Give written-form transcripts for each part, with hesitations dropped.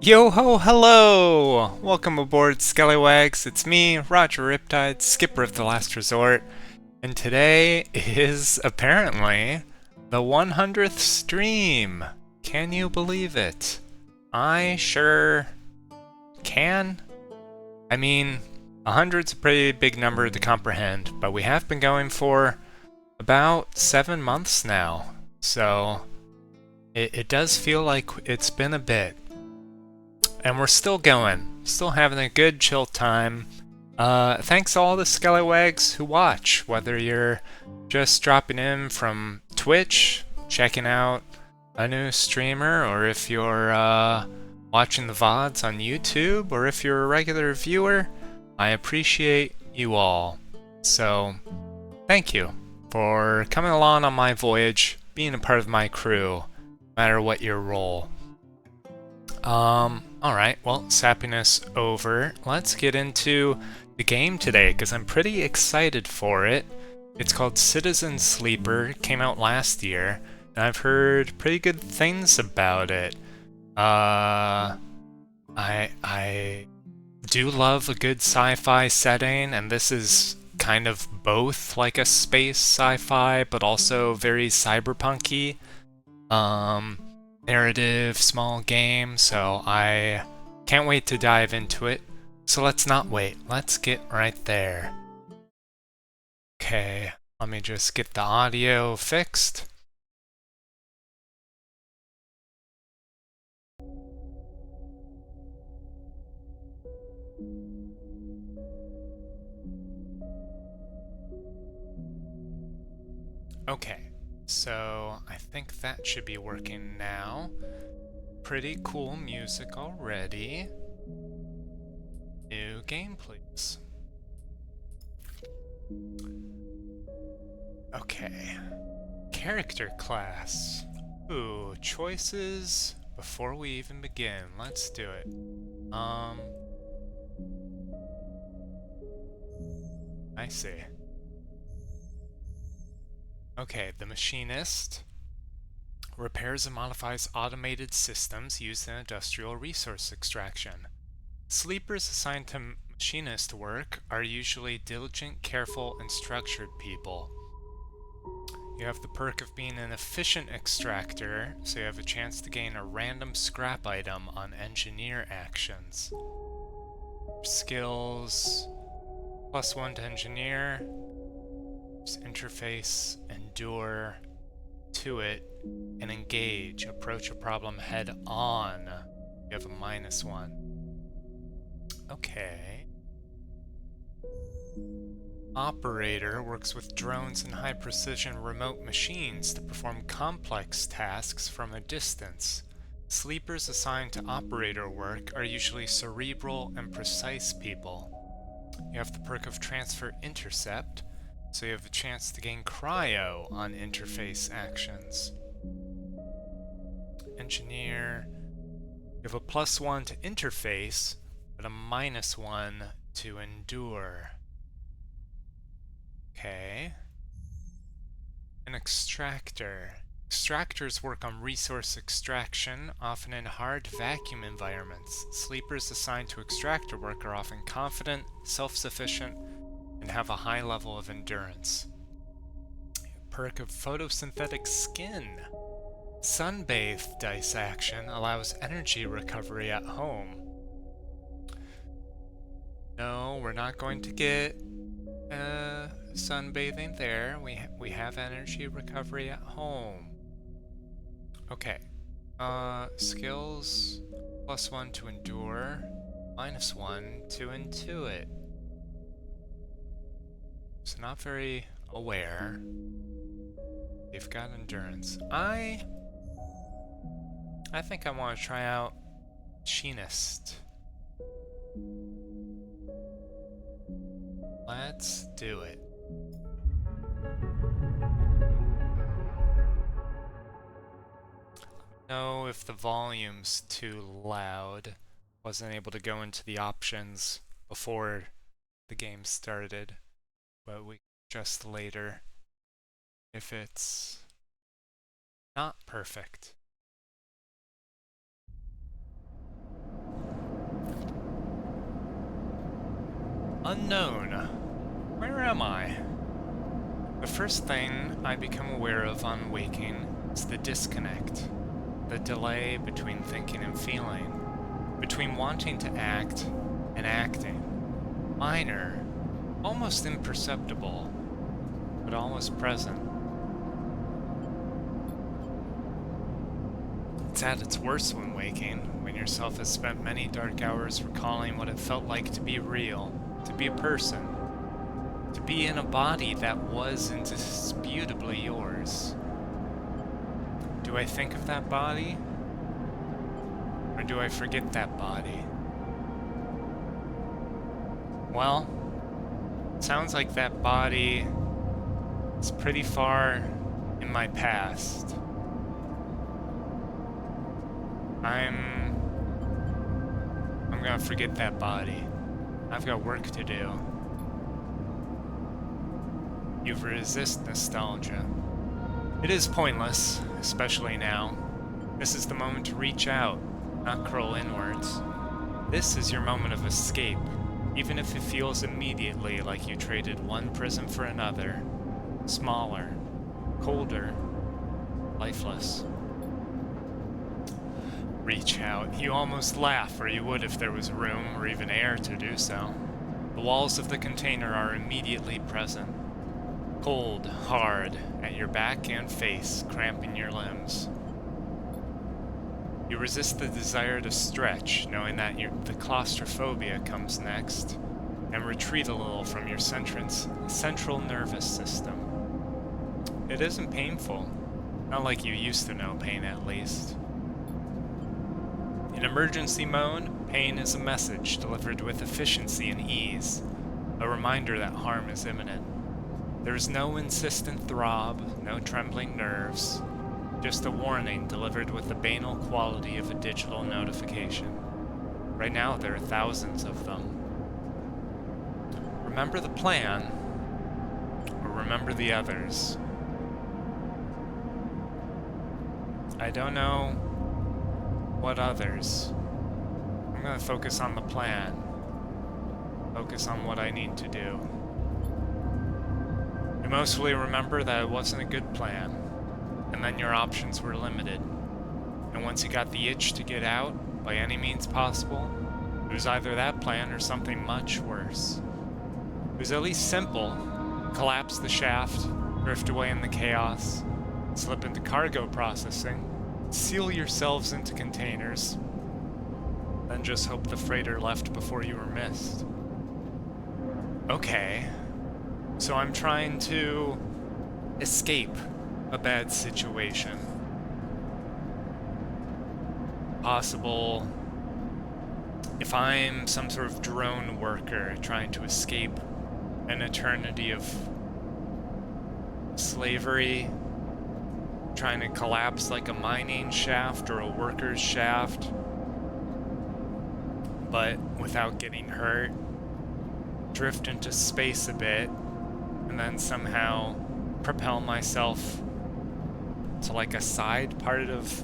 Yo ho, hello! Welcome aboard Skellywags. It's me, Roger Riptide, skipper of the last resort, and today is apparently the 100th stream. Can you believe it? I sure can. I mean, 100's a pretty big number to comprehend, but we have been going for about 7 months now, so it does feel like it's been a bit. And we're still going, still having a good chill time. Thanks to all the Skellywags who watch, whether you're just dropping in from Twitch, checking out a new streamer, or if you're watching the VODs on YouTube, or if you're a regular viewer. I appreciate you all. So, thank you for coming along on my voyage, being a part of my crew, no matter what your role. Alright, well, sappiness over. Let's get into the game today, because I'm pretty excited for it. It's called Citizen Sleeper, came out last year, and I've heard pretty good things about it. I do love a good sci-fi setting, and this is kind of both like a space sci-fi, but also very cyberpunky. Narrative, small game, so I can't wait to dive into it. So let's not wait, let's get right there. Okay, let me just get the audio fixed. Okay, so I think that should be working now. Pretty cool music already. New game, please. Okay. Character class. Ooh, choices before we even begin. Let's do it. I see. Okay, the machinist repairs and modifies automated systems used in industrial resource extraction. Sleepers assigned to machinist work are usually diligent, careful, and structured people. You have the perk of being an efficient extractor, so you have a chance to gain a random scrap item on engineer actions. Skills, +1 to engineer, interface, endure, to it, and engage. Approach a problem head on. You have a -1. Okay. Operator works with drones and high-precision remote machines to perform complex tasks from a distance. Sleepers assigned to operator work are usually cerebral and precise people. You have the perk of Transfer Intercept, so you have a chance to gain cryo on interface actions. Engineer, you have a +1 to interface, but a -1 to endure. Okay. An extractor. Extractors work on resource extraction, often in hard vacuum environments. Sleepers assigned to extractor work are often confident, self-sufficient, and have a high level of endurance. Perk of photosynthetic skin. Sunbathe dice action allows energy recovery at home. No, we're not going to get sunbathing there. We have energy recovery at home. Okay. Skills, +1 to endure, -1 to intuit. So not very aware. You've got endurance. I think I want to try out machinist. Let's do it. Know if the volume's too loud. Wasn't able to go into the options before the game started, but we can adjust later if it's not perfect. Unknown. Where am I? The first thing I become aware of on waking is the disconnect. The delay between thinking and feeling. Between wanting to act and acting. Minor. Almost imperceptible. But always present. It's at its worst when waking, when yourself has spent many dark hours recalling what it felt like to be real, to be a person, to be in a body that was indisputably yours. Do I think of that body? Or do I forget that body? Well, it sounds like that body is pretty far in my past. I'm gonna forget that body. I've got work to do. You resist nostalgia. It is pointless, especially now. This is the moment to reach out, not crawl inwards. This is your moment of escape, even if it feels immediately like you traded one prison for another. Smaller, colder, lifeless. Reach out. You almost laugh, or you would if there was room or even air to do so. The walls of the container are immediately present. Cold, hard, at your back and face, cramping your limbs. You resist the desire to stretch, knowing that the claustrophobia comes next, and retreat a little from your central nervous system. It isn't painful. Not like you used to know pain, at least. In emergency mode, pain is a message delivered with efficiency and ease, a reminder that harm is imminent. There is no insistent throb, no trembling nerves, just a warning delivered with the banal quality of a digital notification. Right now, there are thousands of them. Remember the plan, or remember the others. I don't know what others. I'm gonna focus on the plan. Focus on what I need to do. You mostly remember that it wasn't a good plan, and then your options were limited. And once you got the itch to get out, by any means possible, it was either that plan or something much worse. It was at least simple. Collapse the shaft, drift away in the chaos, slip into cargo processing, seal yourselves into containers, then just hope the freighter left before you were missed. Okay, so I'm trying to escape a bad situation. Possible if I'm some sort of drone worker trying to escape an eternity of slavery, trying to collapse like a mining shaft or a worker's shaft, but without getting hurt, drift into space a bit, and then somehow propel myself to like a side part of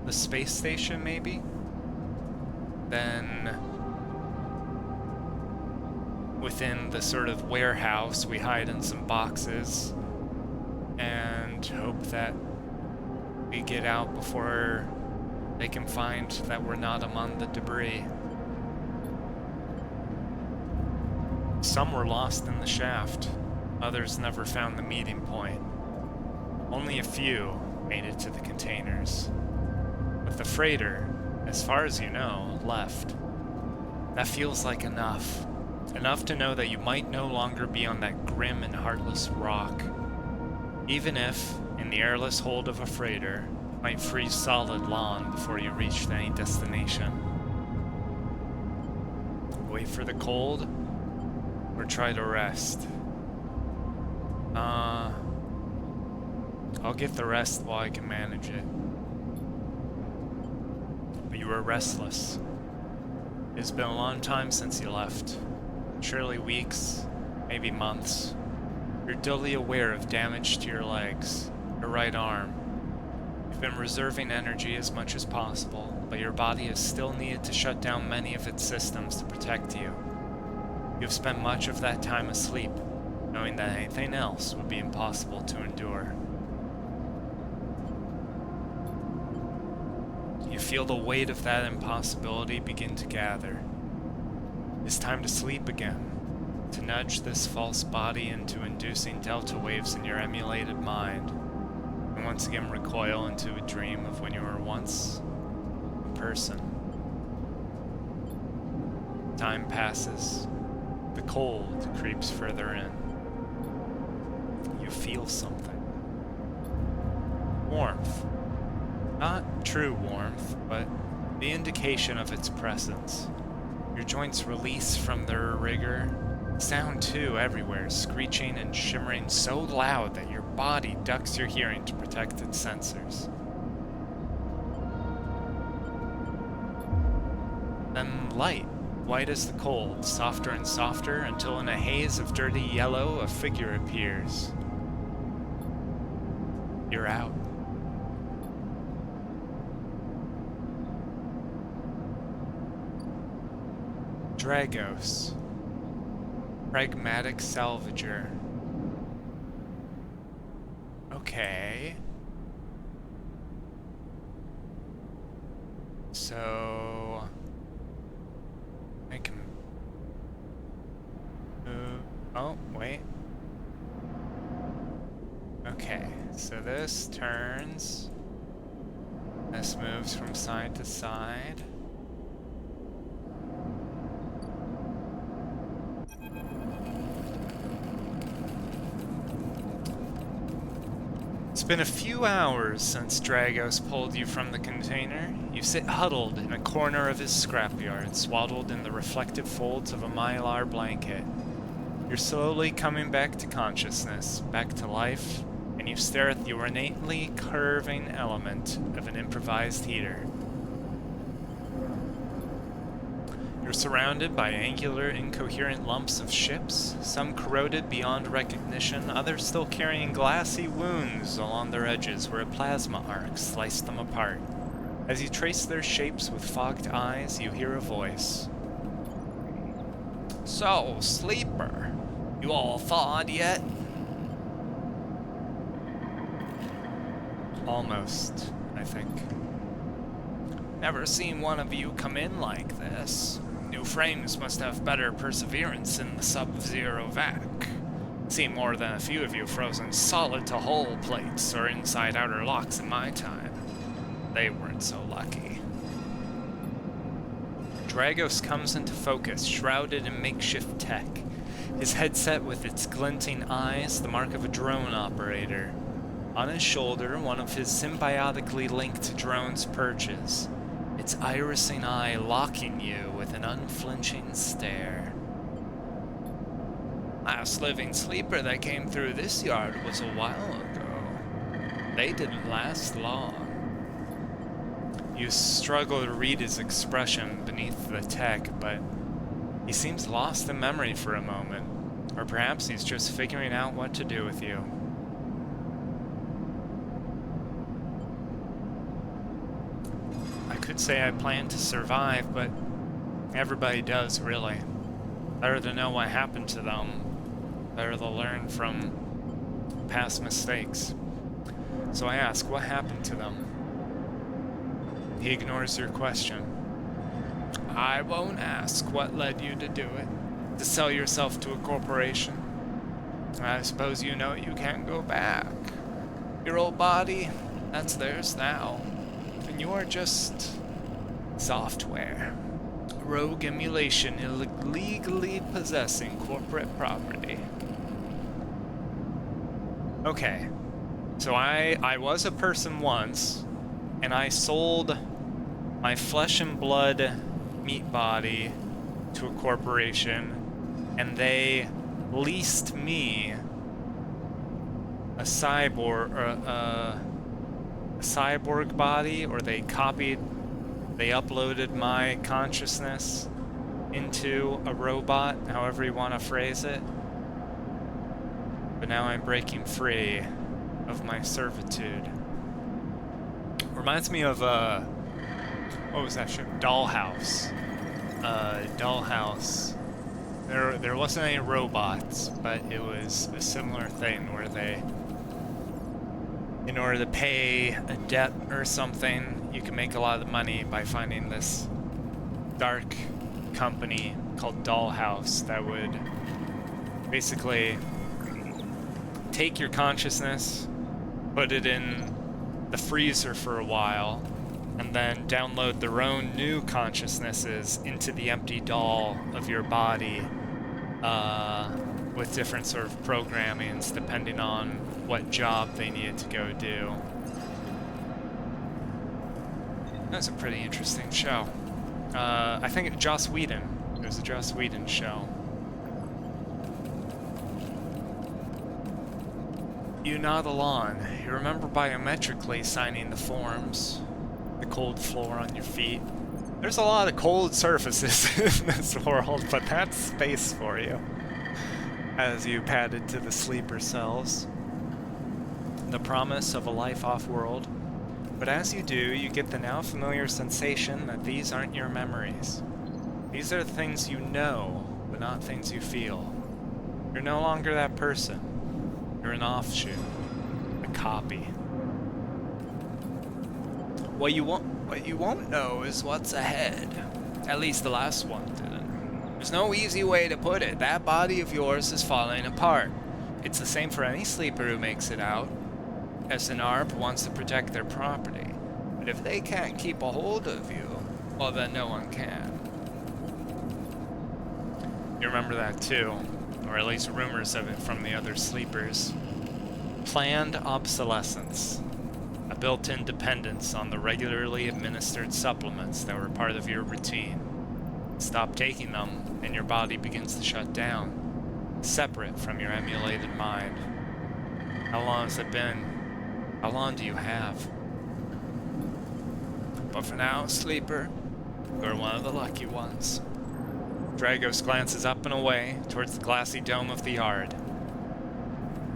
the space station, maybe? Then within the sort of warehouse, we hide in some boxes and hope that we get out before they can find that we're not among the debris. Some were lost in the shaft. Others never found the meeting point. Only a few made it to the containers. But the freighter, as far as you know, left. That feels like enough. Enough to know that you might no longer be on that grim and heartless rock. Even if, in the airless hold of a freighter, might freeze solid long before you reached any destination. Wait for the cold, or try to rest? I'll get the rest while I can manage it. But you were restless. It's been a long time since you left. Surely weeks, maybe months. You're dully aware of damage to your legs, your right arm. You've been reserving energy as much as possible, but your body has still needed to shut down many of its systems to protect you. You've spent much of that time asleep, knowing that anything else would be impossible to endure. You feel the weight of that impossibility begin to gather. It's time to sleep again, to nudge this false body into inducing delta waves in your emulated mind, and once again recoil into a dream of when you were once a person. Time passes. The cold creeps further in. You feel something. Warmth. Not true warmth, but the indication of its presence. Your joints release from their rigor. Sound too everywhere, screeching and shimmering so loud that your body ducks your hearing to protect its sensors. Then light, white as the cold, softer and softer, until in a haze of dirty yellow a figure appears. You're out. Dragos. Pragmatic salvager. Okay. So I can move. Oh, wait. Okay, so this turns. This moves from side to side. It's been a few hours since Dragos pulled you from the container. You sit huddled in a corner of his scrapyard, swaddled in the reflective folds of a mylar blanket. You're slowly coming back to consciousness, back to life, and you stare at the ornately curving element of an improvised heater. You're surrounded by angular, incoherent lumps of ships, some corroded beyond recognition, others still carrying glassy wounds along their edges where a plasma arc sliced them apart. As you trace their shapes with fogged eyes, you hear a voice. "So, sleeper, you all thawed yet?" Almost, I think. "Never seen one of you come in like this. New frames must have better perseverance in the sub-zero vac. Seen more than a few of you frozen solid to hull plates or inside outer locks in my time. They weren't so lucky." Dragos comes into focus, shrouded in makeshift tech. His headset with its glinting eyes, the mark of a drone operator. On his shoulder, one of his symbiotically linked drones perches, its irising eye locking you with an unflinching stare. "Last living sleeper that came through this yard was a while ago. They didn't last long." You struggle to read his expression beneath the tech, but he seems lost in memory for a moment. Or perhaps he's just figuring out what to do with you. I could say I plan to survive, but everybody does, really. Better to know what happened to them. Better to learn from past mistakes. So I ask, what happened to them? He ignores your question. "I won't ask what led you to do it. To sell yourself to a corporation. I suppose you know you can't go back. Your old body, that's theirs now. And you are just software. Rogue emulation illegally possessing corporate property." Okay. So I was a person once, and I sold my flesh and blood meat body to a corporation, and they leased me a cyborg body, or they uploaded my consciousness into a robot, however you want to phrase it. But now I'm breaking free of my servitude. Reminds me of what was that show? Dollhouse. Dollhouse There wasn't any robots, but it was a similar thing where they, in order to pay a debt or something, you can make a lot of money by finding this dark company called Dollhouse that would basically take your consciousness, put it in the freezer for a while, and then download their own new consciousnesses into the empty doll of your body, with different sort of programmings depending on what job they needed to go do. That was a pretty interesting show. I think Joss Whedon. It was a Joss Whedon show. You nod along. You remember biometrically signing the forms. The cold floor on your feet. There's a lot of cold surfaces in this world, but that's space for you. As you padded to the sleeper cells. The promise of a life off-world. But as you do, you get the now familiar sensation that these aren't your memories. These are things you know, but not things you feel. You're no longer that person. You're an offshoot. A copy. What you won't know is what's ahead. At least the last one didn't. There's no easy way to put it. That body of yours is falling apart. It's the same for any sleeper who makes it out. SNRP wants to protect their property. But if they can't keep a hold of you, well then no one can. You remember that too. Or at least rumors of it from the other sleepers. Planned obsolescence. A built-in dependence on the regularly administered supplements that were part of your routine. Stop taking them, and your body begins to shut down, separate from your emulated mind. How long has it been? How long do you have? But for now, sleeper, you're one of the lucky ones. Dragos glances up and away towards the glassy dome of the yard.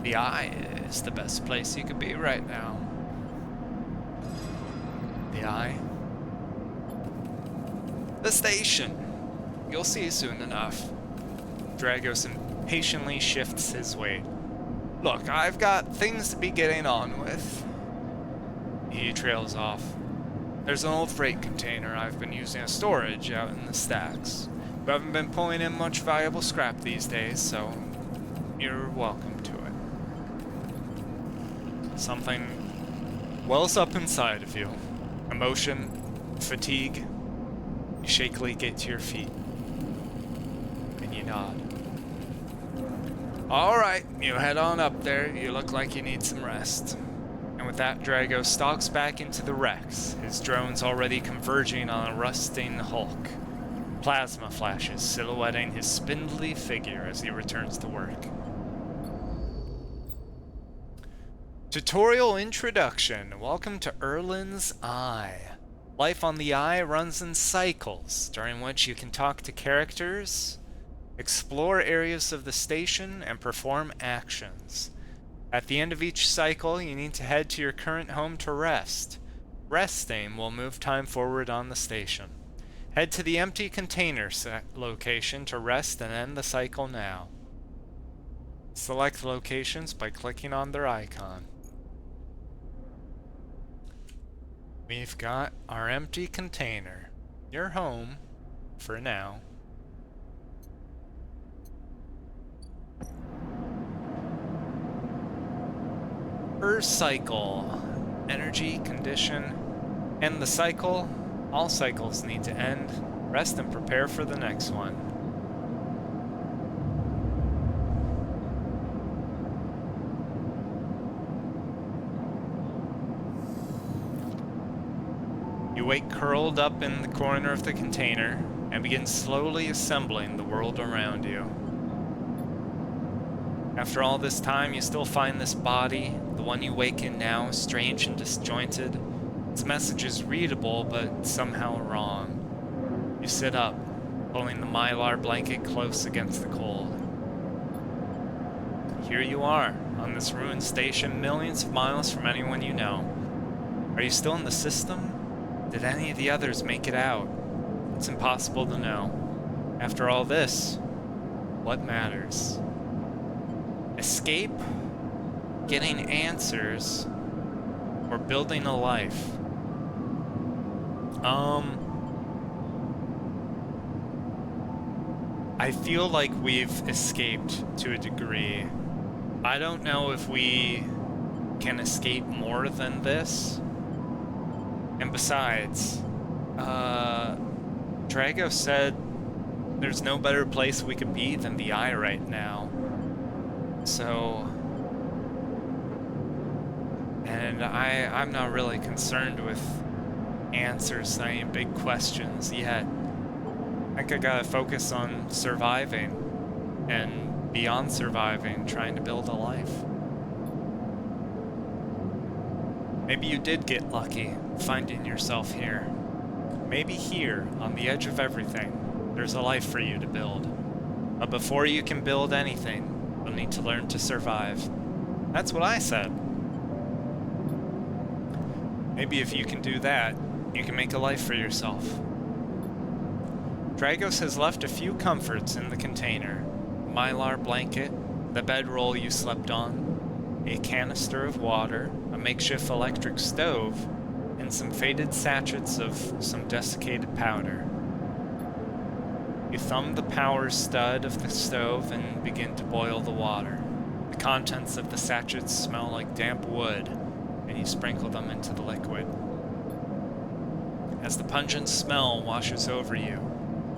The eye is the best place you could be right now. The eye? The station! You'll see soon enough. Dragos impatiently shifts his weight. Look, I've got things to be getting on with. He trails off. There's an old freight container I've been using as storage out in the stacks. We haven't been pulling in much valuable scrap these days, so you're welcome to it. Something wells up inside of you. Emotion, fatigue. You shakily get to your feet. And you nod. Alright, you head on up there. You look like you need some rest. And with that, Drago stalks back into the Rex, his drones already converging on a rusting hulk. Plasma flashes silhouetting his spindly figure as he returns to work. Tutorial Introduction. Welcome to Erlin's Eye. Life on the Eye runs in cycles, during which you can talk to characters, explore areas of the station, and perform actions. At the end of each cycle, you need to head to your current home to rest. Resting will move time forward on the station. Head to the empty container location to rest and end the cycle now. Select locations by clicking on their icon. We've got our empty container. Your home, for now. Per cycle. Energy, condition, end the cycle. All cycles need to end. Rest and prepare for the next one. You wake curled up in the corner of the container and begin slowly assembling the world around you. After all this time, you still find this body, the one you wake in now, strange and disjointed. Its message is readable, but somehow wrong. You sit up, pulling the mylar blanket close against the cold. Here you are, on this ruined station, millions of miles from anyone you know. Are you still in the system? Did any of the others make it out? It's impossible to know. After all this, What matters? Escape, getting answers, or building a life? I feel like we've escaped to a degree. I don't know if we can escape more than this. And besides, Drago said there's no better place we could be than the Eye right now. So... And I'm not really concerned with answers to any big questions yet. I think I gotta focus on surviving, and beyond surviving, trying to build a life. Maybe you did get lucky finding yourself here. Maybe here, on the edge of everything, there's a life for you to build. But before you can build anything, you'll need to learn to survive. That's what I said. Maybe if you can do that, you can make a life for yourself. Dragos has left a few comforts in the container. A mylar blanket, the bedroll you slept on, a canister of water, a makeshift electric stove, and some faded sachets of some desiccated powder. You thumb the power stud of the stove and begin to boil the water. The contents of the sachets smell like damp wood, and you sprinkle them into the liquid. As the pungent smell washes over you,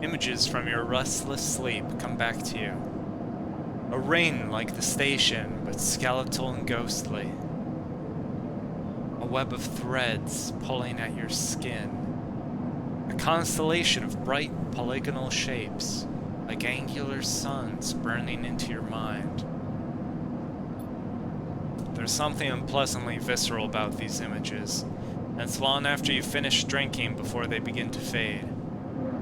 images from your restless sleep come back to you. A ring like the station, but skeletal and ghostly. A web of threads pulling at your skin. A constellation of bright polygonal shapes, like angular suns burning into your mind. There's something unpleasantly visceral about these images, and it's long after you finish drinking before they begin to fade.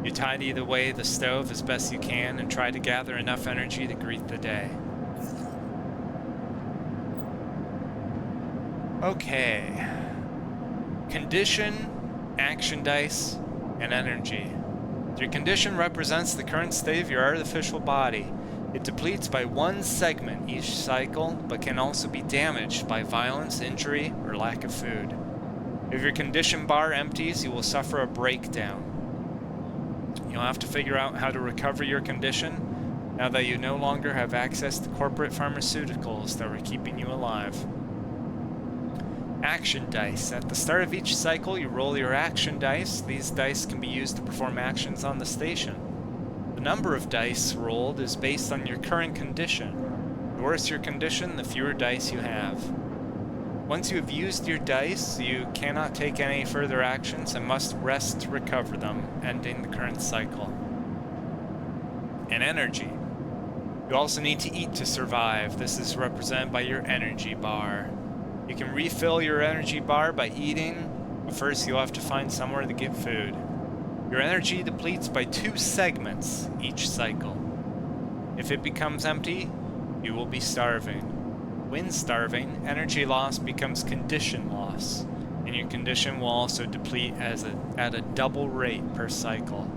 You tidy away the stove as best you can and try to gather enough energy to greet the day. Okay. Condition, action dice, and energy. Your condition represents the current state of your artificial body. It depletes by one segment each cycle, but can also be damaged by violence, injury, or lack of food. If your condition bar empties, you will suffer a breakdown. You'll have to figure out how to recover your condition now that you no longer have access to corporate pharmaceuticals that were keeping you alive. Action dice. At the start of each cycle, you roll your action dice. These dice can be used to perform actions on the station. The number of dice rolled is based on your current condition. The worse your condition, the fewer dice you have. Once you have used your dice, you cannot take any further actions and must rest to recover them, ending the current cycle. And energy. You also need to eat to survive. This is represented by your energy bar. You can refill your energy bar by eating, but first you'll have to find somewhere to get food. Your energy depletes by 2 segments each cycle. If it becomes empty, you will be starving. When starving, energy loss becomes condition loss, and your condition will also deplete at a double rate per cycle.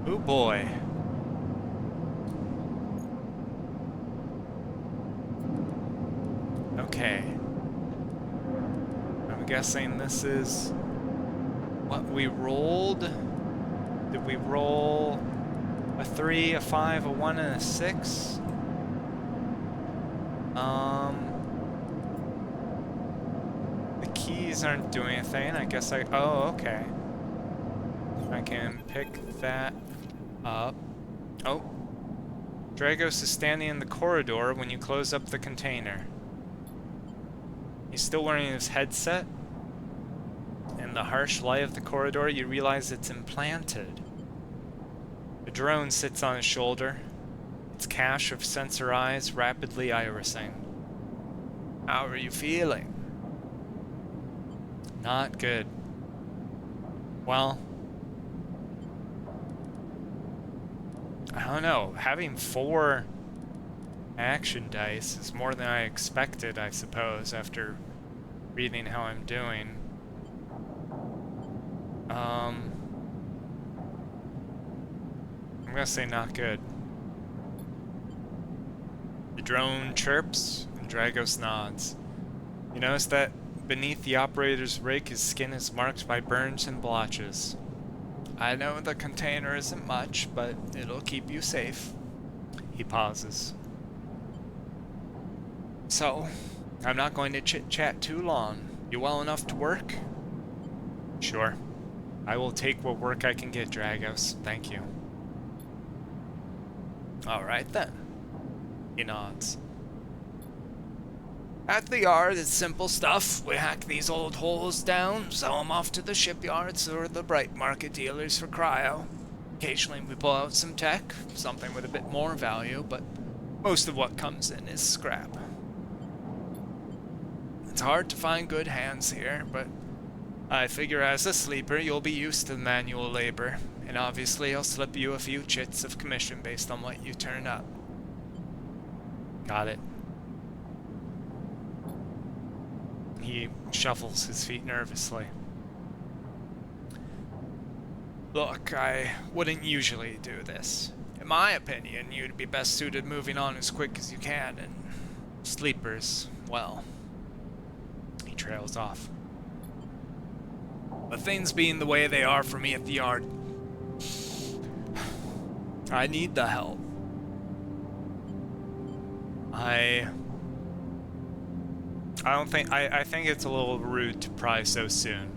Oh boy. Okay. I'm guessing this is what we rolled. Did we roll a 3, a 5, a 1, and a 6? The keys aren't doing anything. I guess oh, okay. I can pick that up. Oh. Dragos is standing in the corridor when you close up the container. He's still wearing his headset. In the harsh light of the corridor, you realize it's implanted. A drone sits on his shoulder, its cache of sensor eyes rapidly irising. How are you feeling? Not good. Well, I don't know. Having 4 action dice is more than I expected, I suppose, after reading how I'm doing. I'm gonna say not good. The drone chirps, and Dragos nods. You notice that beneath the operator's rig, his skin is marked by burns and blotches. I know the container isn't much, but it'll keep you safe. He pauses. So, I'm not going to chit-chat too long. You well enough to work? Sure. I will take what work I can get, Dragos. Thank you. Alright then. He nods. At the yard, it's simple stuff. We hack these old holes down, sell them off to the shipyards or the bright market dealers for cryo. Occasionally we pull out some tech, something with a bit more value, but most of what comes in is scrap. It's hard to find good hands here, but I figure as a sleeper you'll be used to manual labor, and obviously I'll slip you a few chits of commission based on what you turn up. Got it. He shuffles his feet nervously. Look, I wouldn't usually do this. In my opinion, you'd be best suited moving on as quick as you can, and sleepers, well... He trails off. But things being the way they are for me at the yard, I need the help. I think it's a little rude to pry so soon.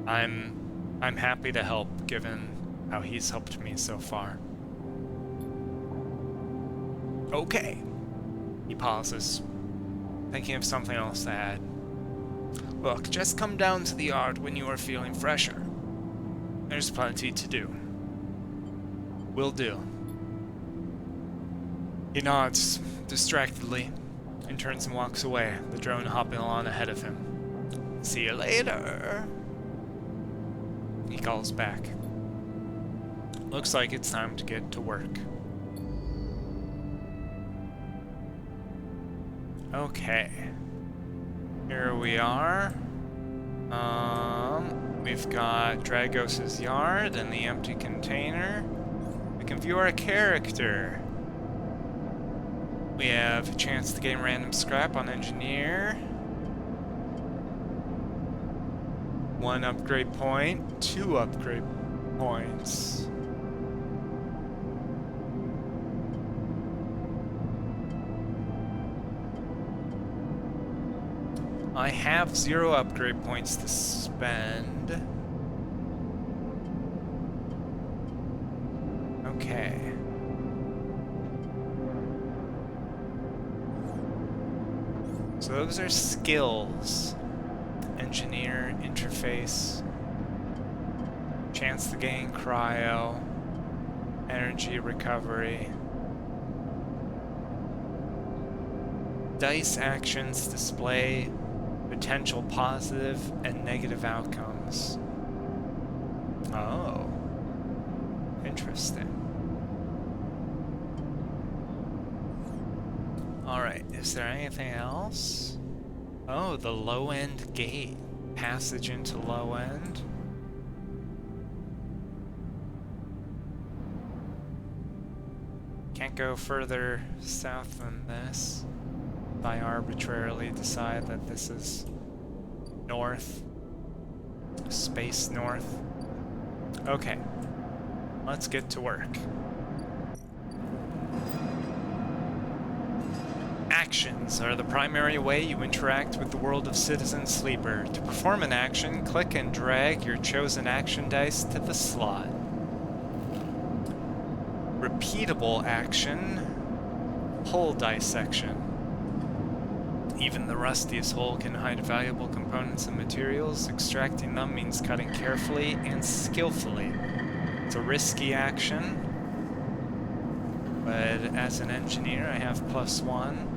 I'm happy to help, given how he's helped me so far. Okay. He pauses, thinking of something else to add. Look, just come down to the yard when you are feeling fresher. There's plenty to do. Will do. He nods distractedly and turns and walks away, the drone hopping along ahead of him. See you later. He calls back. Looks like it's time to get to work. Okay. Here we are. We've got Dragos' yard and the empty container. We can view our character. We have a chance to gain random scrap on engineer. 1 upgrade point, 2 upgrade points. I have 0 upgrade points to spend. Okay. So those are skills. Engineer, interface, chance to gain cryo, energy recovery. Dice actions display potential positive and negative outcomes. Oh, interesting. Alright, is there anything else? Oh, the low-end gate. Passage into low-end. Can't go further south than this. If I arbitrarily decide that this is north. Space north. Okay. Let's get to work. Actions are the primary way you interact with the world of Citizen Sleeper. To perform an action, click and drag your chosen action dice to the slot. Repeatable action, hole dissection. Even the rustiest hole can hide valuable components and materials. Extracting them means cutting carefully and skillfully. It's a risky action, but as an engineer I have +1.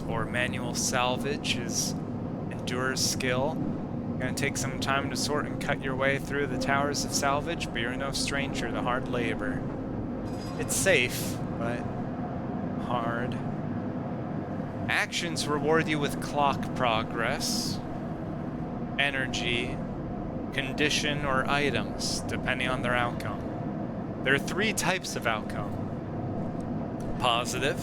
Or manual salvage is endures skill. Gonna take some time to sort and cut your way through the towers of salvage, but you're no stranger to hard labor. It's safe, but hard. Actions reward you with clock progress, energy, condition, or items, depending on their outcome. There are 3 types of outcome. Positive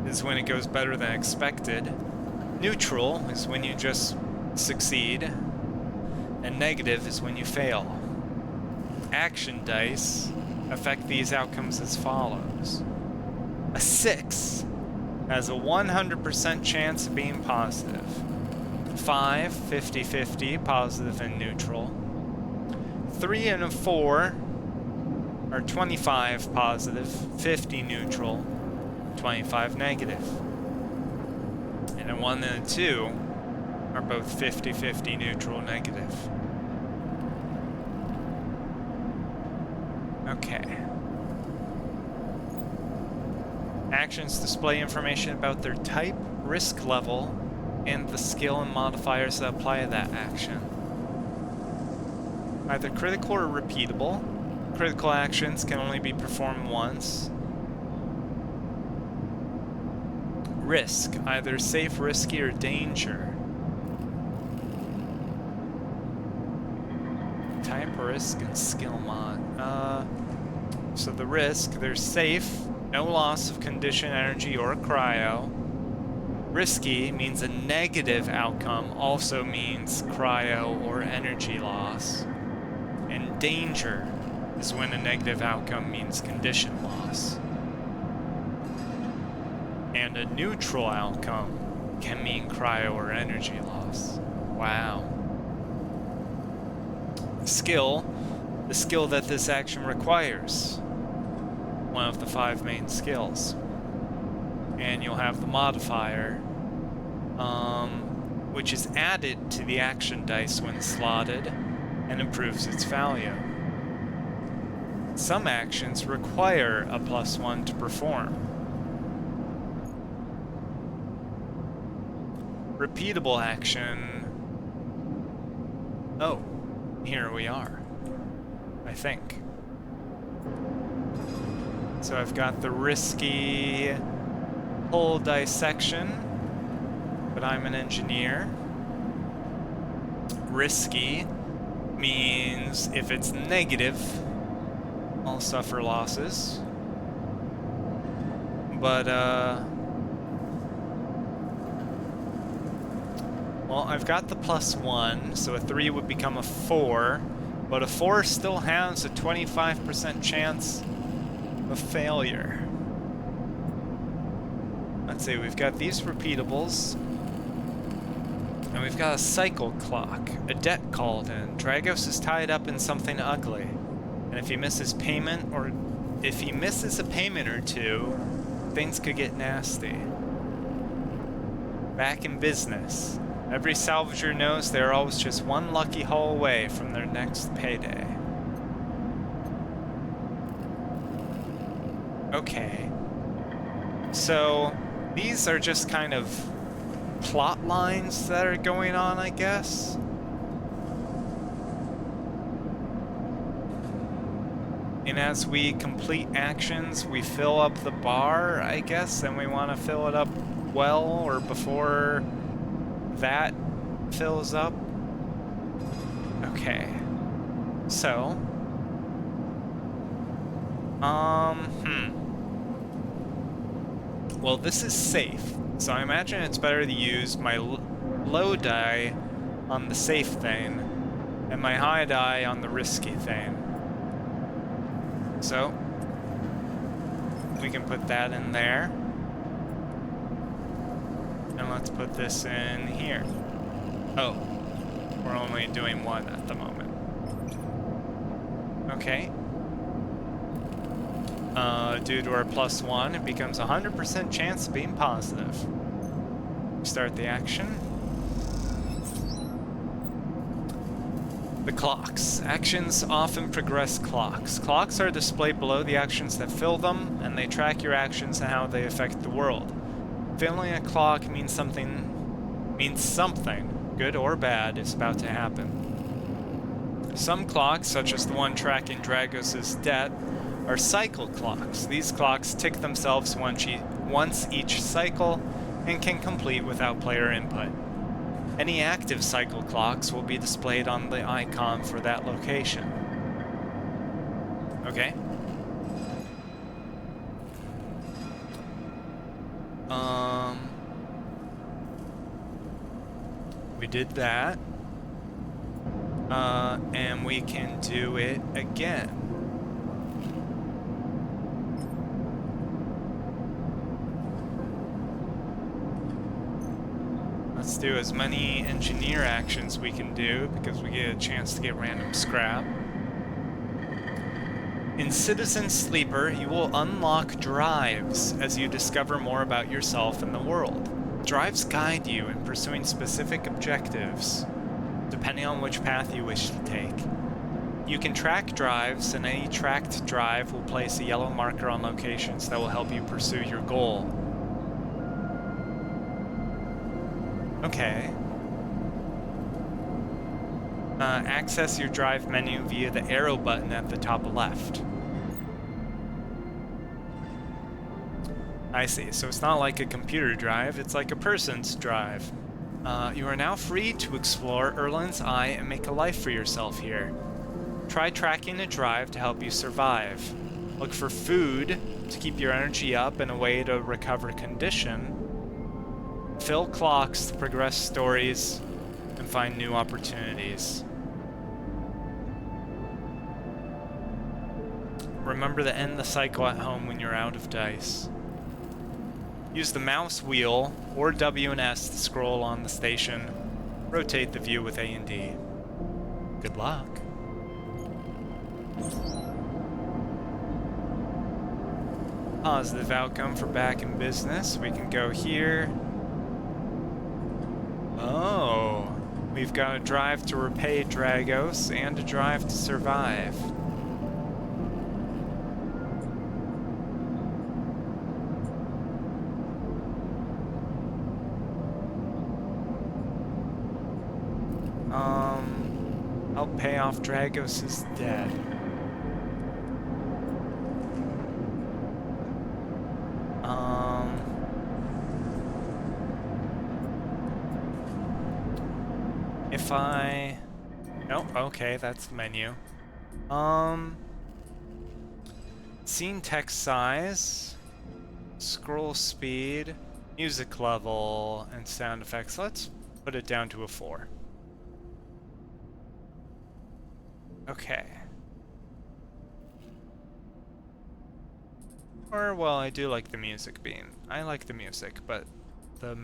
is when it goes better than expected. Neutral is when you just succeed. And negative is when you fail. Action dice affect these outcomes as follows. A 6 has a 100% chance of being positive. 5, 50-50, positive and neutral. 3 and a 4 are 25 positive, 50 neutral, 25 negative. And a 1 and a 2 are both 50-50, neutral, negative. Okay. Actions display information about their type, risk level, and the skill and modifiers that apply to that action. Either critical or repeatable. Critical actions can only be performed once. Risk, either safe, risky, or danger. Type, risk, and skill mod. So the risk, they're safe, no loss of condition, energy, or cryo. Risky means a negative outcome, also means cryo or energy loss. And danger is when a negative outcome means condition loss. And a neutral outcome can mean cryo or energy loss. Wow. Skill, the skill that this action requires. One of the 5 main skills. And you'll have the modifier, which is added to the action dice when slotted and improves its value. Some actions require a +1 to perform. Repeatable action. Oh, here we are, I think. So I've got the risky hull dissection, but I'm an engineer. Risky means if it's negative, I'll suffer losses. But, well, I've got the +1, so a 3 would become a 4, but a 4 still has a 25% chance of failure. Let's see, we've got these repeatables, and we've got a cycle clock, a debt called in. Dragos is tied up in something ugly, and if he misses payment, or if he misses a payment or two, things could get nasty. Back in business. Every salvager knows they're always just one lucky haul away from their next payday. Okay. So, these are just kind of plot lines that are going on, I guess. And as we complete actions, we fill up the bar, I guess, and we want to fill it up well or before that fills up. Okay. So, well, this is safe, so I imagine it's better to use my low die on the safe thing and my high die on the risky thing. So, we can put that in there. And let's put this in here. Oh, we're only doing 1 at the moment. Okay. Due to our +1, it becomes a 100% chance of being positive. Start the action. The clocks. Actions often progress clocks. Clocks are displayed below the actions that fill them, and they track your actions and how they affect the world. Filling a clock means something, good or bad, is about to happen. Some clocks, such as the one tracking Dragos' debt, are cycle clocks. These clocks tick themselves once each cycle and can complete without player input. Any active cycle clocks will be displayed on the icon for that location. Okay. We did that. And we can do it again. Let's do as many engineer actions we can do because we get a chance to get random scrap. In Citizen Sleeper, you will unlock drives as you discover more about yourself and the world. Drives guide you in pursuing specific objectives, depending on which path you wish to take. You can track drives, and any tracked drive will place a yellow marker on locations that will help you pursue your goal. Okay. Access your drive menu via the arrow button at the top left. I see, so it's not like a computer drive, it's like a person's drive. You are now free to explore Erland's Eye and make a life for yourself here. Try tracking a drive to help you survive. Look for food to keep your energy up and a way to recover condition. Fill clocks to progress stories and find new opportunities. Remember to end the cycle at home when you're out of dice. Use the mouse wheel or W and S to scroll on the station. Rotate the view with A and D. Good luck. Positive outcome for back in business. We can go here. Oh, we've got a drive to repay Dragos and a drive to survive. Help pay off Dragos' debt. If I... Oh, okay, that's the menu. Scene text size, scroll speed, music level, and sound effects. Let's put it down to a 4. Okay. Or, well, I do like the music being... I like the music, but the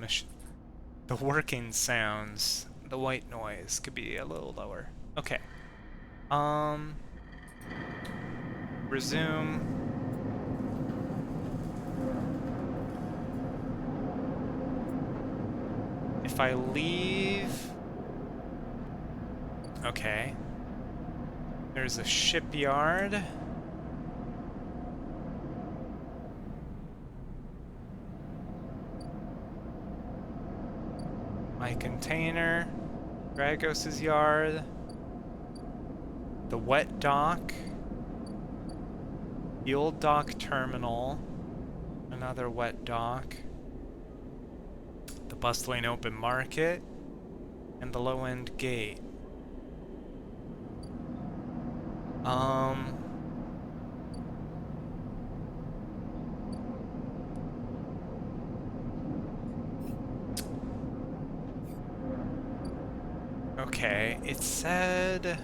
working sounds, the white noise could be a little lower. Okay. Resume. If I leave... Okay. There's a shipyard. My container. Dragos' yard. The wet dock. The old dock terminal. Another wet dock. The bustling open market. And the low-end gate. Okay, it said...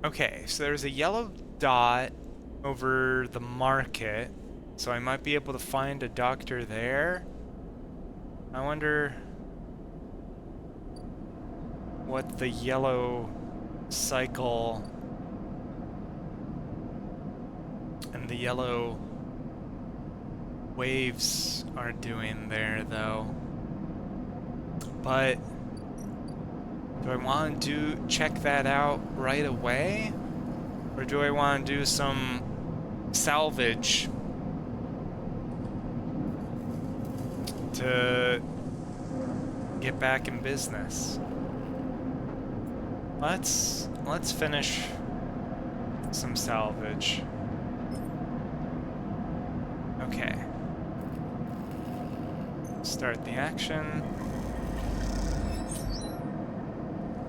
Okay, so there's a yellow dot over the market, so I might be able to find a doctor there. I wonder what the yellow cycle and the yellow waves are doing there, though. But do I want to check that out right away? Or do I want to do some salvage to get back in business? Let's finish some salvage. Okay. Start the action.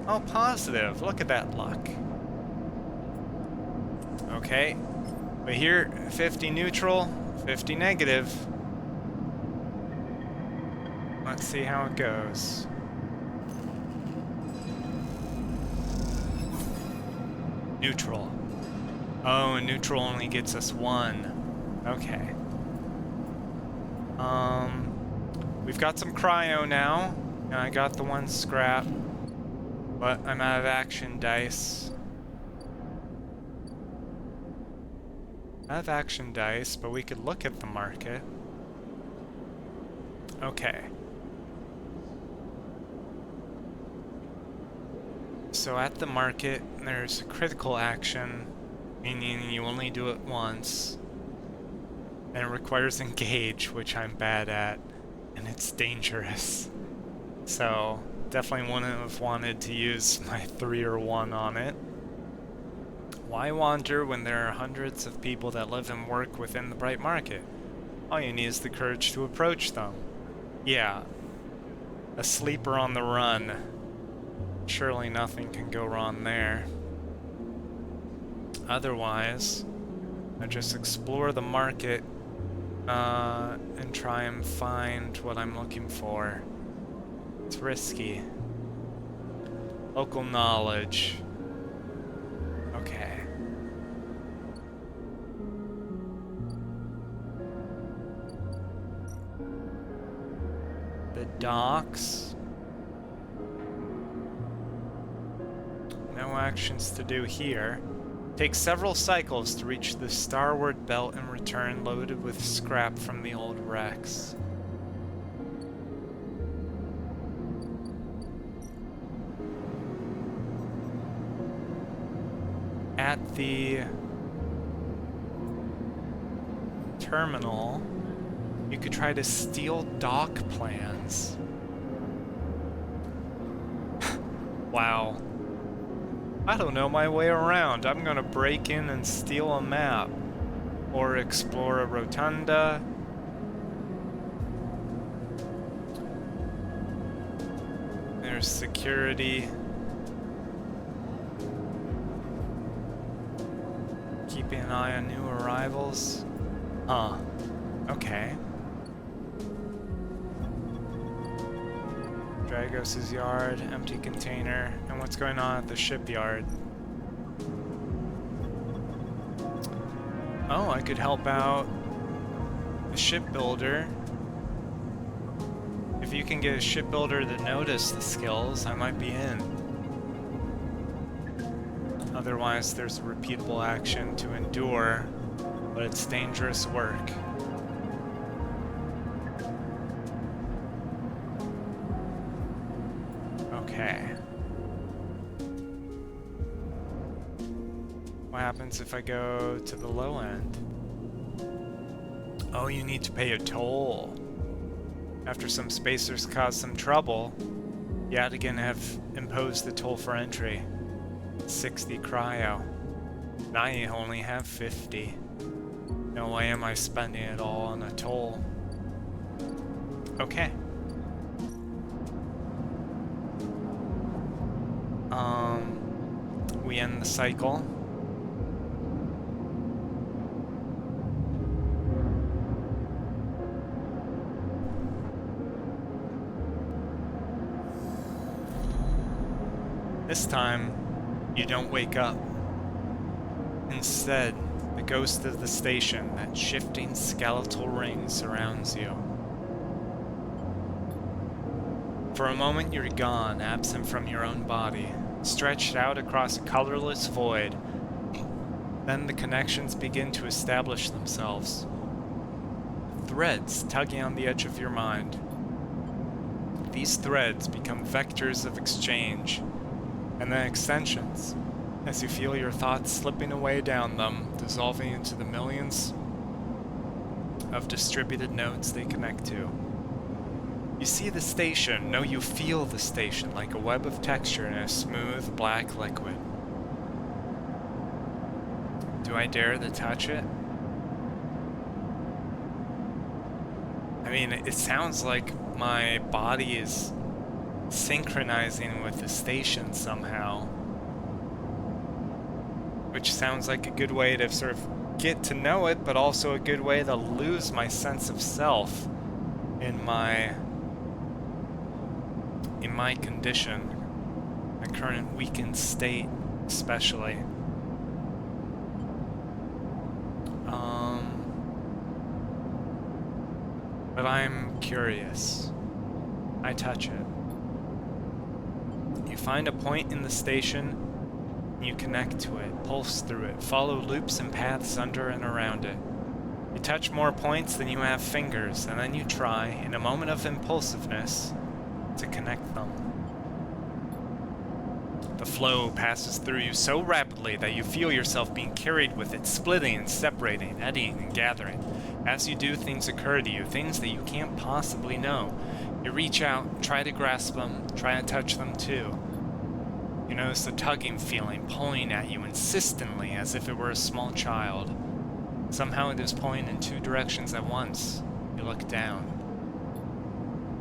Oh, positive. Look at that luck. Okay. But here, 50 neutral, 50 negative. Let's see how it goes. Neutral. Oh, and neutral only gets us 1. Okay. We've got some cryo now, and I got the 1 scrap, but I'm out of action dice. Out of action dice, but we could look at the market. Okay. So at the market, there's critical action, meaning you only do it once, and it requires engage, which I'm bad at, and it's dangerous. So definitely wouldn't have wanted to use my 3 or 1 on it. Why wander when there are hundreds of people that live and work within the bright market? All you need is the courage to approach them. Yeah, a sleeper on the run. Surely nothing can go wrong there. Otherwise, I just explore the market and try and find what I'm looking for. It's risky. Local knowledge. Okay. The docks. No actions to do here. Take several cycles to reach the starward belt and return loaded with scrap from the old wrecks. At the terminal, you could try to steal dock plans. Wow. I don't know my way around. I'm gonna break in and steal a map. Or explore a rotunda. There's security. Keeping an eye on new arrivals. Huh. Okay. Dragos's yard, empty container, and what's going on at the shipyard? Oh, I could help out the shipbuilder. If you can get a shipbuilder to notice the skills, I might be in. Otherwise, there's a repeatable action to endure, but it's dangerous work. Okay. What happens if I go to the low end? Oh, you need to pay a toll. After some spacers caused some trouble, yet again have imposed the toll for entry. 60 cryo. Now you only have 50. No way am I spending it all on a toll. Okay. We end the cycle. This time, you don't wake up. Instead, the ghost of the station, that shifting skeletal ring, surrounds you. For a moment, you're gone, absent from your own body, stretched out across a colorless void. Then the connections begin to establish themselves. Threads tugging on the edge of your mind. These threads become vectors of exchange, and then extensions, as you feel your thoughts slipping away down them, dissolving into the millions of distributed nodes they connect to. You see the station, no, you feel the station like a web of texture in a smooth black liquid. Do I dare to touch it? I mean, it sounds like my body is synchronizing with the station somehow. which sounds like a good way to sort of get to know it, but also a good way to lose my sense of self in my condition, my current weakened state, especially. But I'm curious. I touch it. You find a point in the station, you connect to it, pulse through it, follow loops and paths under and around it. You touch more points than you have fingers, and then you try, in a moment of impulsiveness, to connect them. The flow passes through you so rapidly that you feel yourself being carried with it, splitting and separating, eddying and gathering. As you do, things occur to you, things that you can't possibly know. You reach out, try to grasp them, try to touch them too. You notice the tugging feeling pulling at you insistently as if it were a small child. Somehow it is pulling in two directions at once. You look down.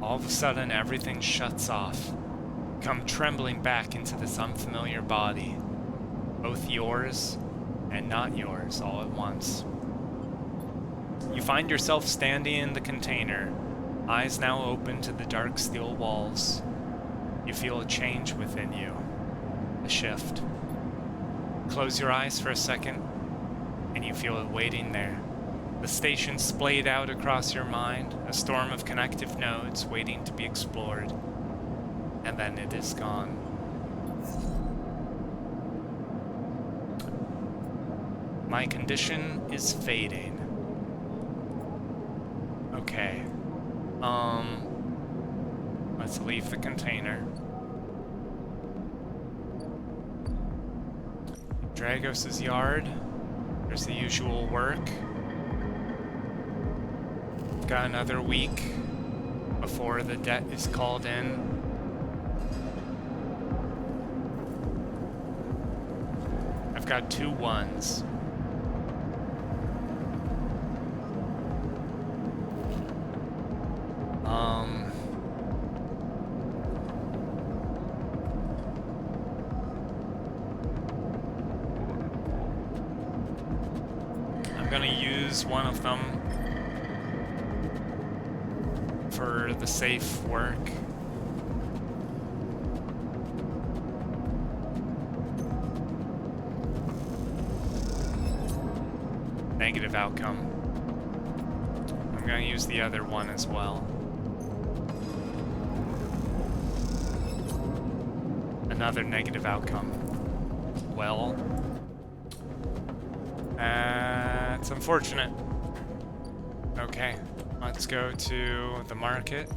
All of a sudden, everything shuts off. You come trembling back into this unfamiliar body. Both yours and not yours all at once. You find yourself standing in the container, eyes now open to the dark steel walls. You feel a change within you, a shift. Close your eyes for a second, and you feel it waiting there. The station splayed out across your mind, a storm of connective nodes waiting to be explored. And then it is gone. My condition is fading. Okay. Let's leave the container. Dragos' yard. There's the usual work. Got another week before the debt is called in. I've got 2 1s. I'm gonna use one of them for the safe work. Negative outcome. I'm gonna use the other one as well. Another negative outcome. Well, it's unfortunate. Okay, let's go to the market.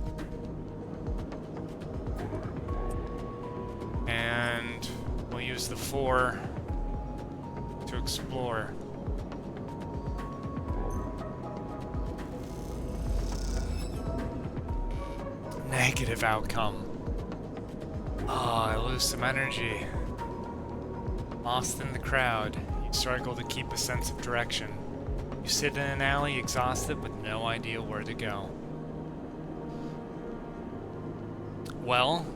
And we'll use the 4 to explore. Negative outcome. Oh, I lose some energy. Lost in the crowd, you struggle to keep a sense of direction. You sit in an alley exhausted with no idea where to go. Well,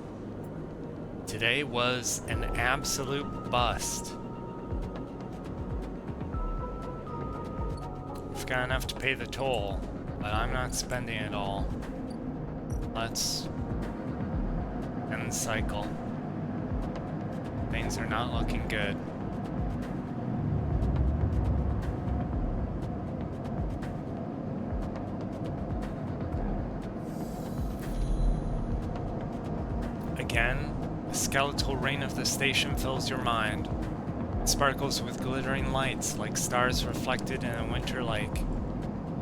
today was an absolute bust. I've got enough to pay the toll, but I'm not spending it all. Let's end the cycle. Things are not looking good. Again, the skeletal rain of the station fills your mind. It sparkles with glittering lights like stars reflected in a winter lake.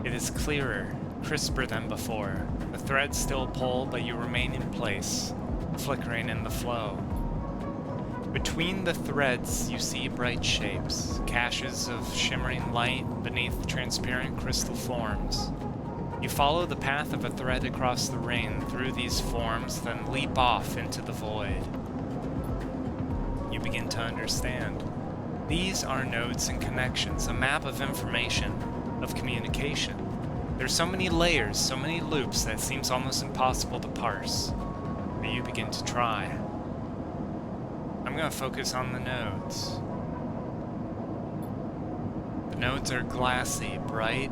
It is clearer, crisper than before. The threads still pull, but you remain in place, flickering in the flow. Between the threads, you see bright shapes, caches of shimmering light beneath transparent crystal forms. You follow the path of a thread across the ring through these forms, then leap off into the void. You begin to understand. These are nodes and connections, a map of information, of communication. There's so many layers, so many loops that it seems almost impossible to parse. But you begin to try. I'm going to focus on the nodes. nodes are glassy, bright,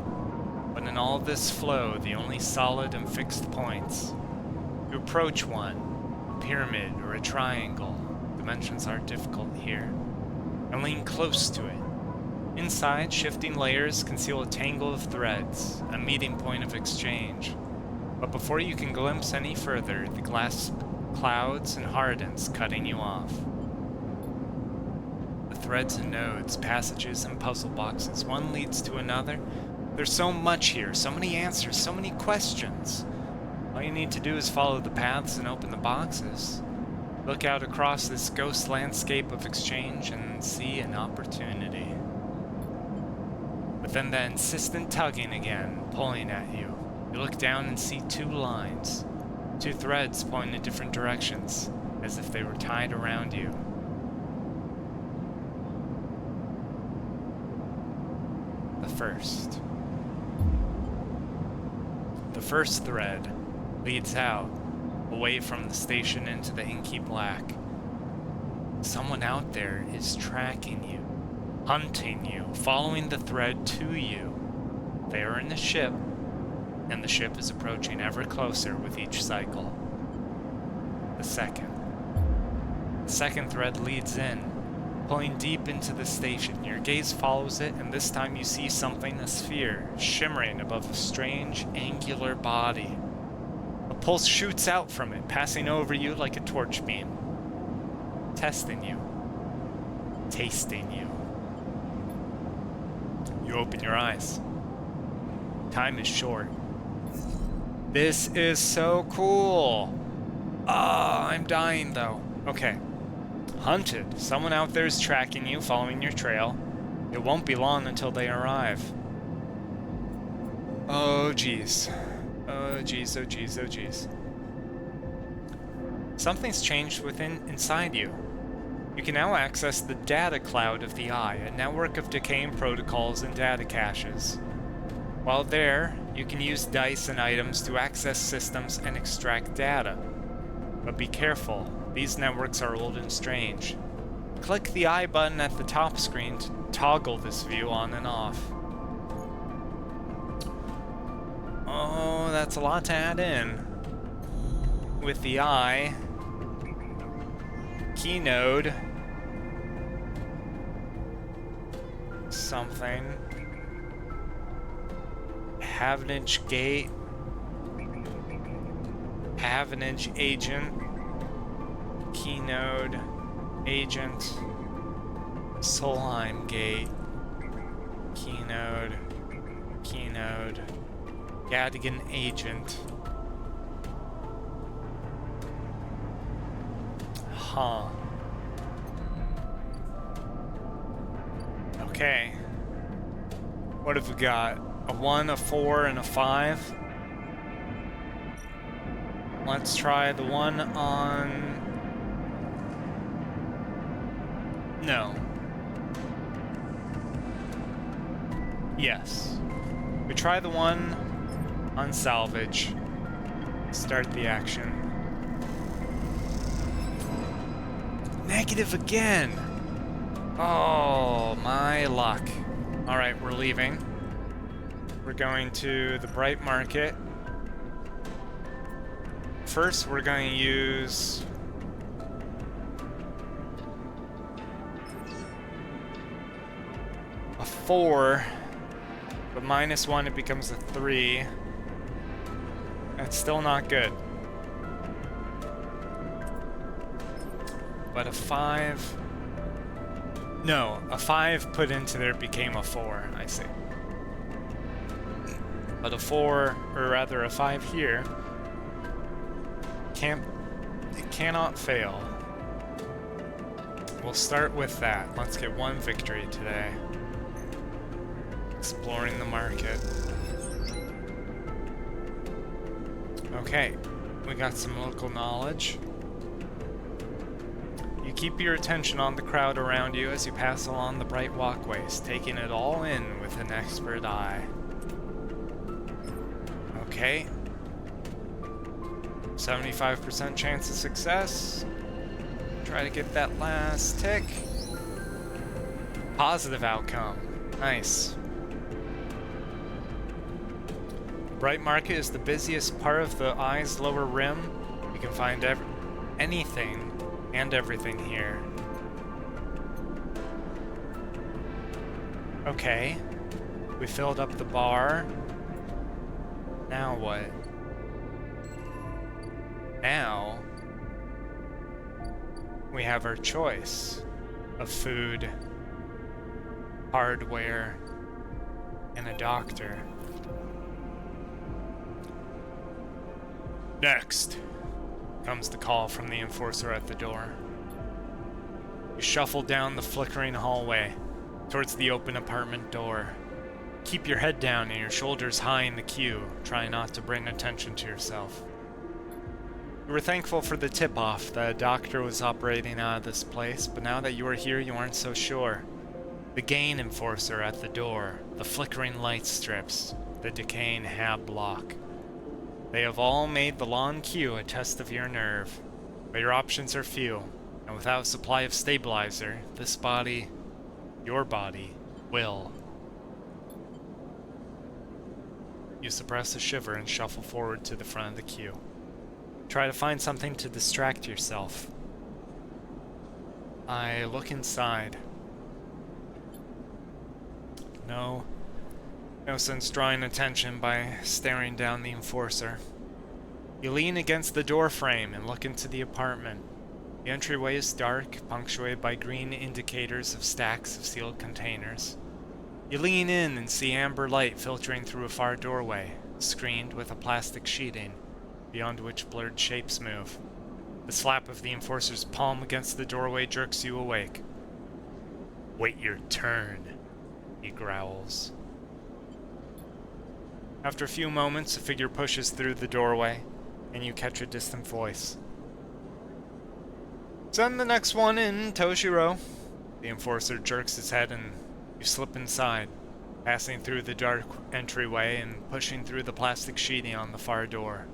but in all this flow, the only solid and fixed points. To approach one, a pyramid or a triangle, dimensions are difficult here, and lean close to it. Inside, shifting layers conceal a tangle of threads, a meeting point of exchange. But before you can glimpse any further, the glass clouds and hardens, cutting you off. The threads and nodes, passages and puzzle boxes, one leads to another. There's so much here, so many answers, so many questions. All you need to do is follow the paths and open the boxes. Look out across this ghost landscape of exchange and see an opportunity. But then that insistent tugging again, pulling at you. You look down and see two lines. Two threads pointing in different directions, as if they were tied around you. The first thread leads out, away from the station into the inky black. Someone out there is tracking you, hunting you, following the thread to you. They are in the ship, and the ship is approaching ever closer with each cycle. The second thread leads in, pulling deep into the station. Your gaze follows it, and this time you see something, a sphere, shimmering above a strange, angular body. A pulse shoots out from it, passing over you like a torch beam, testing you, tasting you. You open your eyes. Time is short. This is so cool! Ah, I'm dying though. Okay. Hunted. Someone out there is tracking you, following your trail. It won't be long until they arrive. Oh geez. Oh geez, oh geez, oh geez. Something's changed inside you. You can now access the data cloud of the Eye, a network of decaying protocols and data caches. While there, you can use dice and items to access systems and extract data. But be careful, these networks are old and strange. Click the I button at the top screen to toggle this view on and off. Oh, that's a lot to add in. With the I, key node, something, Havenage gate, Havenage agent, keynode, agent, Solheim gate, keynode, Gadigan agent. Huh. Okay. What have we got? A 1, a 4, and a 5. Let's try the one on... No. Yes. We try the one on salvage. Start the action. Negative again! Oh, my luck. Alright, we're leaving. We're going to the Bright Market. First, we're going to use... a 4. But -1, it becomes a 3. That's still not good. But a 5... No, a 5 put into there became a 4, I see. But a 4, or rather a 5 here, it cannot fail. We'll start with that. Let's get one victory today. Exploring the market. Okay, we got some local knowledge. You keep your attention on the crowd around you as you pass along the bright walkways, taking it all in with an expert eye. Okay. 75% chance of success. Try to get that last tick. Positive outcome. Nice. bright market is the busiest part of the eye's lower rim. You can find anything and everything here. Okay. We filled up the bar. Now what? Now we have our choice of food, hardware, and a doctor. Next comes the call from the enforcer at the door. You shuffle down the flickering hallway towards the open apartment door. Keep your head down and your shoulders high in the queue, trying not to bring attention to yourself. You were thankful for the tip-off that a doctor was operating out of this place, but now that you are here, you aren't so sure. The gain enforcer at the door, the flickering light strips, the decaying hab block. They have all made the long queue a test of your nerve, but your options are few, and without a supply of stabilizer, this body, your body, will. You suppress a shiver and shuffle forward to the front of the queue. Try to find something to distract yourself. I look inside. No sense drawing attention by staring down the enforcer. You lean against the door frame and look into the apartment. The entryway is dark, punctuated by green indicators of stacks of sealed containers. You lean in and see amber light filtering through a far doorway, screened with a plastic sheeting, beyond which blurred shapes move. The slap of the enforcer's palm against the doorway jerks you awake. "Wait your turn," he growls. After a few moments, a figure pushes through the doorway, and you catch a distant voice. "Send the next one in, Toshiro." The enforcer jerks his head and you slip inside, passing through the dark entryway and pushing through the plastic sheeting on the far door.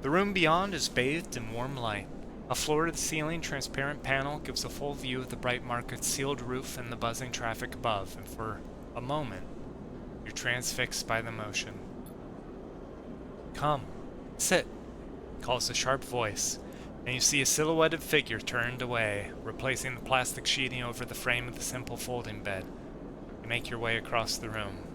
The room beyond is bathed in warm light. A floor-to-the-ceiling transparent panel gives a full view of the bright market's sealed roof and the buzzing traffic above, and for a moment, you're transfixed by the motion. "Come, sit," calls a sharp voice, and you see a silhouetted figure turned away, replacing the plastic sheeting over the frame of the simple folding bed. You make your way across the room.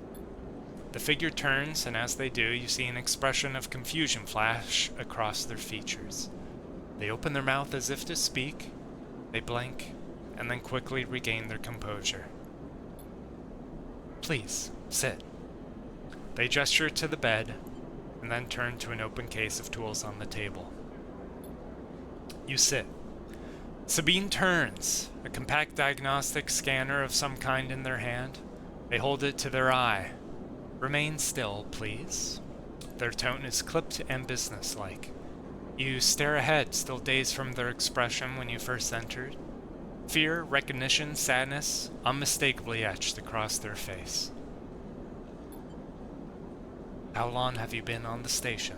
The figure turns, and as they do, you see an expression of confusion flash across their features. They open their mouth as if to speak, they blink, and then quickly regain their composure. "Please, sit." They gesture to the bed, and then turn to an open case of tools on the table. You sit. Sabine turns, a compact diagnostic scanner of some kind in their hand. They hold it to their eye. "Remain still, please." Their tone is clipped and businesslike. You stare ahead, still dazed from their expression when you first entered. Fear, recognition, sadness, unmistakably etched across their face. "How long have you been on the station?"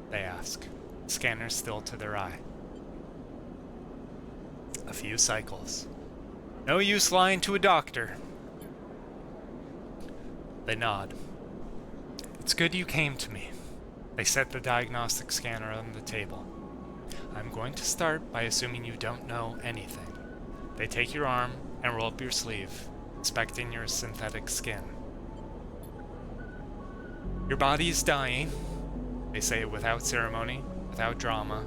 they ask, scanner still to their eye. "A few cycles." "No use lying to a doctor." They nod. "It's good you came to me." They set the diagnostic scanner on the table. "I'm going to start by assuming you don't know anything." They take your arm and roll up your sleeve, inspecting your synthetic skin. "Your body is dying." They say it without ceremony, without drama,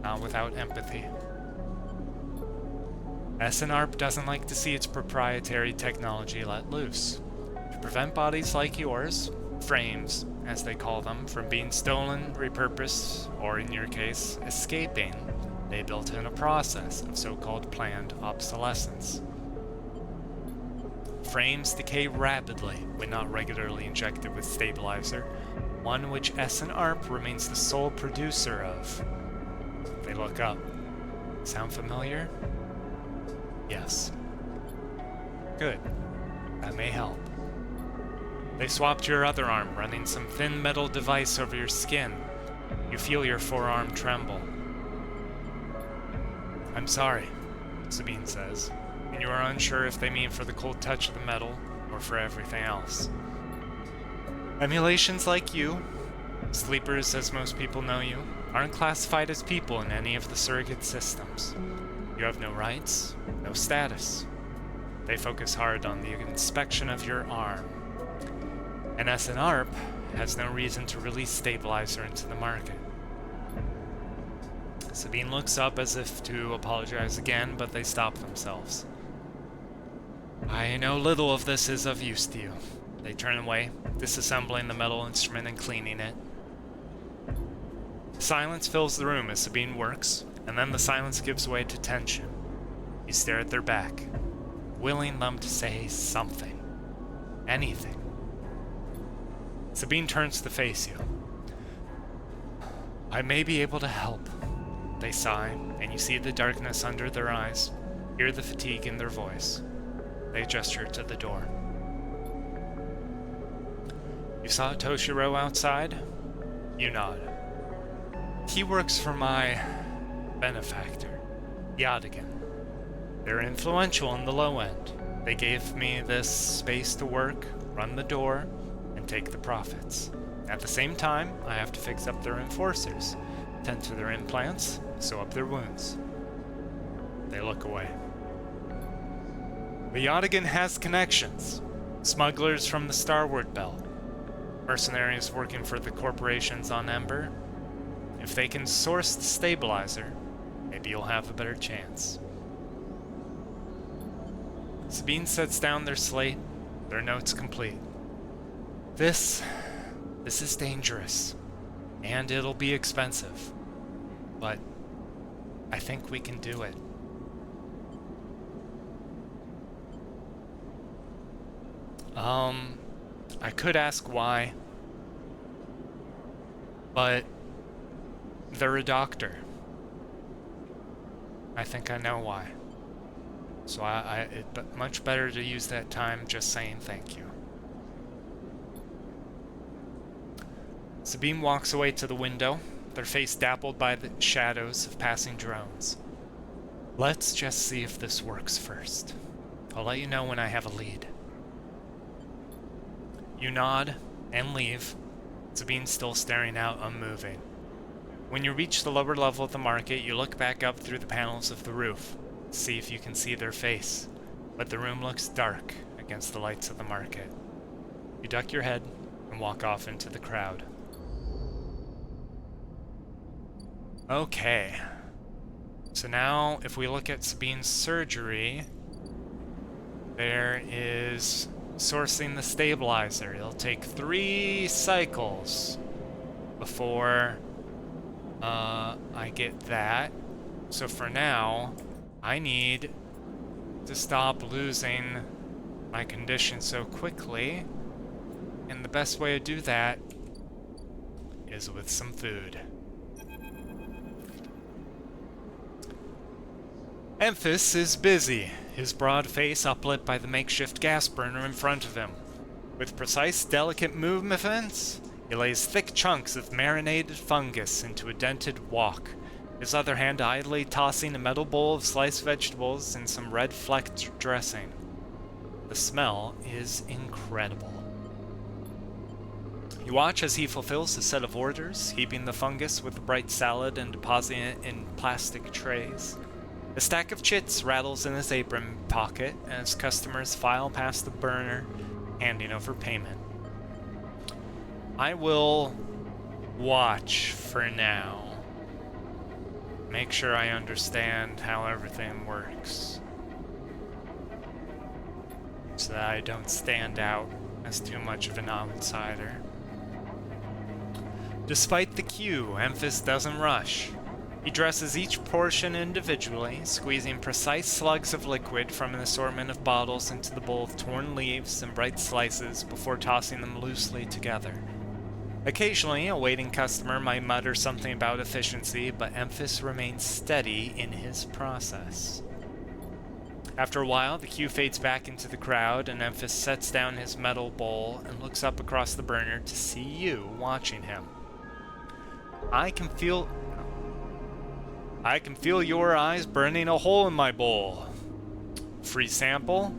not without empathy. SNARP doesn't like to see its proprietary technology let loose. To prevent bodies like yours, frames, as they call them, from being stolen, repurposed, or in your case, escaping, they built in a process of so-called planned obsolescence. Frames decay rapidly when not regularly injected with stabilizer, one which SNARP remains the sole producer of. They look up. Sound familiar? Yes. Good. That may help. They swapped your other arm, running some thin metal device over your skin. You feel your forearm tremble. "I'm sorry," Sabine says, and you are unsure if they mean for the cold touch of the metal or for everything else. Emulations like you, sleepers as most people know you, aren't classified as people in any of the surrogate systems. You have no rights, no status. They focus hard on the inspection of your arm. And as an ARP, has no reason to release Stabilizer into the market. Sabine looks up as if to apologize again, but they stop themselves. I know little of this is of use to you. They turn away, disassembling the metal instrument and cleaning it. Silence fills the room as Sabine works, and then the silence gives way to tension. You stare at their back, willing them to say something. Anything. Sabine turns to face you. I may be able to help. They sigh, and you see the darkness under their eyes, hear the fatigue in their voice. They gesture to the door. You saw Toshiro outside? You nod. He works for my benefactor, Yadigan. They're influential in the low end. They gave me this space to work, run the door, and take the profits. At the same time, I have to fix up their enforcers, tend to their implants, sew up their wounds. They look away. The Yadigan has connections. Smugglers from the Starward Belt. Mercenaries working for the corporations on Ember. If they can source the stabilizer, maybe you'll have a better chance. Sabine sets down their slate, their notes complete. This is dangerous, and it'll be expensive, but I think we can do it. I could ask why, but they're a doctor. I think I know why. So it's much better to use that time just saying thank you. Sabine walks away to the window, their face dappled by the shadows of passing drones. Let's just see if this works first. I'll let you know when I have a lead. You nod and leave, Sabine still staring out, unmoving. When you reach the lower level of the market, you look back up through the panels of the roof, see if you can see their face, but the room looks dark against the lights of the market. You duck your head and walk off into the crowd. Okay. So now, if we look at Sabine's surgery, there is sourcing the stabilizer. It'll take 3 cycles before I get that. So for now, I need to stop losing my condition so quickly, and the best way to do that is with some food. Emphis is busy, his broad face uplit by the makeshift gas burner in front of him. With precise, delicate movements, he lays thick chunks of marinated fungus into a dented wok, his other hand idly tossing a metal bowl of sliced vegetables and some red-flecked dressing. The smell is incredible. You watch as he fulfills a set of orders, heaping the fungus with the bright salad and depositing it in plastic trays. A stack of chits rattles in his apron pocket as customers file past the burner, handing over payment. I will watch for now. Make sure I understand how everything works, so that I don't stand out as too much of an outsider. Despite the queue, Emphis doesn't rush. He dresses each portion individually, squeezing precise slugs of liquid from an assortment of bottles into the bowl of torn leaves and bright slices before tossing them loosely together. Occasionally, a waiting customer might mutter something about efficiency, but Emphis remains steady in his process. After a while, the queue fades back into the crowd, and Emphis sets down his metal bowl and looks up across the burner to see you watching him. I can feel your eyes burning a hole in my bowl. Free sample?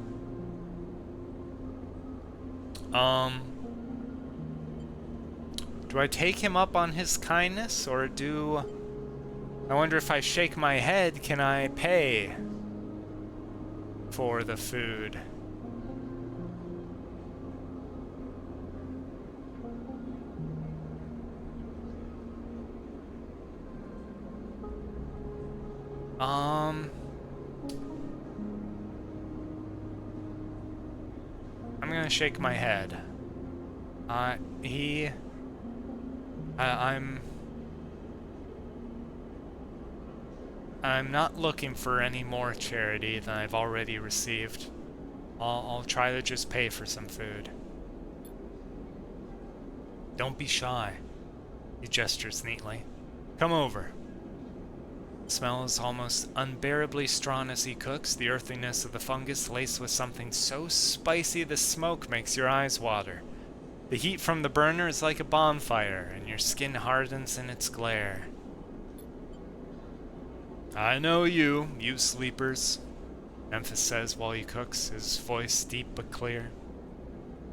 Do I take him up on his kindness, or I wonder if I shake my head, can I pay for the food? I'm gonna shake my head. I'm not looking for any more charity than I've already received. I'll try to just pay for some food. Don't be shy. He gestures neatly. Come over. The smell is almost unbearably strong as he cooks, the earthiness of the fungus laced with something so spicy the smoke makes your eyes water. The heat from the burner is like a bonfire, and your skin hardens in its glare. I know you sleepers, Memphis says while he cooks, his voice deep but clear.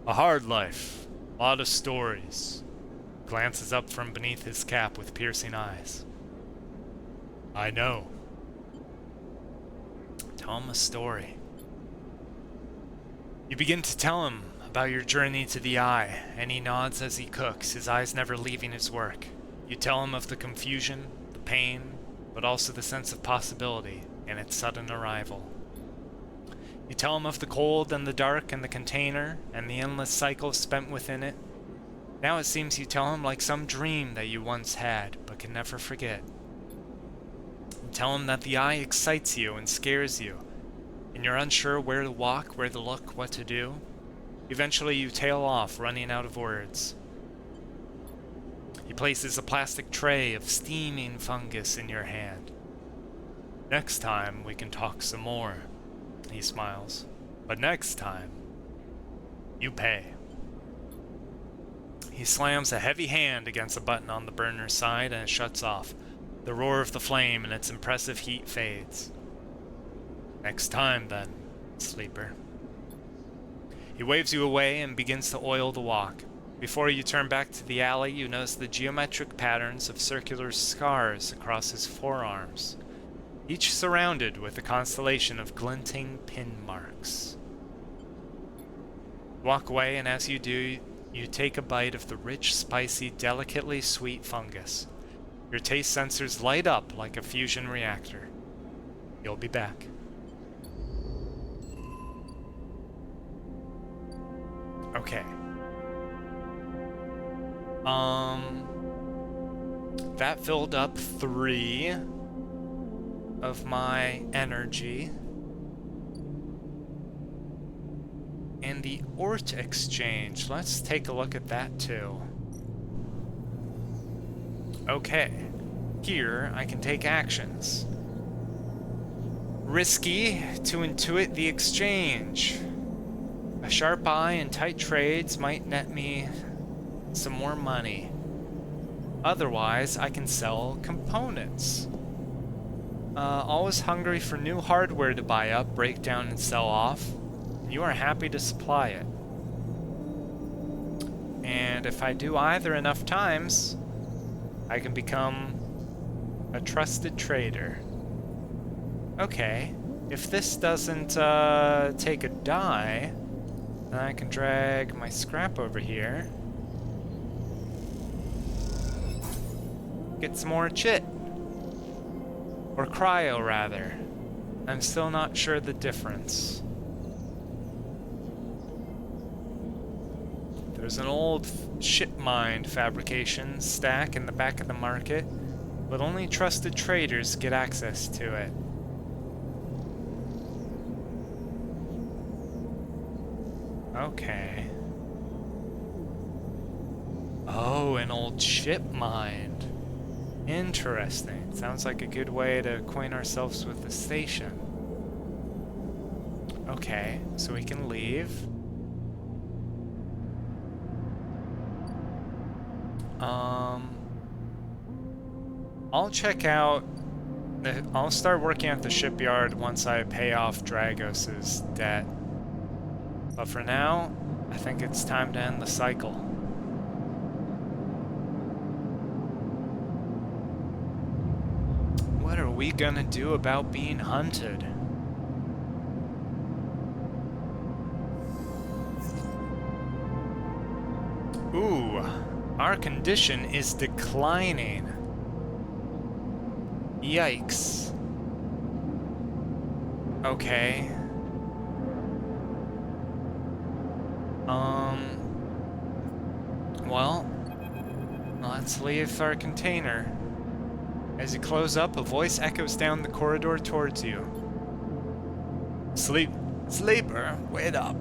A hard life, a lot of stories. Glances up from beneath his cap with piercing eyes. I know. Tell him a story. You begin to tell him about your journey to the Eye, and he nods as he cooks, his eyes never leaving his work. You tell him of the confusion, the pain, but also the sense of possibility in its sudden arrival. You tell him of the cold and the dark and the container, and the endless cycle spent within it. Now it seems you tell him like some dream that you once had, but can never forget. You tell him that the Eye excites you and scares you, and you're unsure where to walk, where to look, what to do. Eventually you tail off, running out of words. He places a plastic tray of steaming fungus in your hand. Next time we can talk some more, he smiles. But next time, you pay. He slams a heavy hand against a button on the burner side and it shuts off. The roar of the flame and its impressive heat fades. Next time then, sleeper. He waves you away and begins to oil the walk. Before you turn back to the alley, you notice the geometric patterns of circular scars across his forearms, each surrounded with a constellation of glinting pin marks. Walk away, and as you do, you take a bite of the rich, spicy, delicately sweet fungus. Your taste sensors light up like a fusion reactor. You'll be back. Okay. That filled up 3 of my energy. And the Ort exchange, let's take a look at that too. Okay, here I can take actions. Risky to intuit the exchange. A sharp eye and tight trades might net me some more money. Otherwise, I can sell components. Always hungry for new hardware to buy up, break down, and sell off. You are happy to supply it. And if I do either enough times, I can become a trusted trader. Okay, if this doesn't take a die, then I can drag my scrap over here. Get some more chit. Or cryo, rather. I'm still not sure the difference. There's an old ship mind fabrication stack in the back of the market, but only trusted traders get access to it. Okay. Oh, an old ship mind. Interesting. Sounds like a good way to acquaint ourselves with the station. Okay, so we can leave. I'll check out... I'll start working at the shipyard once I pay off Dragos's debt. But for now, I think it's time to end the cycle. we gonna do about being hunted? Ooh, our condition is declining. Yikes. Okay. Well, let's leave our container. As you close up, a voice echoes down the corridor towards you. Sleeper, wait up.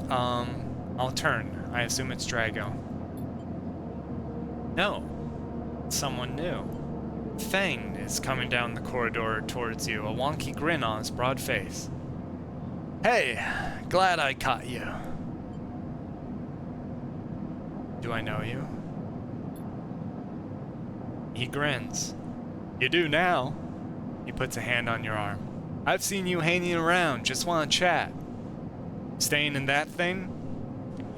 I'll turn. I assume it's Drago. No, someone new. Fang is coming down the corridor towards you, a wonky grin on his broad face. Hey, glad I caught you. Do I know you? He grins. You do now. He puts a hand on your arm. I've seen you hanging around, just want to chat. Staying in that thing?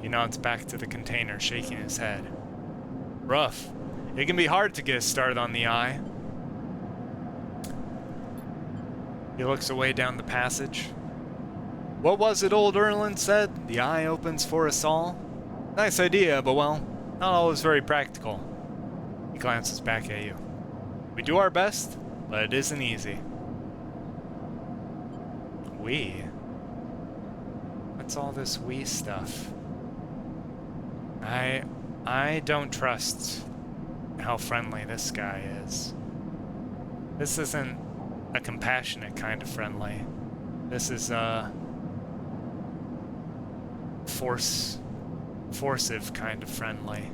He nods back to the container, shaking his head. Rough. It can be hard to get a start on the eye. He looks away down the passage. What was it old Erland said? The eye opens for us all? Nice idea, but well, not always very practical. He glances back at you. We do our best, but it isn't easy. We? What's all this we stuff? I don't trust how friendly this guy is. This isn't a compassionate kind of friendly. This is a forcive kind of friendly.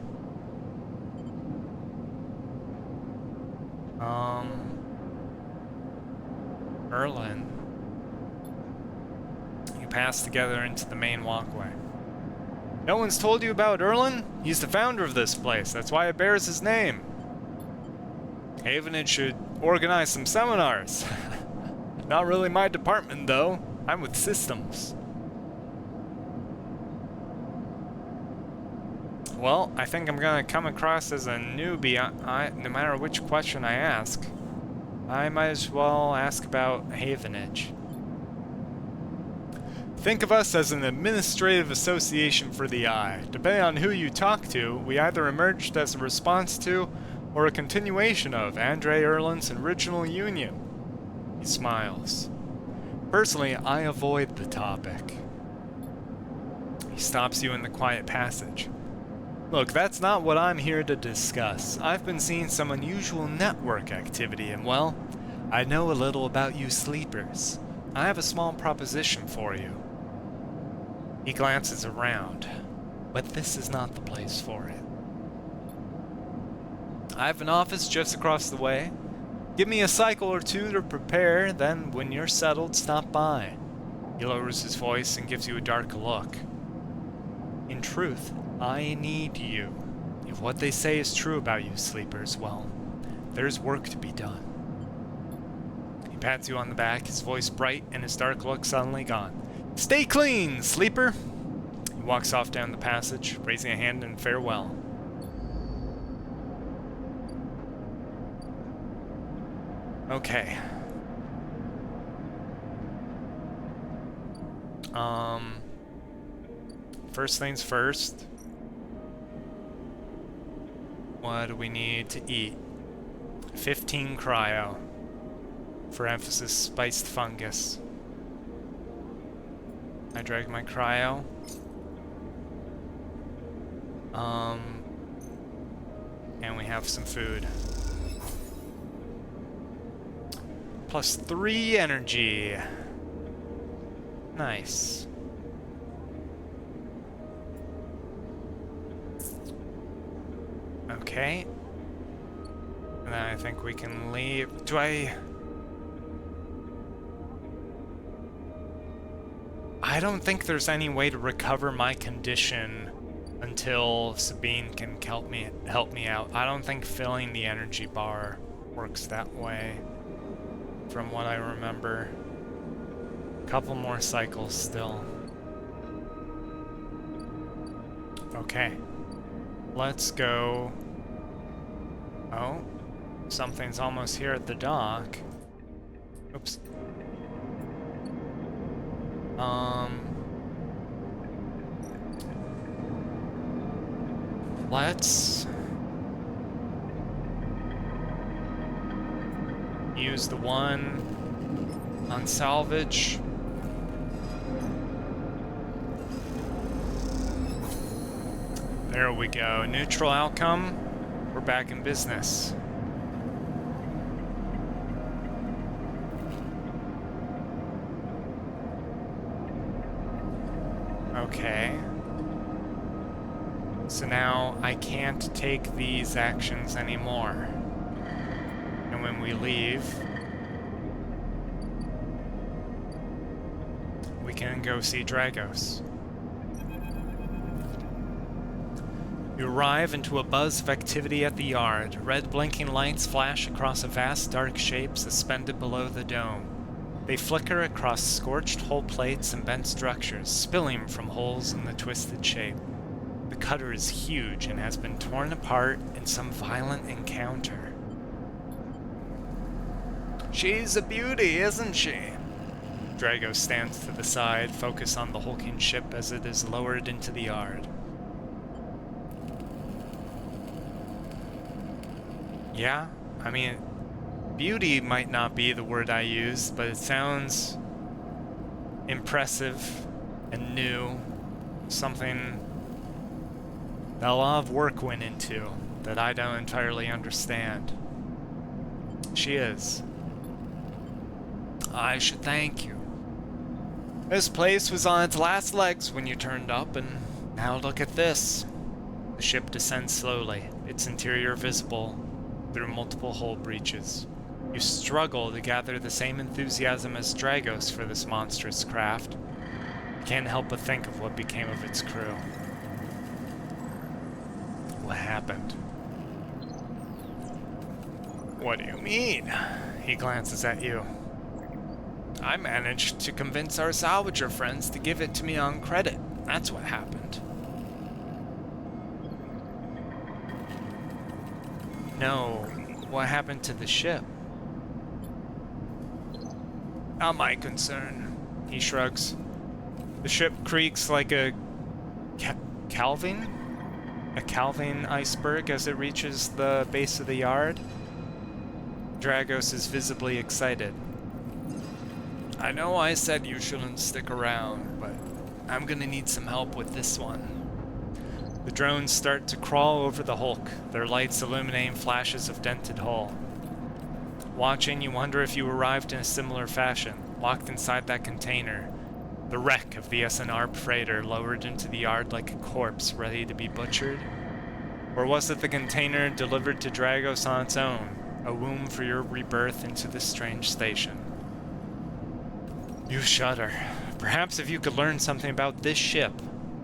Erland. You pass together into the main walkway. No one's told you about Erland? He's the founder of this place. That's why it bears his name. Havenage should organize some seminars. Not really my department, though. I'm with systems. Well, I think I'm gonna come across as a newbie. No matter which question I ask, I might as well ask about Havenage. Think of us as an administrative association for the Eye. Depending on who you talk to, we either emerged as a response to or a continuation of Andre Erland's original union. He smiles. Personally, I avoid the topic. He stops you in the quiet passage. Look, that's not what I'm here to discuss. I've been seeing some unusual network activity and, well, I know a little about you sleepers. I have a small proposition for you. He glances around, but this is not the place for it. I have an office just across the way. Give me a cycle or two to prepare, then when you're settled, stop by. He lowers his voice and gives you a dark look. In truth, I need you. If what they say is true about you sleepers, well, there's work to be done. He pats you on the back, his voice bright and his dark look suddenly gone. Stay clean, sleeper! He walks off down the passage, raising a hand in farewell. Okay. First things first. What do we need to eat? 15 cryo. For emphasis, spiced fungus. I drag my cryo. And we have some food. Plus 3 energy. Nice. Okay. And then I think we can leave. I don't think there's any way to recover my condition until Sabine can help me out. I don't think filling the energy bar works that way, from what I remember. Couple more cycles still. Okay. Let's go. Oh. Something's almost here at the dock. Oops. Let's use the one on salvage. There we go. Neutral outcome. We're back in business. Okay. So now I can't take these actions anymore. And when we leave, we can go see Dragos. You arrive into a buzz of activity at the yard. Red blinking lights flash across a vast dark shape suspended below the dome. They flicker across scorched hull plates and bent structures, spilling from holes in the twisted shape. The cutter is huge and has been torn apart in some violent encounter. She's a beauty, isn't she? Drago stands to the side, focused on the hulking ship as it is lowered into the yard. Yeah, I mean, beauty might not be the word I use, but it sounds impressive and new. Something that a lot of work went into that I don't entirely understand. She is. I should thank you. This place was on its last legs when you turned up, and now look at this. The ship descends slowly, its interior visible through multiple hull breaches. You struggle to gather the same enthusiasm as Dragos for this monstrous craft. You can't help but think of what became of its crew. What happened? What do you mean? He glances at you. I managed to convince our salvager friends to give it to me on credit. That's what happened. No, what happened to the ship? Not my concern, he shrugs. The ship creaks like a calving? A calving iceberg as it reaches the base of the yard. Dragos is visibly excited. I know I said you shouldn't stick around, but I'm gonna need some help with this one. The drones start to crawl over the hulk, their lights illuminating flashes of dented hull. Watching, you wonder if you arrived in a similar fashion, locked inside that container, the wreck of the SNR freighter lowered into the yard like a corpse ready to be butchered? Or was it the container delivered to Dragos on its own, a womb for your rebirth into this strange station? You shudder. Perhaps if you could learn something about this ship,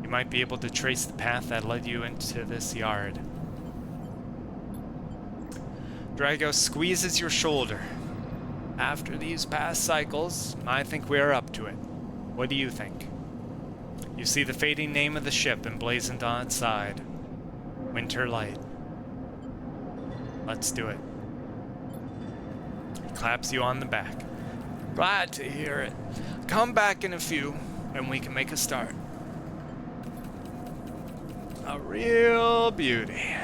you might be able to trace the path that led you into this yard. Dragos squeezes your shoulder. After these past cycles, I think we are up to it. What do you think? You see the fading name of the ship emblazoned on its side. Winter Light. Let's do it. He claps you on the back. Glad to hear it. Come back in a few, and we can make a start. A real beauty,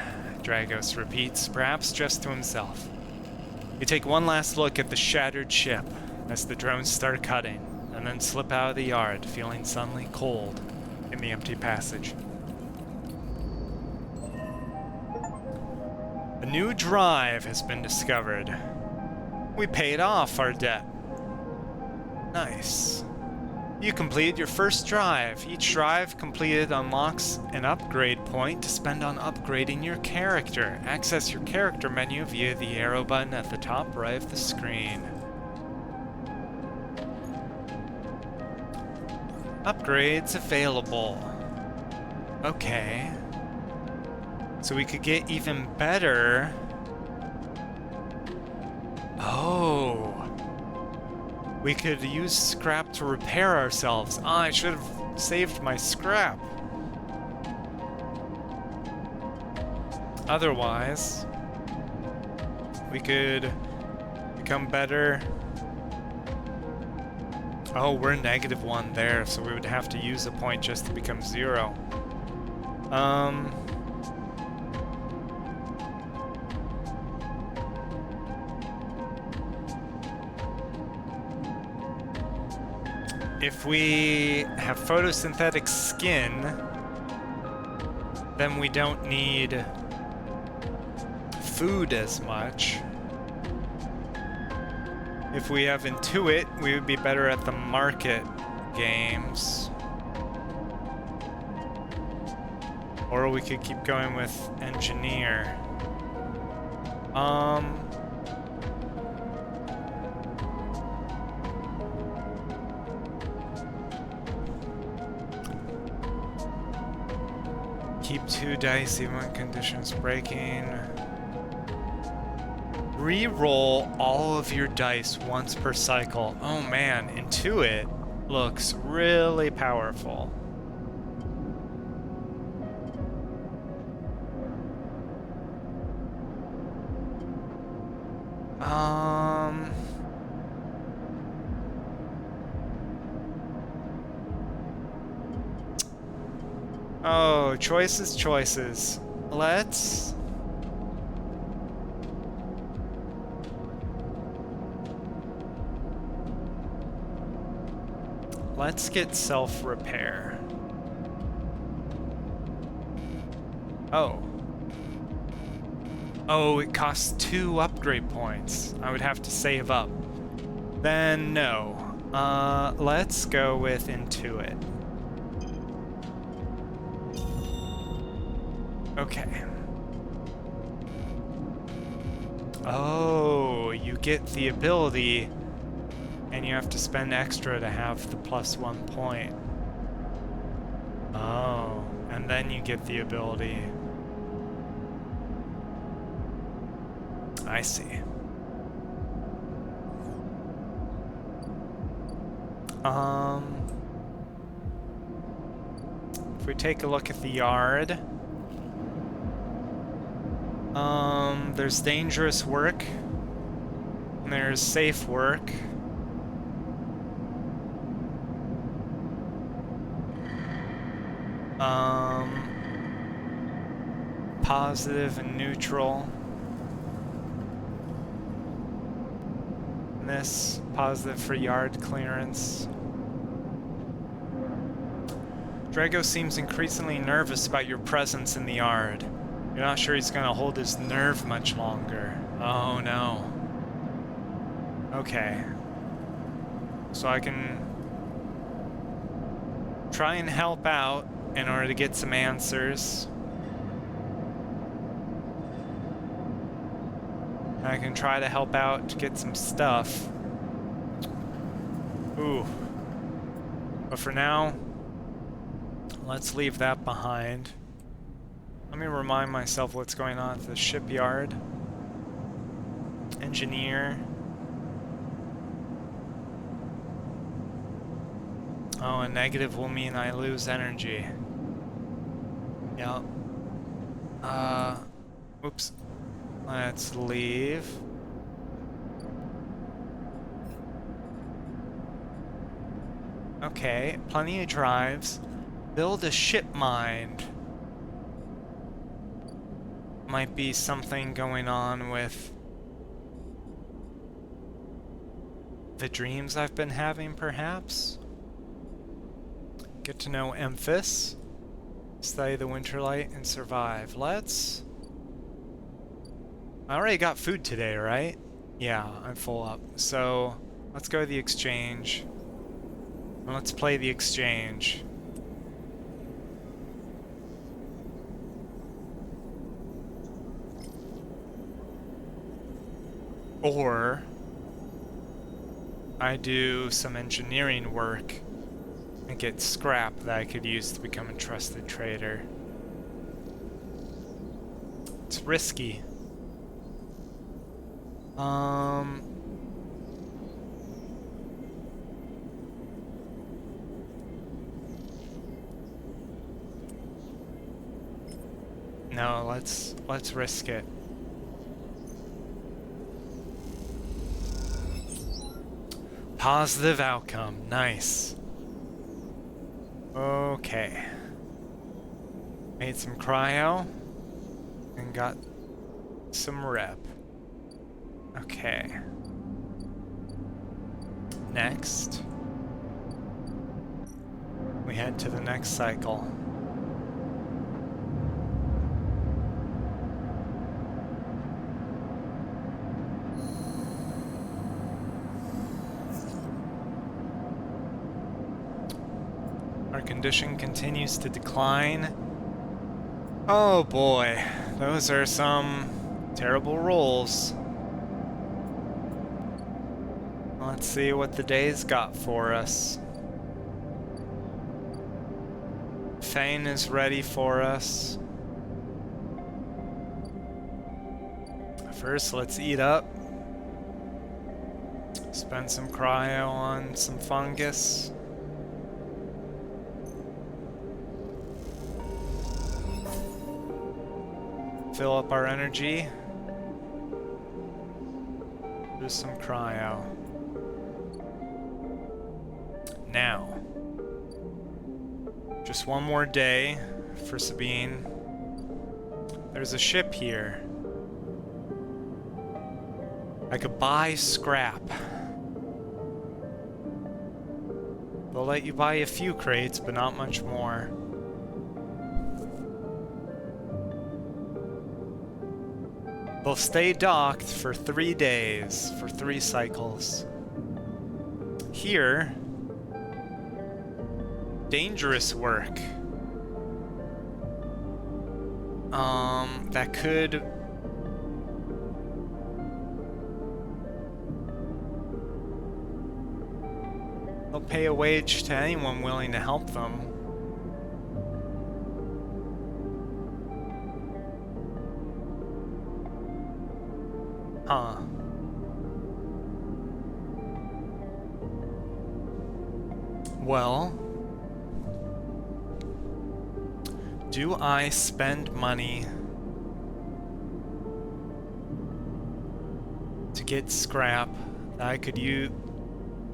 Dragos repeats, perhaps just to himself. You take one last look at the shattered ship as the drones start cutting, and then slip out of the yard, feeling suddenly cold in the empty passage. A new drive has been discovered. We paid off our debt. Nice. You completed your first drive. Each drive completed unlocks an upgrade point to spend on upgrading your character. Access your character menu via the arrow button at the top right of the screen. Upgrades available. Okay. So we could get even better. Oh. We could use scrap to repair ourselves. Ah, I should have saved my scrap. Otherwise, We could become better. Oh, we're -1 there, so we would have to use a point just to become 0. If we have photosynthetic skin, then we don't need food as much. If we have Intuit, we would be better at the market games. Or we could keep going with engineer. Keep 2 dice even when conditions breaking. Re-roll all of your dice once per cycle. Oh man, Intuit looks really powerful. Oh, choices. Let's get self-repair. Oh, it costs 2 upgrade points. I would have to save up. Then no. Let's go with Intuit. Okay. Oh, you get the ability, and you have to spend extra to have the +1 point. Oh, and then you get the ability. I see. If we take a look at the yard, there's dangerous work, and there's safe work. Positive and neutral. And this, positive for yard clearance. Drago seems increasingly nervous about your presence in the yard. You're not sure he's gonna hold his nerve much longer. Oh no. Okay. So I can try and help out in order to get some answers. I can try to help out to get some stuff. Ooh. But for now, let's leave that behind. Let me remind myself what's going on at the shipyard. Engineer. Oh, a negative will mean I lose energy. Yep. Oops. Let's leave. Okay, plenty of drives. Build a ship mind. Might be something going on with the dreams I've been having, perhaps? Get to know Emphas. Study the Winterlight and survive. Let's... I already got food today, right? Yeah, I'm full up. So, let's go to the exchange. And let's play the exchange. Or I do some engineering work and get scrap that I could use to become a trusted trader. It's risky. No, let's risk it. Positive outcome. Nice. Okay. Made some cryo and got some rep. Okay. Next, we head to the next cycle. Our condition continues to decline. Oh boy, those are some terrible rolls. Let's see what the day's got for us. Fane is ready for us. First, let's eat up. Spend some cryo on some fungus. Fill up our energy. Do some cryo. Now, just one more day for Sabine. There's a ship here. I could buy scrap. They'll let you buy a few crates, but not much more. They'll stay docked for 3 days, for 3 cycles. Here, dangerous work. That could... They'll pay a wage to anyone willing to help them. Huh. Well... Do I spend money to get scrap that I could use?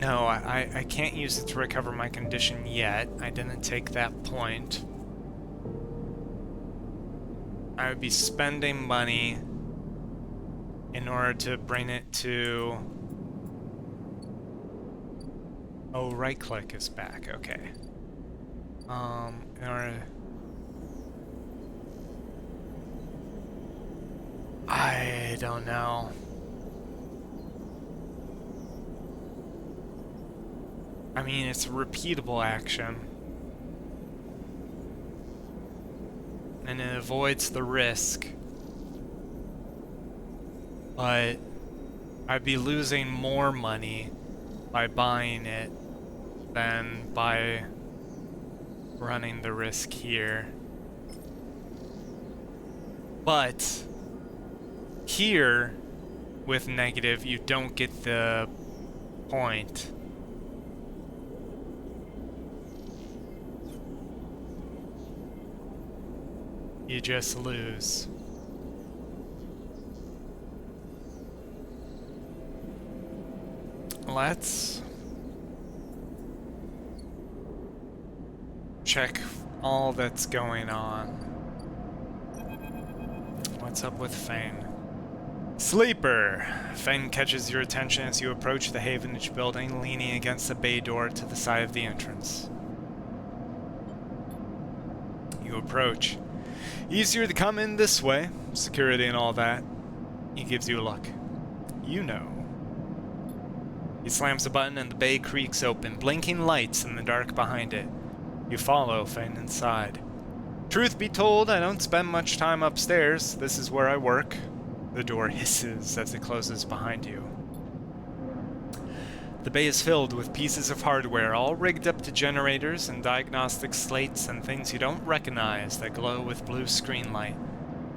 No, I can't use it to recover my condition yet. I didn't take that point. I would be spending money in order to bring it to... Oh, right click is back, okay. In order... I don't know. I mean, it's a repeatable action. And it avoids the risk. But I'd be losing more money by buying it than by running the risk here. But here, with negative, you don't get the point. You just lose. Let's check all that's going on. What's up with Fane? Sleeper! Fane catches your attention as you approach the Havenage building, leaning against the bay door to the side of the entrance. You approach. Easier to come in this way, security and all that. He gives you a look. You know. He slams a button and the bay creaks open, blinking lights in the dark behind it. You follow Fane inside. Truth be told, I don't spend much time upstairs. This is where I work. The door hisses as it closes behind you. The bay is filled with pieces of hardware, all rigged up to generators and diagnostic slates and things you don't recognize that glow with blue screen light.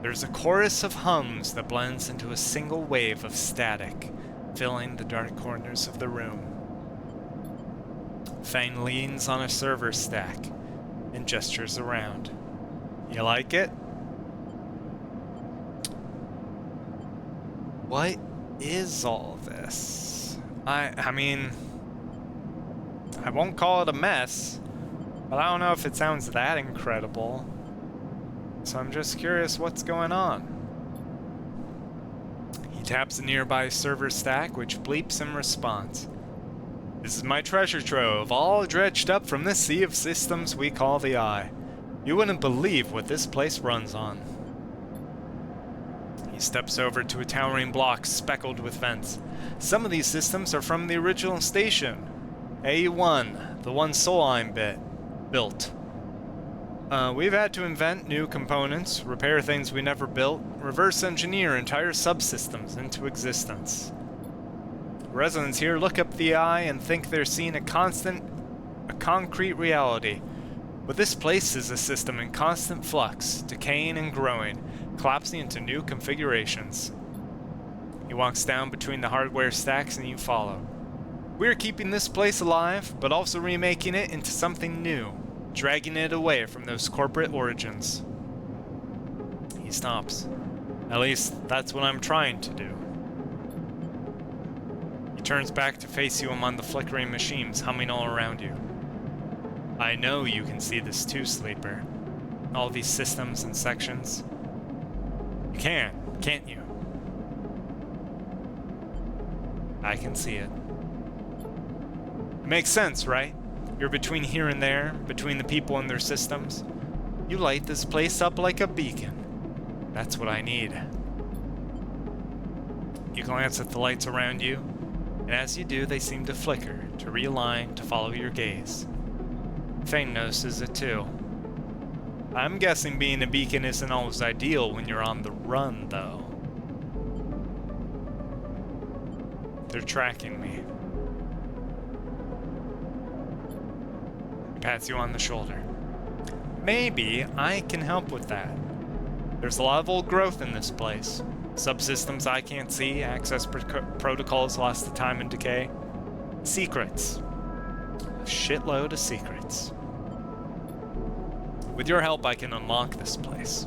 There's a chorus of hums that blends into a single wave of static, filling the dark corners of the room. Fane leans on a server stack and gestures around. You like it? What is all this? I mean, I won't call it a mess, but I don't know if it sounds that incredible. So I'm just curious what's going on. He taps a nearby server stack, which bleeps in response. This is my treasure trove, all dredged up from this sea of systems we call the Eye. You wouldn't believe what this place runs on. He steps over to a towering block speckled with vents. Some of these systems are from the original station. A1, the one Solheim built. We've had to invent new components, repair things we never built, reverse engineer entire subsystems into existence. Residents here look up the Eye and think they're seeing a concrete reality. But this place is a system in constant flux, decaying and growing, collapsing into new configurations. He walks down between the hardware stacks and you follow. We're keeping this place alive, but also remaking it into something new, dragging it away from those corporate origins. He stops. At least, that's what I'm trying to do. He turns back to face you among the flickering machines humming all around you. I know you can see this too, Sleeper. All these systems and sections. You can, can't you? I can see it. It makes sense, right? You're between here and there, between the people and their systems. You light this place up like a beacon. That's what I need. You glance at the lights around you, and as you do, they seem to flicker, to realign, to follow your gaze. Fane notices it too. I'm guessing being a beacon isn't always ideal when you're on the run, though. They're tracking me. He pats you on the shoulder. Maybe I can help with that. There's a lot of old growth in this place. Subsystems I can't see, access protocols lost to time and decay. Secrets. A shitload of secrets. With your help, I can unlock this place.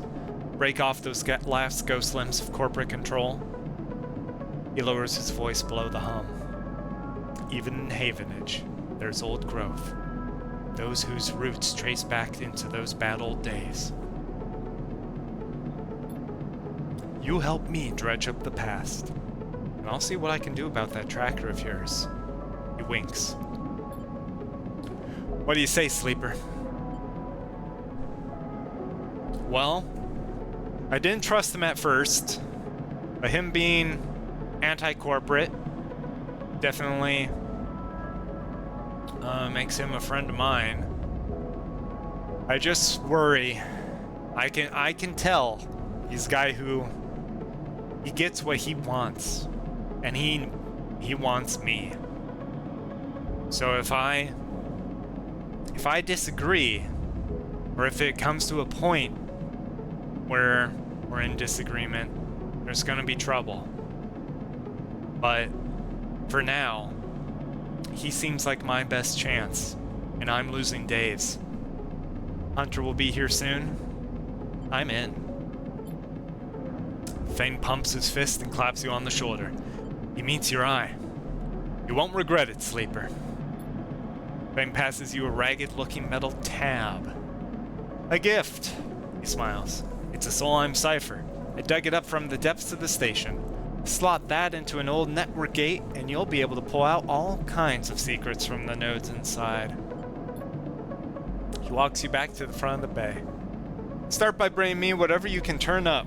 Break off those last ghost limbs of corporate control. He lowers his voice below the hum. Even in Havenage, there's old growth. Those whose roots trace back into those bad old days. You help me dredge up the past, and I'll see what I can do about that tracker of yours. He winks. What do you say, Sleeper? Well, I didn't trust him at first, but him being anti-corporate definitely makes him a friend of mine. I just worry. I can tell he's a guy who he gets what he wants, and he wants me. So if I disagree, or if it comes to a point where we're in disagreement, there's gonna be trouble. But for now, he seems like my best chance, and I'm losing days. Hunter will be here soon. I'm in. Fane pumps his fist and claps you on the shoulder. He meets your eye. You won't regret it, Sleeper. Fane passes you a ragged-looking metal tab. A gift, he smiles. It's a Solheim cipher. I dug it up from the depths of the station. Slot that into an old network gate, and you'll be able to pull out all kinds of secrets from the nodes inside. He walks you back to the front of the bay. Start by bringing me whatever you can turn up.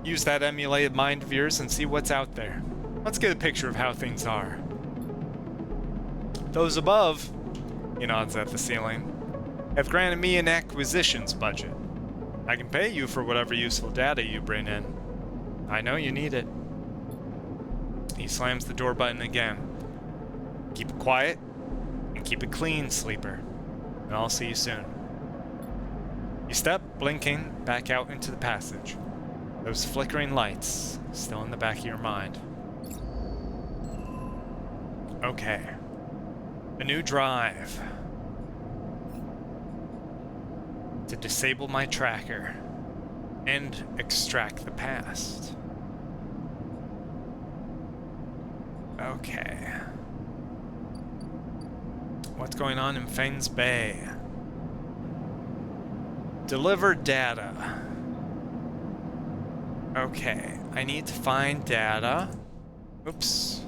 Use that emulated mind of yours and see what's out there. Let's get a picture of how things are. Those above, he nods at the ceiling, have granted me an acquisitions budget. I can pay you for whatever useful data you bring in. I know you need it. He slams the door button again. Keep it quiet and keep it clean, Sleeper. And I'll see you soon. You step, blinking, back out into the passage. Those flickering lights still in the back of your mind. Okay. A new drive. To disable my tracker and extract the past. Okay. What's going on in Fanes Bay? Deliver data. Okay, I need to find data. Oops.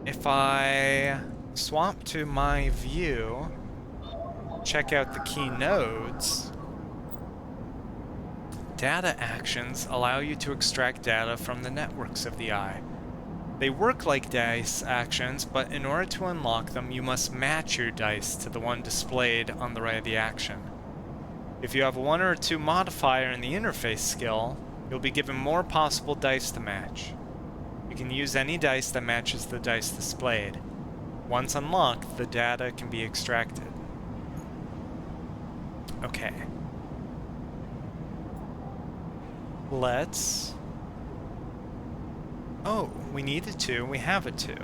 If I swap to my view, check out the key nodes, data actions allow you to extract data from the networks of the eye. They work like dice actions, but in order to unlock them, you must match your dice to the one displayed on the right of the action. If you have one or two modifier in the interface skill, you'll be given more possible dice to match. You can use any dice that matches the dice displayed. Once unlocked, the data can be extracted. Okay. Let's... Oh, we needed two. We have a two.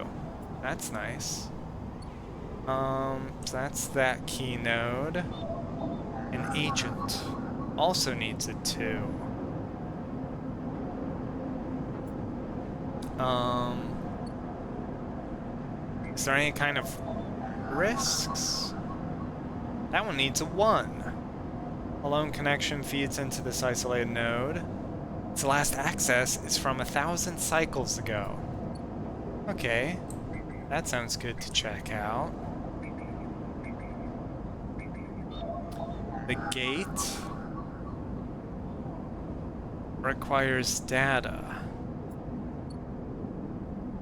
That's nice. So that's that key node. An agent also needs a two. Is there any kind of risks? That one needs a 1. A lone connection feeds into this isolated node. Its last access is from 1,000 cycles ago. Okay, that sounds good to check out. The gate requires data.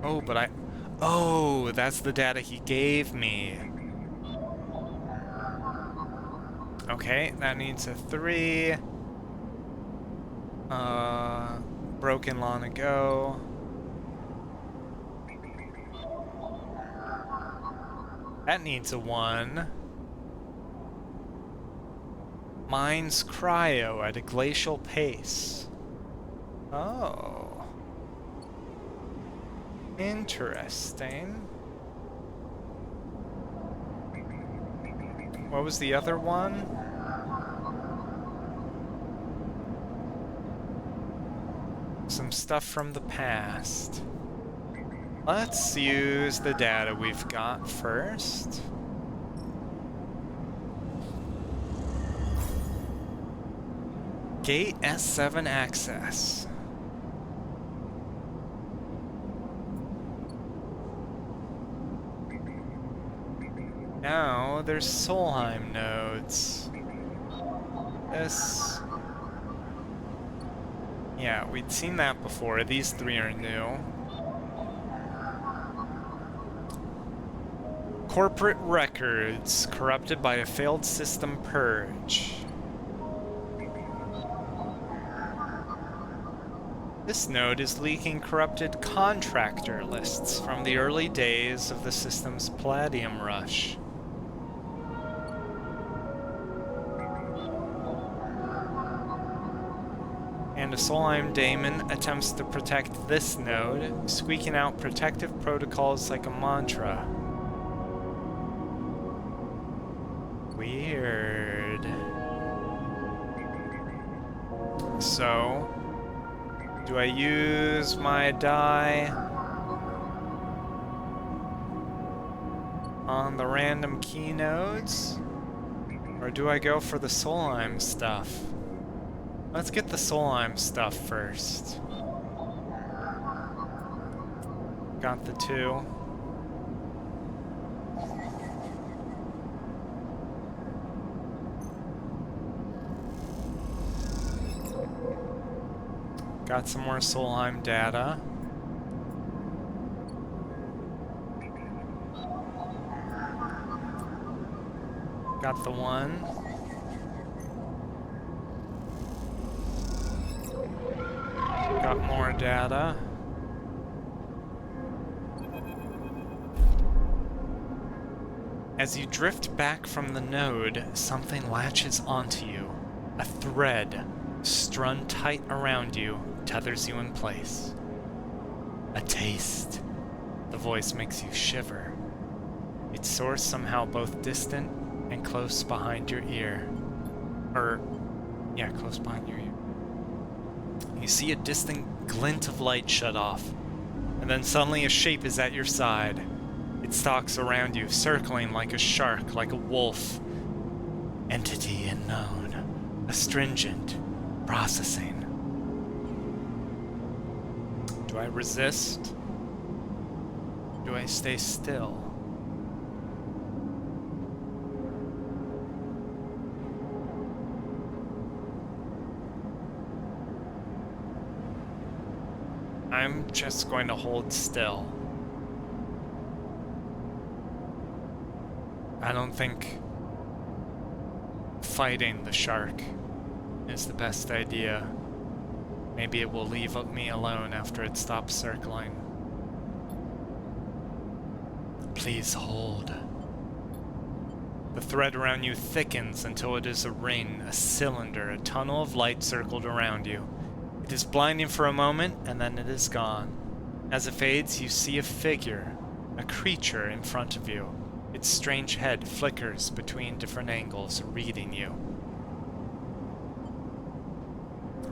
Oh, but oh, that's the data he gave me. Okay, that needs a 3. Broken long ago. That needs a 1. Mines cryo at a glacial pace. Oh. Interesting. What was the other one? Some stuff from the past. Let's use the data we've got first. Gate S7 access. Now there's Solheim nodes. This... Yeah, we'd seen that before. These 3 are new. Corporate records corrupted by a failed system purge. This node is leaking corrupted contractor lists from the early days of the system's palladium rush. And a Solheim daemon attempts to protect this node, squeaking out protective protocols like a mantra. Weird. So, do I use my die on the random key nodes? Or do I go for the Solheim stuff? Let's get the Solheim stuff first. Got the 2. Got some more Solheim data. Got the 1. Got more data. As you drift back from the node, something latches onto you. A thread, strung tight around you, tethers you in place. A taste. The voice makes you shiver. Its source somehow both distant and close behind your ear. Close behind your ear. You see a distant glint of light shut off, and then suddenly a shape is at your side. It It stalks around you, circling like a shark, like a wolf. Entity unknown. Astringent. Processing. Do I resist? Do I stay still? I'm just going to hold still. I don't think fighting the shark is the best idea. Maybe it will leave me alone after it stops circling. Please hold. The thread around you thickens until it is a ring, a cylinder, a tunnel of light circled around you. It is blinding for a moment, and then it is gone. As it fades, you see a figure, a creature in front of you. Its strange head flickers between different angles, reading you.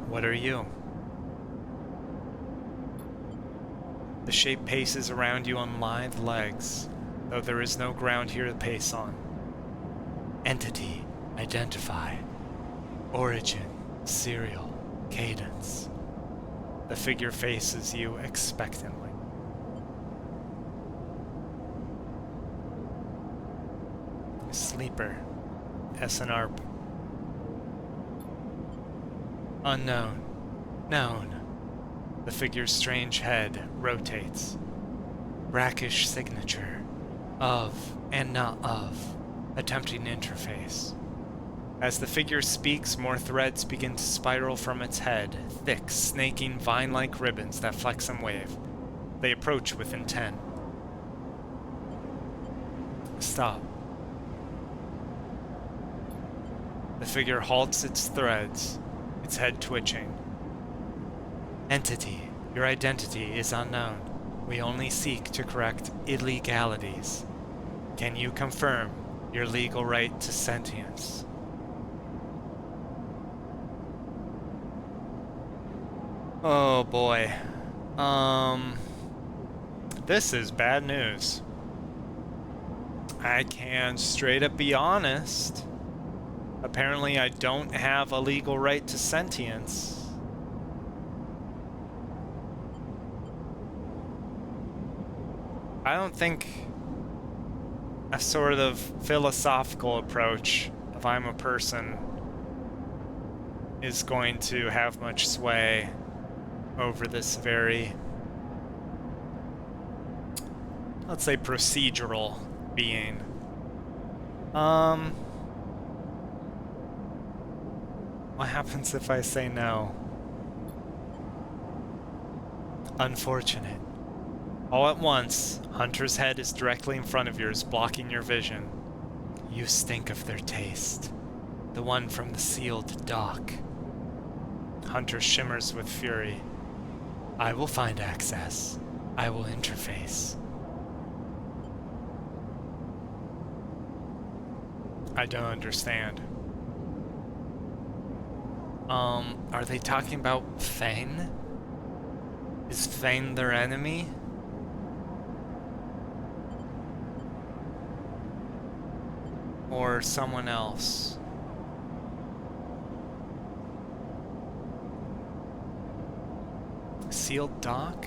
What are you? The shape paces around you on lithe legs, though there is no ground here to pace on. Entity, identify. Origin, serial, cadence. The figure faces you expectantly. Sleeper, SNR. Unknown, known. The figure's strange head rotates. Brackish signature, of and not of, attempting interface. As the figure speaks, more threads begin to spiral from its head, thick, snaking, vine-like ribbons that flex and wave. They approach with intent. Stop. The figure halts its threads, its head twitching. Entity, your identity is unknown. We only seek to correct illegalities. Can you confirm your legal right to sentience? Oh boy. This is bad news. I can straight up be honest. Apparently I don't have a legal right to sentience. I don't think a sort of philosophical approach of I'm a person is going to have much sway over this very, let's say, procedural being. What happens if I say no? Unfortunate. All at once, Hunter's head is directly in front of yours, blocking your vision. You stink of their taste. The one from the sealed dock. Hunter shimmers with fury. I will find access. I will interface. I don't understand. Are they talking about Thane? Is Thane their enemy? Or someone else? Sealed dock?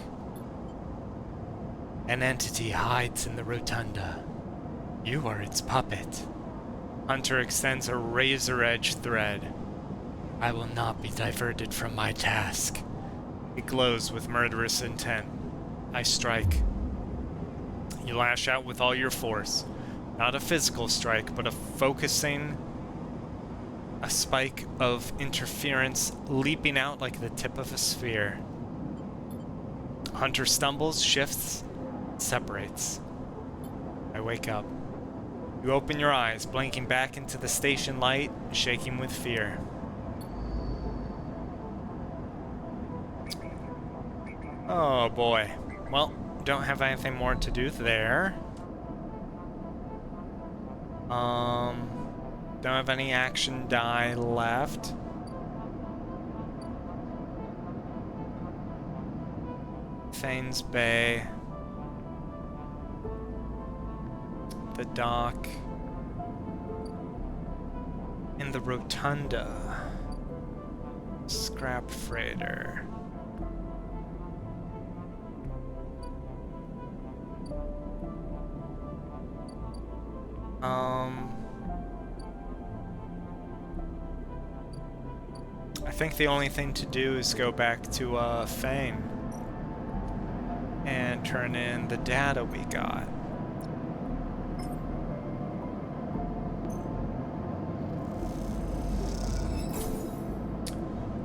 An entity hides in the rotunda. You are its puppet. Hunter extends a razor-edged thread. I will not be diverted from my task. It glows with murderous intent. I strike. You lash out with all your force. Not a physical strike, but a focusing, a spike of interference leaping out like the tip of a sphere. Hunter stumbles, shifts, separates. I wake up. You open your eyes, blinking back into the station light, shaking with fear. Oh boy. Well, don't have anything more to do there. Don't have any action die left. Thane's Bay. the dock in the rotunda. Scrap freighter. I think the only thing to do is go back to Fang and turn in the data we got.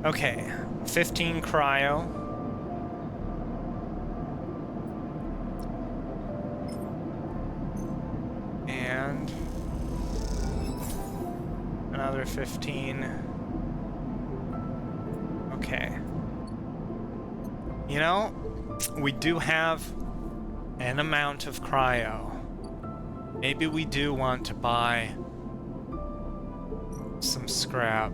Okay, 15 cryo. And another 15. Okay. You know, we do have an amount of cryo. Maybe we do want to buy some scrap.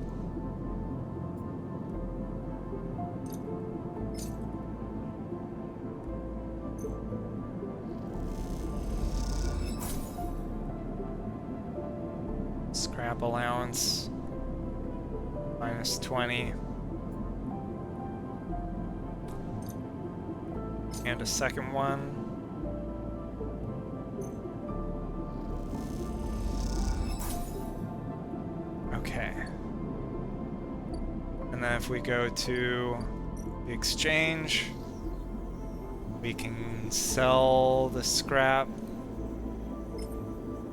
Scrap allowance minus 20. And a second one. Okay. And then if we go to the exchange, we can sell the scrap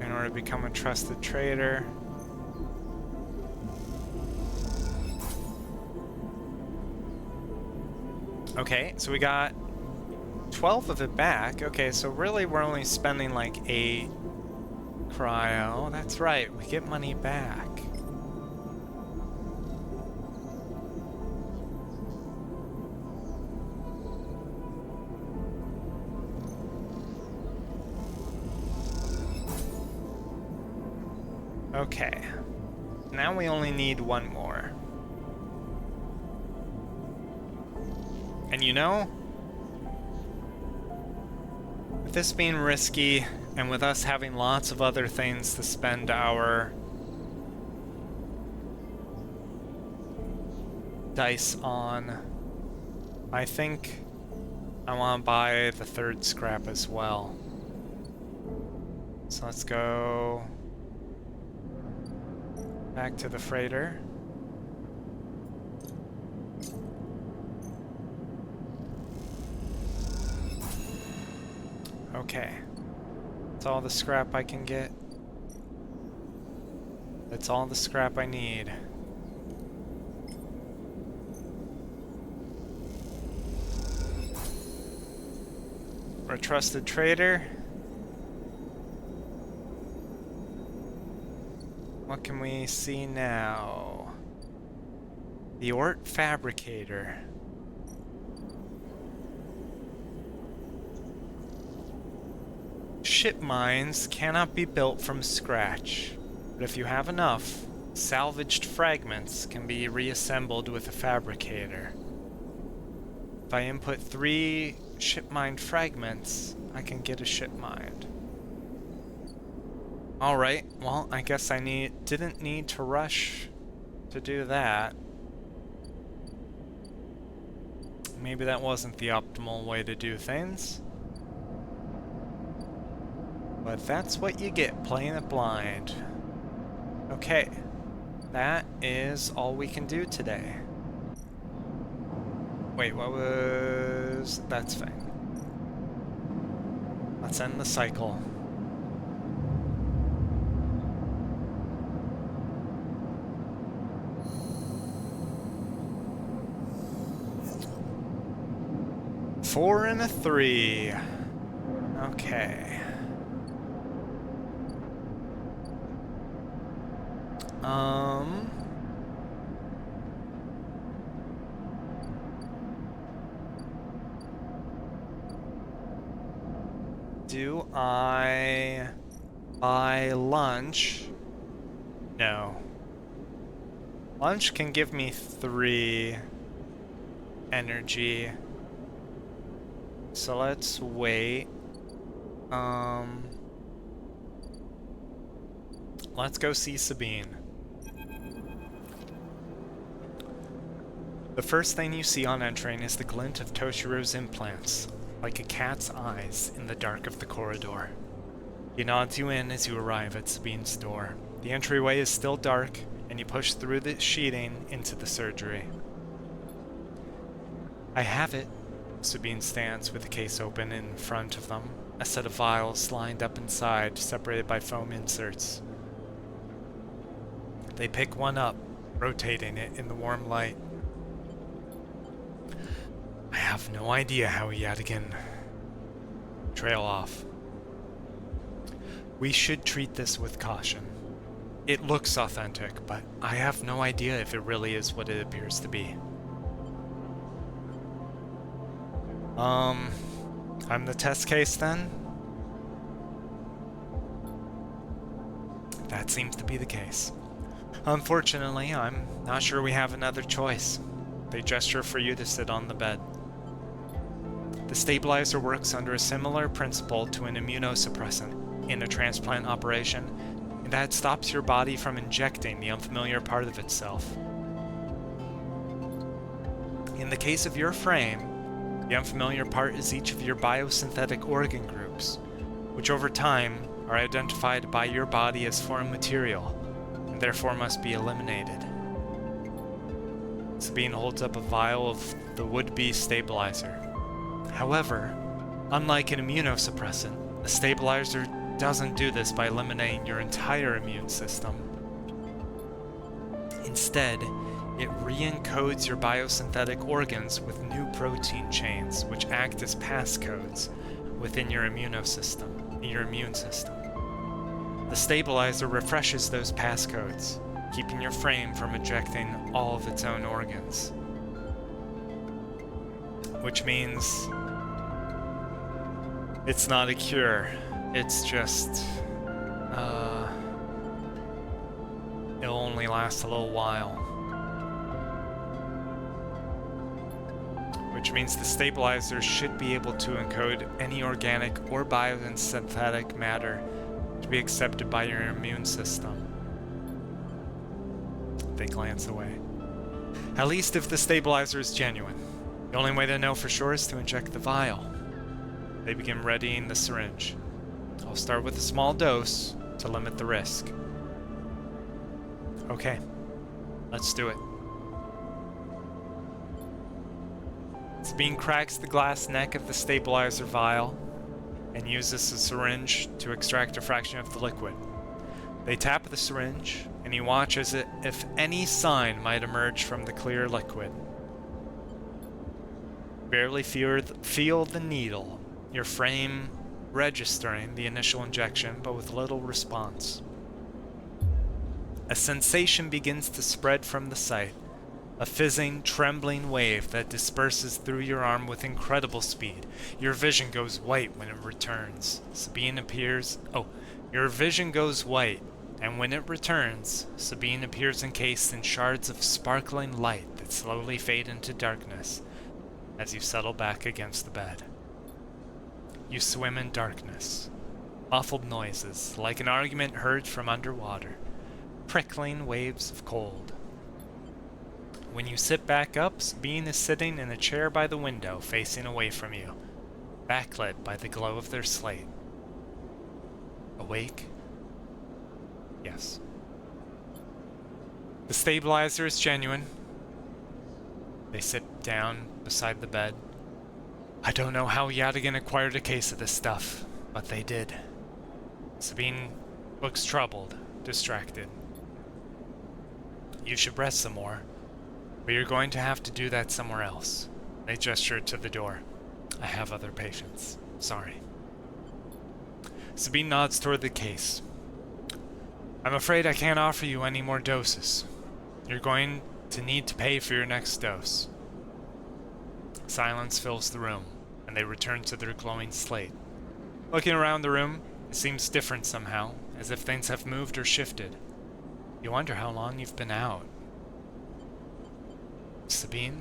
in order to become a trusted trader. Okay, so we got 12 of it back. Okay, so really we're only spending like 8 cryo. That's right, we get money back. Okay, now we only need one more. And you know, with this being risky, and with us having lots of other things to spend our dice on, I think I want to buy the third scrap as well. So let's go back to the freighter. Okay. That's all the scrap I can get. That's all the scrap I need. For a trusted trader. What can we see now? The Ort Fabricator. Ship mines cannot be built from scratch, but if you have enough, salvaged fragments can be reassembled with a fabricator. If I input 3 ship mined fragments, I can get a ship mined. Alright, well, I guess I didn't need to rush to do that. Maybe that wasn't the optimal way to do things. But that's what you get playing it blind. Okay, that is all we can do today. Wait, what was... that's fine. Let's end the cycle. Four and a 3. Okay. Do I buy lunch? No. Lunch can give me 3 energy. So let's wait. let's go see Sabine. The first thing you see on entering is the glint of Toshiro's implants, like a cat's eyes in the dark of the corridor. He nods you in as you arrive at Sabine's door. The entryway is still dark, and you push through the sheeting into the surgery. I have it. Sabine stands with the case open in front of them, a set of vials lined up inside, separated by foam inserts. They pick one up, rotating it in the warm light. I have no idea how we yet again trail off. We should treat this with caution. It looks authentic, but I have no idea if it really is what it appears to be. I'm the test case then? That seems to be the case. Unfortunately, I'm not sure we have another choice. They gesture for you to sit on the bed. The stabilizer works under a similar principle to an immunosuppressant in a transplant operation, in that it stops your body from injecting the unfamiliar part of itself. In the case of your frame, the unfamiliar part is each of your biosynthetic organ groups, which over time are identified by your body as foreign material, and therefore must be eliminated. Sabine holds up a vial of the would-be stabilizer. However, unlike an immunosuppressant, a stabilizer doesn't do this by eliminating your entire immune system. Instead, it re-encodes your biosynthetic organs with new protein chains, which act as passcodes within your immune system. The stabilizer refreshes those passcodes, keeping your frame from ejecting all of its own organs. Which means it's not a cure. It's just, it'll only last a little while. Which means the stabilizer should be able to encode any organic or biosynthetic matter to be accepted by your immune system. They glance away. At least if the stabilizer is genuine. The only way to know for sure is to inject the vial. They begin readying the syringe. I'll start with a small dose to limit the risk. Okay, let's do it. Sabine cracks the glass neck of the stabilizer vial and uses a syringe to extract a fraction of the liquid. They tap the syringe, and you watch as if any sign might emerge from the clear liquid. Barely feel the needle, your frame registering the initial injection, but with little response. A sensation begins to spread from the site, a fizzing, trembling wave that disperses through your arm with incredible speed. Your vision goes white when it returns. Your vision goes white, and when it returns, Sabine appears encased in shards of sparkling light that slowly fade into darkness as you settle back against the bed. You swim in darkness. Muffled noises, like an argument heard from underwater. Prickling waves of cold. When you sit back up, Sabine is sitting in a chair by the window, facing away from you, backlit by the glow of their slate. Awake? Yes. The stabilizer is genuine. They sit down beside the bed. I don't know how Yadigan acquired a case of this stuff, but they did. Sabine looks troubled, distracted. You should rest some more, but you're going to have to do that somewhere else. They gesture to the door. I have other patients. Sorry. Sabine nods toward the case. I'm afraid I can't offer you any more doses. You're going to need to pay for your next dose. Silence fills the room, and they return to their glowing slate. Looking around the room, it seems different somehow, as if things have moved or shifted. You wonder how long you've been out. Sabine?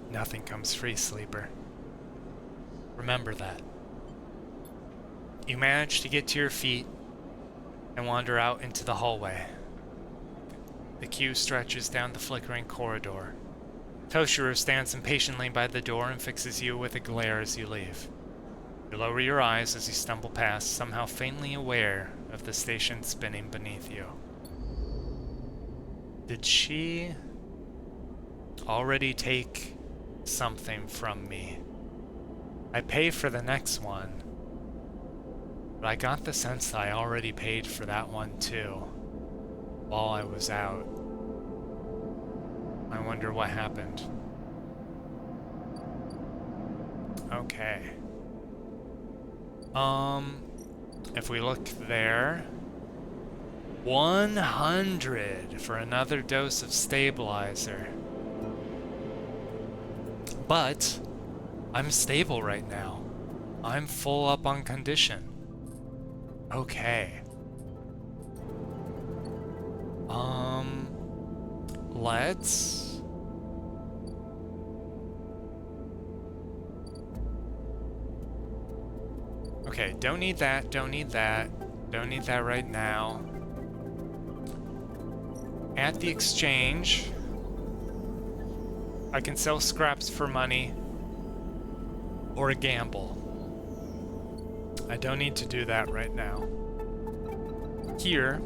Nothing comes free, sleeper. Remember that. You manage to get to your feet and wander out into the hallway. The queue stretches down the flickering corridor. Toshiro stands impatiently by the door and fixes you with a glare as you leave. You lower your eyes as you stumble past, somehow faintly aware of the station spinning beneath you. Did she already take something from me? I pay for the next one, but I got the sense that I already paid for that one too, while I was out. I wonder what happened. Okay. If we look there, 100 for another dose of stabilizer. But I'm stable right now. I'm full up on condition. Okay. Let's... Okay, don't need that, don't need that. Don't need that right now. At the exchange, I can sell scraps for money or a gamble. I don't need to do that right now. Here,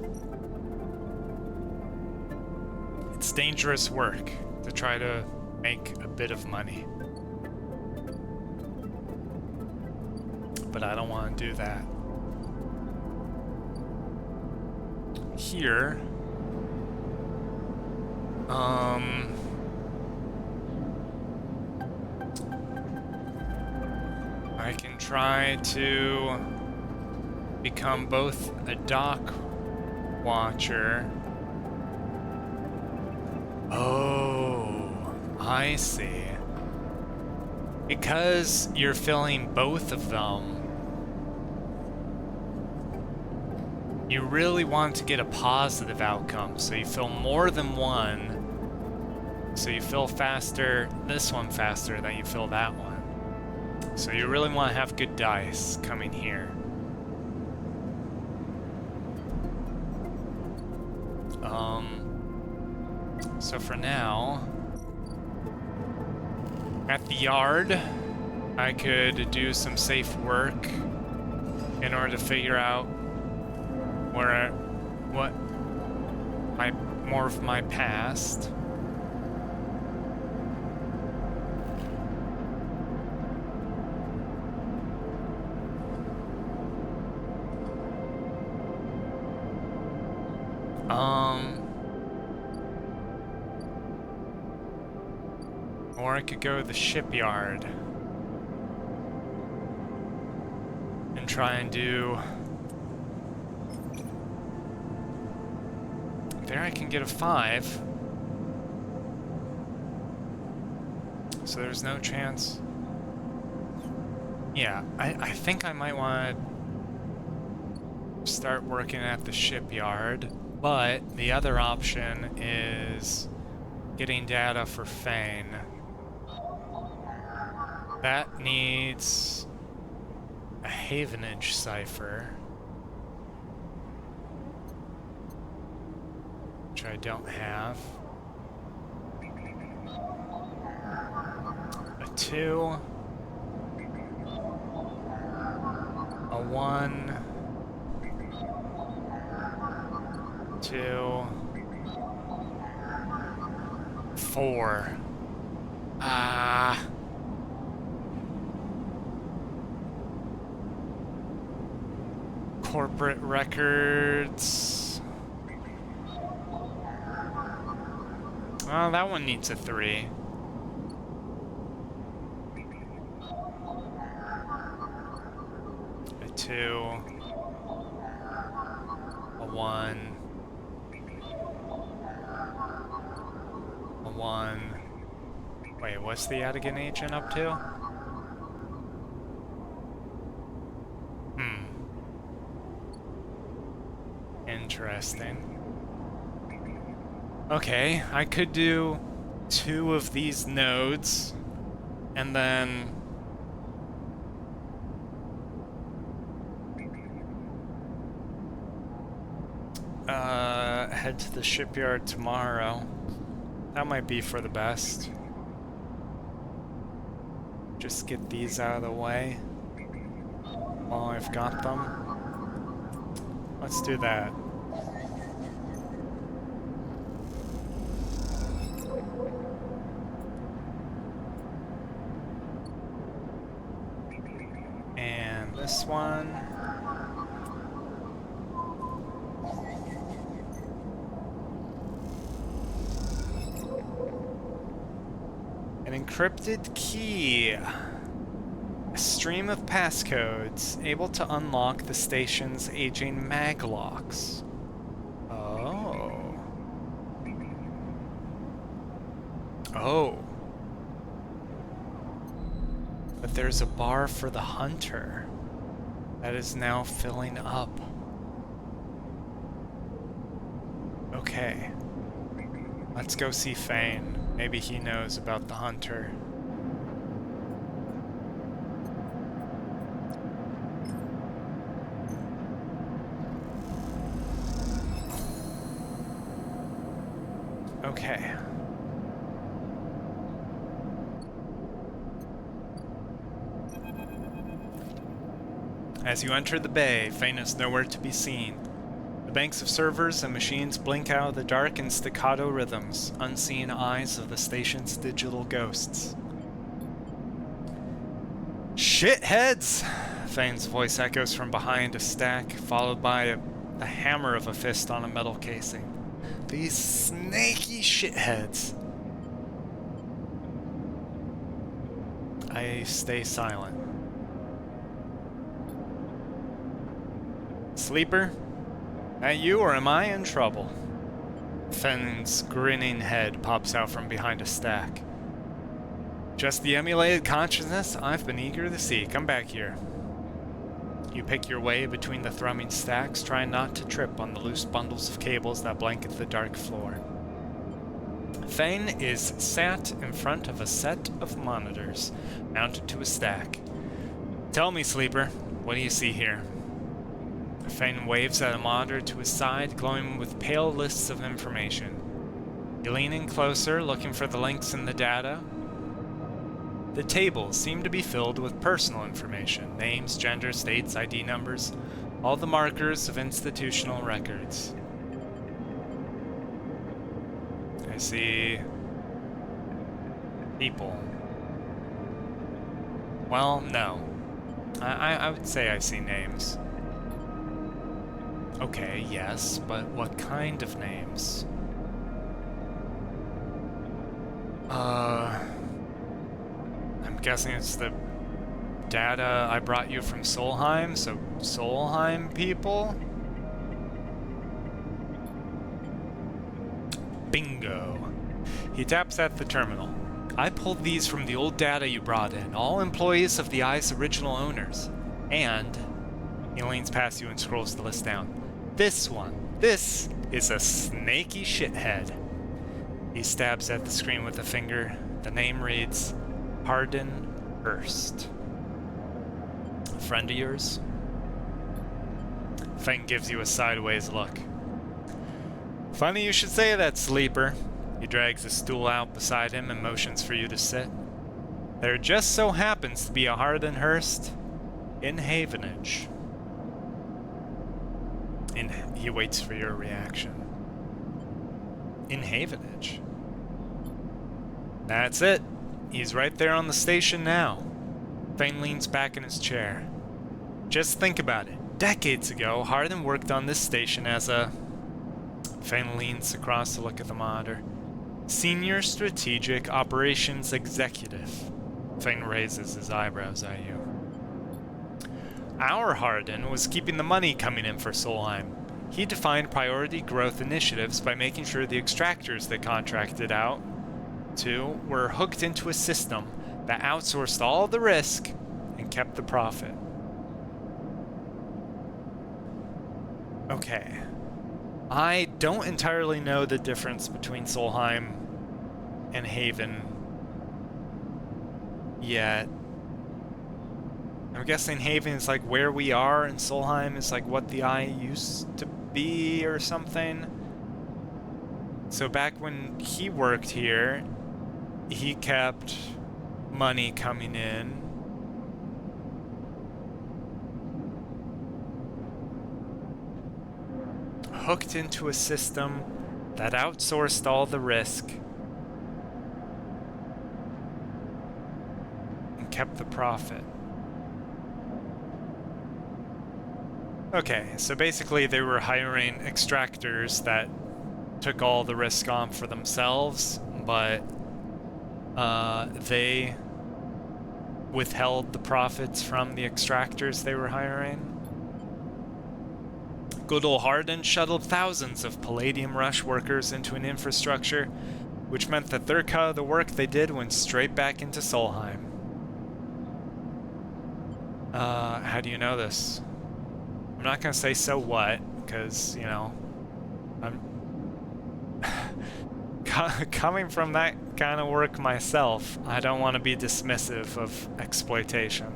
it's dangerous work to try to make a bit of money. But I don't want to do that. Here, I can try to become both a dock watcher. Oh, I see. Because you're filling both of them, you really want to get a positive outcome, so you fill more than one. So you fill faster, this one faster than you fill that one. So you really want to have good dice coming here. So for now, at the yard, I could do some safe work in order to figure out what more of my past. Or I could go to the shipyard and try and do... There I can get a 5. So there's no chance. Yeah, I think I might want to start working at the shipyard, but the other option is getting data for Fane. That needs a Havenage cipher, which I don't have. A 2, a 1, 2, 4. Corporate records. Well, that one needs a 3. A 2. A 1. A 1. Wait, what's the Adigan agent up to? Interesting. Okay, I could do 2 of these nodes, and then head to the shipyard tomorrow. That might be for the best. Just get these out of the way while I've got them. Let's do that. And this one. An encrypted key. A stream of passcodes able to unlock the station's aging maglocks. Oh. Oh. But there's a bar for the hunter that is now filling up. Okay. Let's go see Fane. Maybe he knows about the hunter. Okay. As you enter the bay, Fane is nowhere to be seen. The banks of servers and machines blink out of the dark in staccato rhythms, unseen eyes of the station's digital ghosts. Shitheads! Fane's voice echoes from behind a stack, followed by the hammer of a fist on a metal casing. These snaky shitheads. I stay silent. Sleeper? That you, or am I in trouble? Fane's grinning head pops out from behind a stack. Just the emulated consciousness I've been eager to see. Come back here. You pick your way between the thrumming stacks, trying not to trip on the loose bundles of cables that blanket the dark floor. Fane is sat in front of a set of monitors, mounted to a stack. Tell me, Sleeper, what do you see here? Fane waves at a monitor to his side, glowing with pale lists of information. You lean in closer, looking for the links in the data. The tables seem to be filled with personal information, names, gender, states, ID numbers, all the markers of institutional records. I see people. Well, no. I would say I see names. Okay, yes, but what kind of names? I'm guessing it's the data I brought you from Solheim, so Solheim people? Bingo. He taps at the terminal. I pulled these from the old data you brought in, all employees of the Eye's original owners. And he leans past you and scrolls the list down. This one. This is a snaky shithead. He stabs at the screen with a finger. The name reads Hardin Hurst. A friend of yours? Fane gives you a sideways look. Funny you should say that, Sleeper. He drags a stool out beside him and motions for you to sit. There just so happens to be a Hardin Hurst in Havenage. He waits for your reaction. In Havenage. That's it. He's right there on the station now. Fane leans back in his chair. Just think about it. Decades ago, Hardin worked on this station as a... Fane leans across to look at the monitor. Senior Strategic Operations Executive. Fane raises his eyebrows at you. Our Hardin was keeping the money coming in for Solheim. He defined priority growth initiatives by making sure the extractors they contracted out to were hooked into a system that outsourced all the risk and kept the profit. Okay. I don't entirely know the difference between Solheim and Haven yet. I'm guessing Haven is like where we are, and Solheim is like what the Eye used to be or something. So back when he worked here, he kept money coming in. Hooked into a system that outsourced all the risk and kept the profit. Okay, so basically they were hiring extractors that took all the risk on for themselves, but they withheld the profits from the extractors they were hiring. Good old Hardin shuttled thousands of Palladium Rush workers into an infrastructure, which meant that their cut of the work they did went straight back into Solheim. How do you know this? I'm not gonna say so what, because, you know, I'm coming from that kind of work myself, I don't want to be dismissive of exploitation.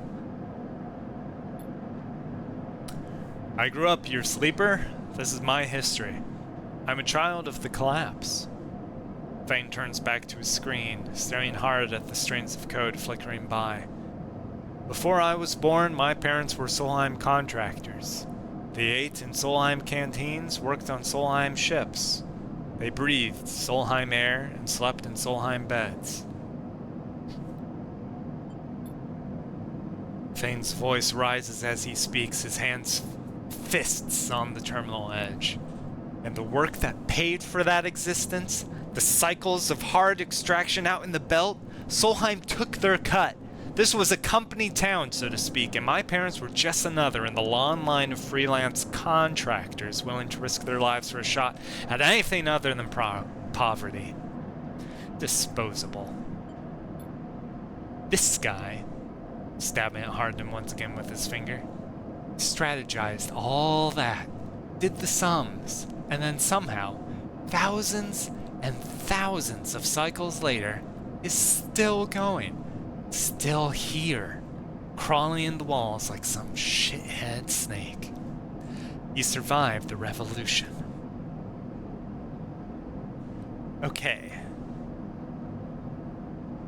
I grew up here, sleeper. This is my history. I'm a child of the collapse. Thane turns back to his screen, staring hard at the strings of code flickering by. Before I was born, my parents were Solheim contractors. They ate in Solheim canteens, worked on Solheim ships. They breathed Solheim air and slept in Solheim beds. Thane's voice rises as he speaks, his hands fists on the terminal edge. And the work that paid for that existence, the cycles of hard extraction out in the belt, Solheim took their cut. This was a company town, so to speak, and my parents were just another in the long line of freelance contractors willing to risk their lives for a shot at anything other than poverty. Disposable. This guy, stabbing at Hardin once again with his finger, strategized all that, did the sums, and then somehow, thousands and thousands of cycles later, is still going. Still here, crawling in the walls like some shithead snake. You survived the revolution. Okay.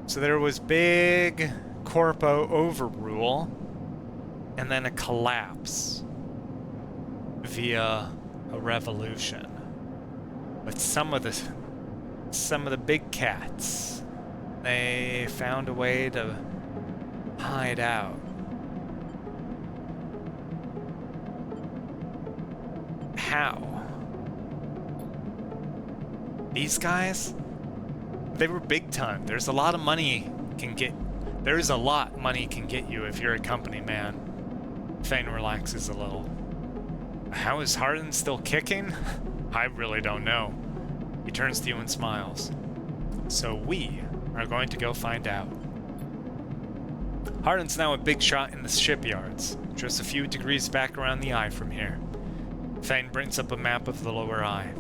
So there was big corpo overrule, and then a collapse via a revolution. But some of the big cats, they found a way to hide out. How? These guys? They were big time. There's a lot money can get you if you're a company man. Thane relaxes a little. How is Hardin still kicking? I really don't know. He turns to you and smiles. So we are going to go find out. Hardin's now a big shot in the shipyards, just a few degrees back around the eye from here. Thane brings up a map of the lower eye.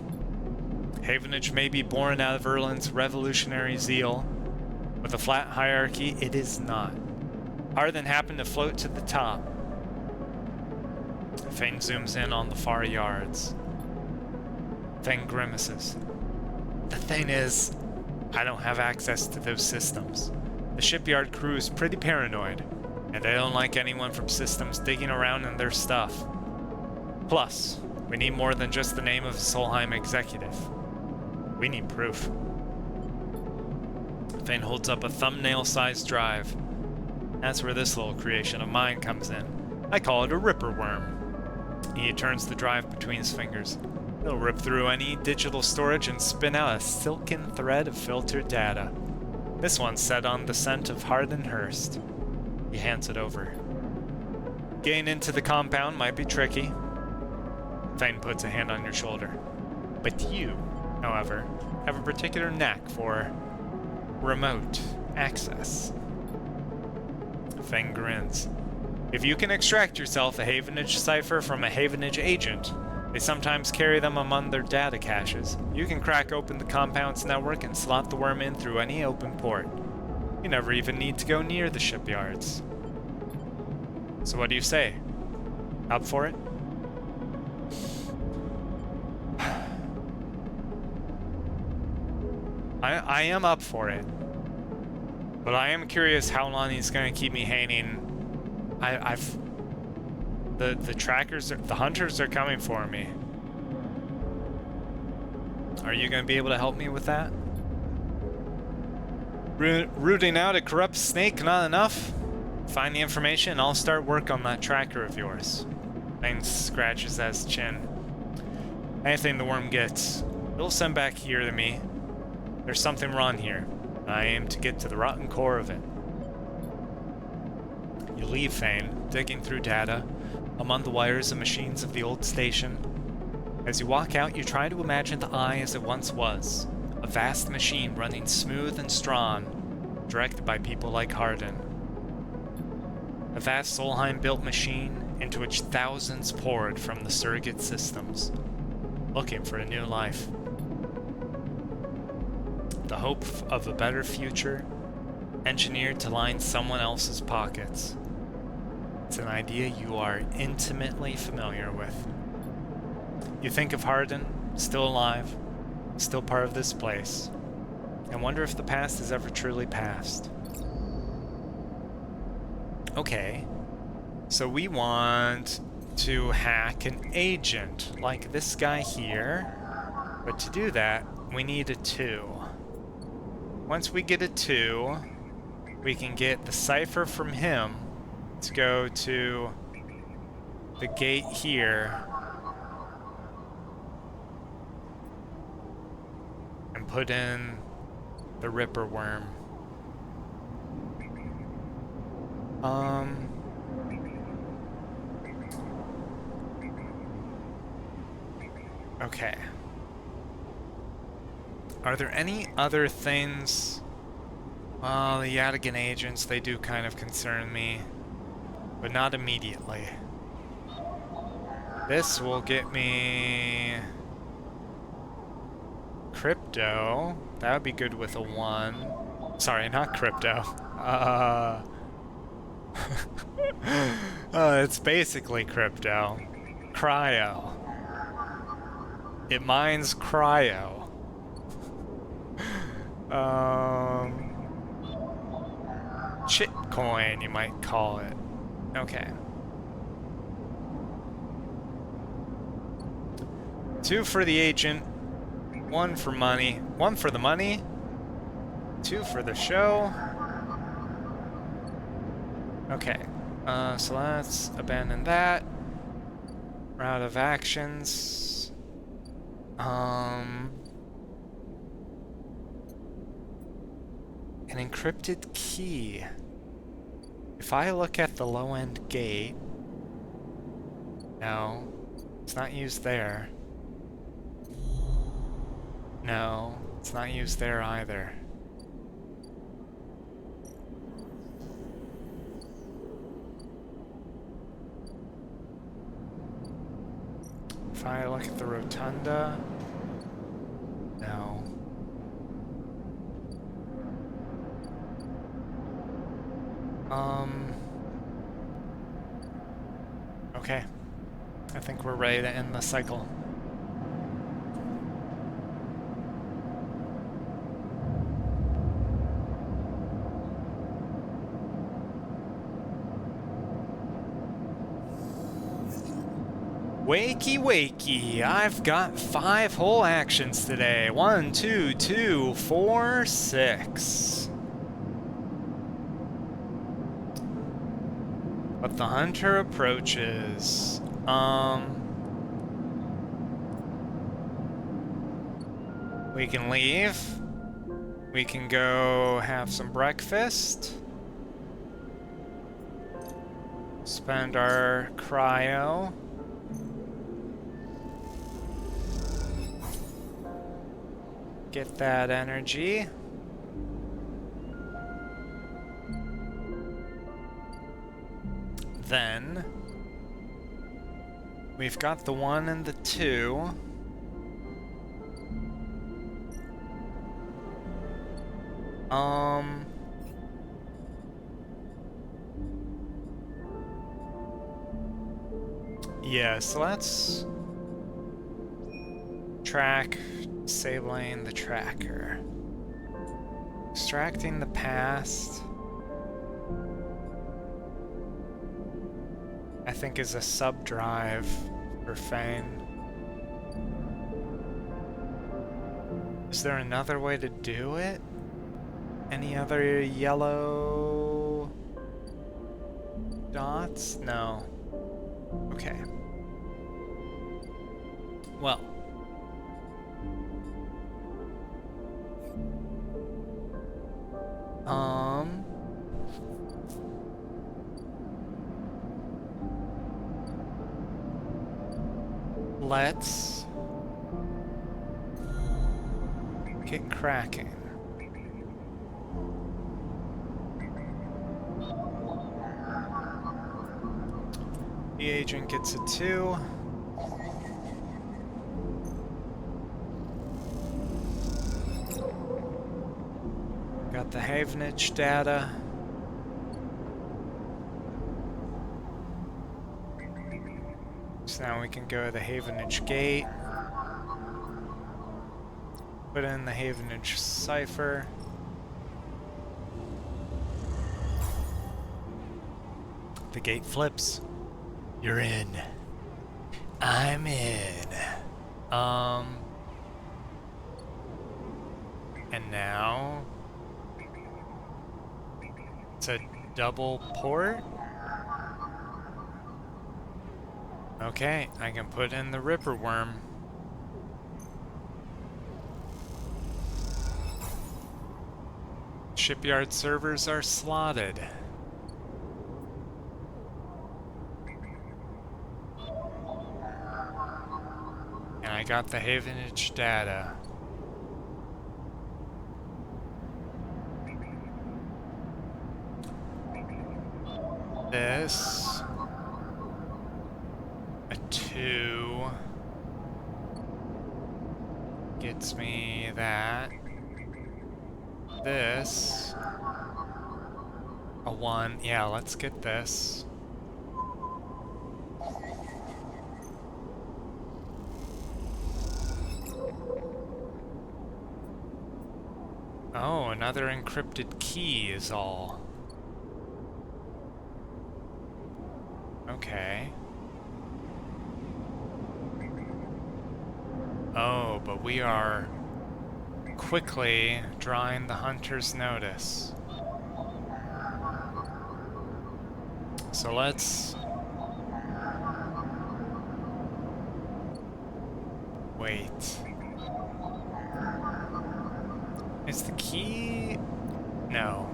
Havenage may be born out of Erland's revolutionary zeal. With a flat hierarchy, it is not. Hardin happened to float to the top. Thane zooms in on the far yards. Thane grimaces. The thing is, I don't have access to those systems. The shipyard crew is pretty paranoid, and they don't like anyone from systems digging around in their stuff. Plus, we need more than just the name of a Solheim executive. We need proof. Thane holds up a thumbnail-sized drive. That's where this little creation of mine comes in. I call it a ripper worm. He turns the drive between his fingers. It'll rip through any digital storage and spin out a silken thread of filtered data. This one's set on the scent of Hardinhurst. He hands it over. Getting into the compound might be tricky. Thane puts a hand on your shoulder. But you, however, have a particular knack for remote access. Thane grins. If you can extract yourself a Havenage cipher from a Havenage agent, they sometimes carry them among their data caches. You can crack open the compound's network and slot the worm in through any open port. You never even need to go near the shipyards. So what do you say? Up for it? I am up for it. But I am curious how long he's gonna keep me hanging. The trackers, the hunters are coming for me. Are you gonna be able to help me with that? Rooting out a corrupt snake not enough? Find the information and I'll start work on that tracker of yours. Thing scratches at his chin. Anything the worm gets, it'll send back here to me. There's something wrong here. I aim to get to the rotten core of it. You leave Fane, digging through data, among the wires and machines of the old station. As you walk out, you try to imagine the Eye as it once was. A vast machine running smooth and strong, directed by people like Hardin. A vast Solheim-built machine into which thousands poured from the surrogate systems, looking for a new life. The hope of a better future, engineered to line someone else's pockets. It's an idea you are intimately familiar with. You think of Hardin, still alive, still part of this place, and wonder if the past is ever truly past. Okay, so we want to hack an agent, like this guy here, but to do that, we need a 2. Once we get a 2, we can get the cipher from him to go to the gate here and put in the Ripper worm. Okay. Are there any other things? Well, the Yadigan agents, they do kind of concern me, but not immediately. This will get me crypto. That would be good with a 1. Sorry, not crypto. It's basically crypto. Cryo. It mines cryo. Chitcoin, you might call it. Okay. 2 for the agent, 1 for money. 1 for the money, 2 for the show. Okay, so let's abandon that. Route of actions. An encrypted key. If I look at the low-end gate... No, it's not used there. No, it's not used there either. If I look at the rotunda... No. Okay. I think we're ready to end the cycle. Wakey wakey, I've got 5 whole actions today. 1, 2, 2, 4, 6. But the hunter approaches. We can leave. We can go have some breakfast. Spend our cryo. Get that energy. Then we've got the 1 and the 2. Yeah, so let's track, save lane the tracker. Extracting the past, I think, is a sub-drive for Fane. Is there another way to do it? Any other yellow dots? No. Okay. Well. Let's get cracking. The agent gets a 2. Got the Havenage data. So now we can go to the Havenage gate. Put in the Havenage cipher. The gate flips. You're in. I'm in. And now it's a double port. Okay, I can put in the Ripper Worm. Shipyard servers are slotted. And I got the Havenage data. This... a 2... gets me that. This... a 1. Yeah, let's get this. Oh, another encrypted key is all. Okay. Oh, but we are quickly drawing the hunter's notice. So let's... wait. Is the key... no.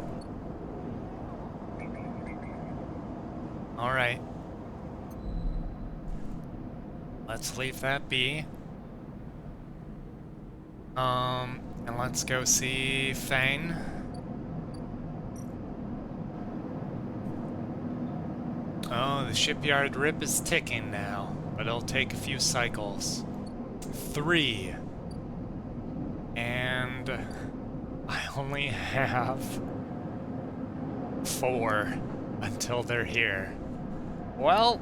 Alright. Let's leave that be. And let's go see Fane. Oh, the shipyard rip is ticking now, but it'll take a few cycles. 3. And I only have 4 until they're here. Well,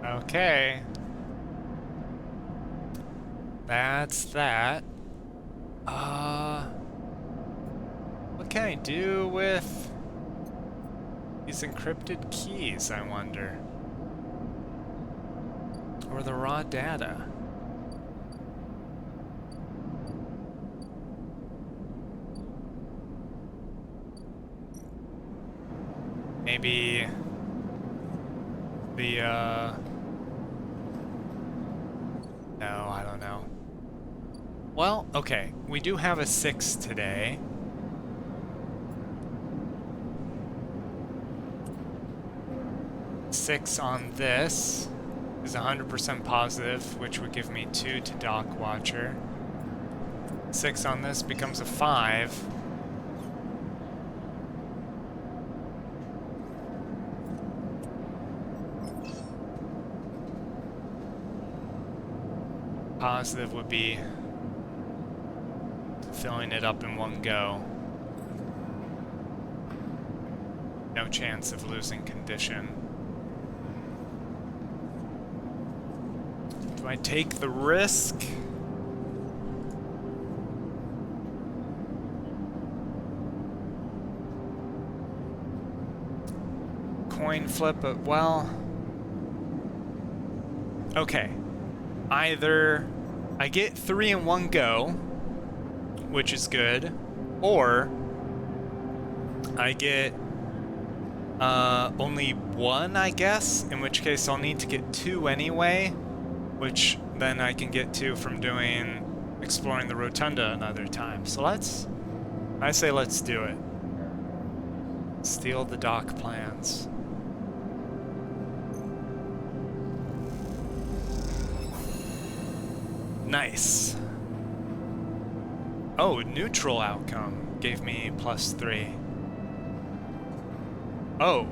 okay. That's that. What can I do with these encrypted keys, I wonder? Or the raw data? Maybe the, no, I don't know. Well, okay, we do have a 6 today. Six on this is 100% positive, which would give me 2 to Dock Watcher. 6 on this becomes a 5. Positive would be filling it up in one go. No chance of losing condition. Do I take the risk? coin flip, but well... Okay. Either I get 3 in one go, which is good, or I get only 1, I guess, in which case I'll need to get 2 anyway, which then I can get 2 from exploring the rotunda another time. So I say let's do it. Steal the dock plans. Nice. Oh, neutral outcome gave me +3. Oh.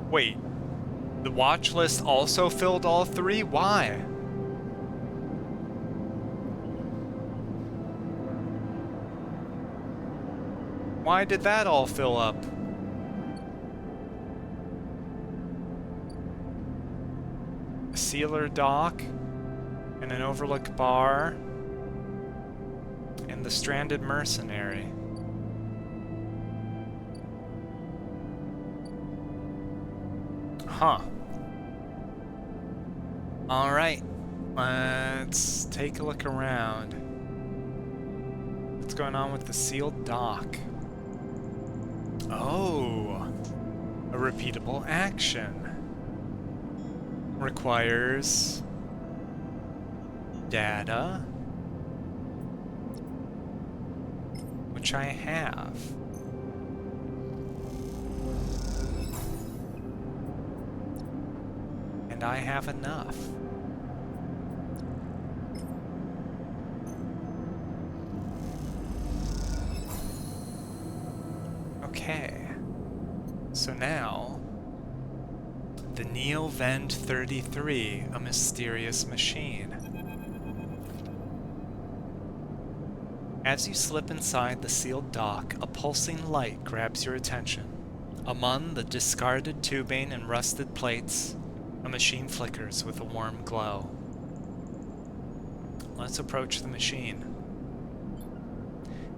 Wait. The watch list also filled all 3? Why? Why did that all fill up? A sealer dock, and an overlook bar, and the stranded mercenary. Huh. Alright, let's take a look around. What's going on with the sealed dock? Oh, a repeatable action. Requires data, which I have. And I have enough. Okay. So now, the NeoVend 33, a mysterious machine. As you slip inside the sealed dock, a pulsing light grabs your attention. Among the discarded tubing and rusted plates, a machine flickers with a warm glow. Let's approach the machine.